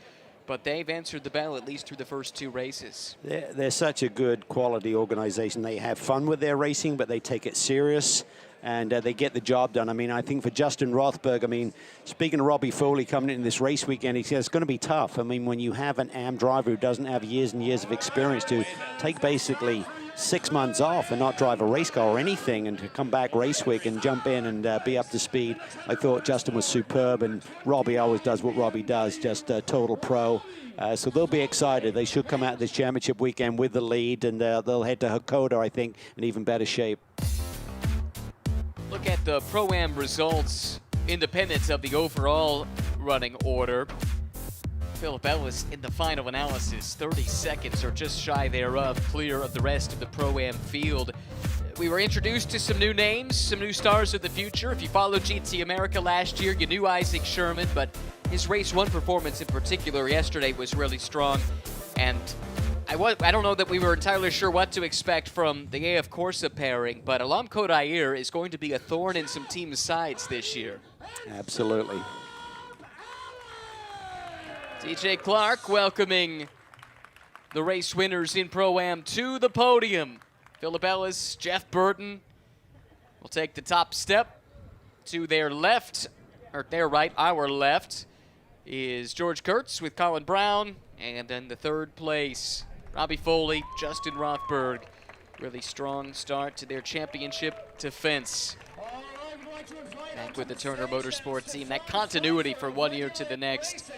but they've answered the bell at least through the first two races. They're such a good quality organization. They have fun with their racing, but they take it serious, and they get the job done. I mean, I think for Justin Rothberg, I mean, speaking of Robbie Foley coming into this race weekend, he says it's going to be tough. I mean, when you have an AM driver who doesn't have years and years of experience to take basically 6 months off and not drive a race car or anything, and to come back race week and jump in and be up to speed. I thought Justin was superb, and Robbie always does what Robbie does, just a total pro. So they'll be excited. They should come out this championship weekend with the lead, and they'll head to Hakoda, I think, in even better shape. Look at the Pro-Am results, independent of the overall running order. Philip Ellis in the final analysis, 30 seconds or just shy thereof, clear of the rest of the Pro-Am field. We were introduced to some new names, some new stars of the future. If you followed GT America last year, you knew Isaac Sherman, but his race one performance in particular yesterday was really strong. And I don't know that we were entirely sure what to expect from the AF Corsa pairing, but Alam Kodair is going to be a thorn in some teams' sides this year. Absolutely. DJ Clark welcoming the race winners in Pro-Am to the podium. Philip Ellis, Jeff Burton will take the top step. To their left, or their right, our left, is George Kurtz with Colin Brown. And in the third place, Robbie Foley, Justin Rothberg. Really strong start to their championship defense. Back with the Turner Motorsport team. That continuity from one year to the next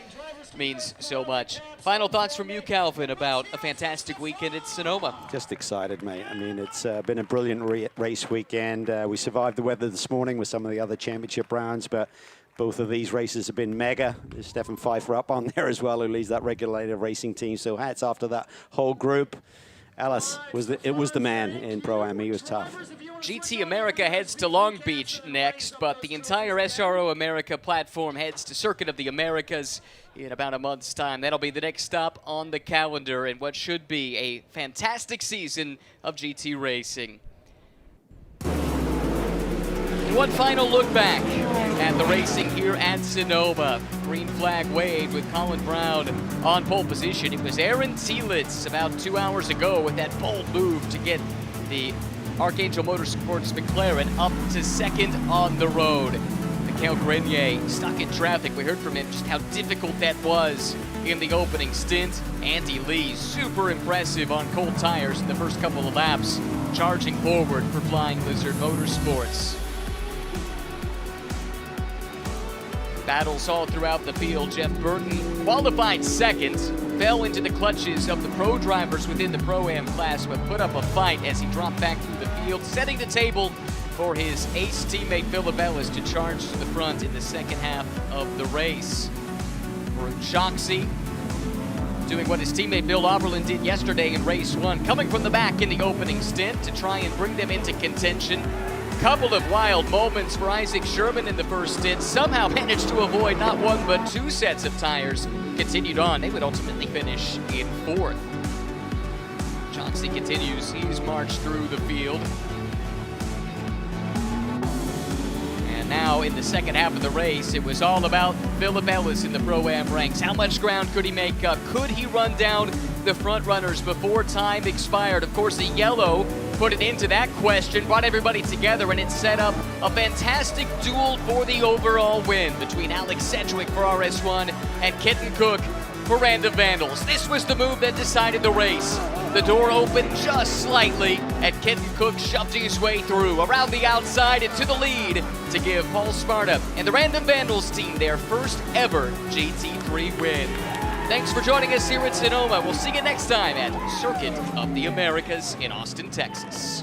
means so much. Final thoughts from you, Calvin, about a fantastic weekend at Sonoma. Just excited, mate. I mean, it's been a brilliant race weekend. We survived the weather this morning with some of the other championship rounds, but both of these races have been mega. There's Stefan Pfeiffer up on there as well, who leads that regulated racing team. So hats off to that whole group. Ellis was the man in Pro-Am. He was tough. GT America heads to Long Beach next, but the entire SRO America platform heads to Circuit of the Americas in about a month's time. That'll be the next stop on the calendar in what should be a fantastic season of GT racing. And one final look back at the racing here at Sonoma. Green flag waved with Colin Brown on pole position. It was Aaron Telitz about 2 hours ago with that bold move to get the Archangel Motorsports McLaren up to second on the road. Mikhail Grenier stuck in traffic. We heard from him just how difficult that was in the opening stint. Andy Lee, super impressive on cold tires in the first couple of laps, charging forward for Flying Lizard Motorsports. Battles all throughout the field. Jeff Burton qualified second, fell into the clutches of the pro drivers within the Pro-Am class, but put up a fight as he dropped back through the field, setting the table for his ace teammate Philip Ellis to charge to the front in the second half of the race. For Joxy, doing what his teammate Bill Oberlin did yesterday in race 1, coming from the back in the opening stint to try and bring them into contention. Couple of wild moments for Isaac Sherman in the first stint. Somehow managed to avoid not one but 2 sets of tires. Continued on. They would ultimately finish in 4th. Joxy continues his march through the field. And now in the second half of the race, it was all about Philip Ellis in the Pro-Am ranks. How much ground could he make up? Could he run down the front runners before time expired? Of course, the yellow put it into that question, brought everybody together, and it set up a fantastic duel for the overall win between Alex Sedgwick for RS1 and Kenton Cook for Random Vandals. This was the move that decided the race. The door opened just slightly, and Kenton Cook shoved his way through, around the outside and to the lead to give Paul Sparta and the Random Vandals team their first ever GT3 win. Thanks for joining us here at Sonoma. We'll see you next time at Circuit of the Americas in Austin, Texas.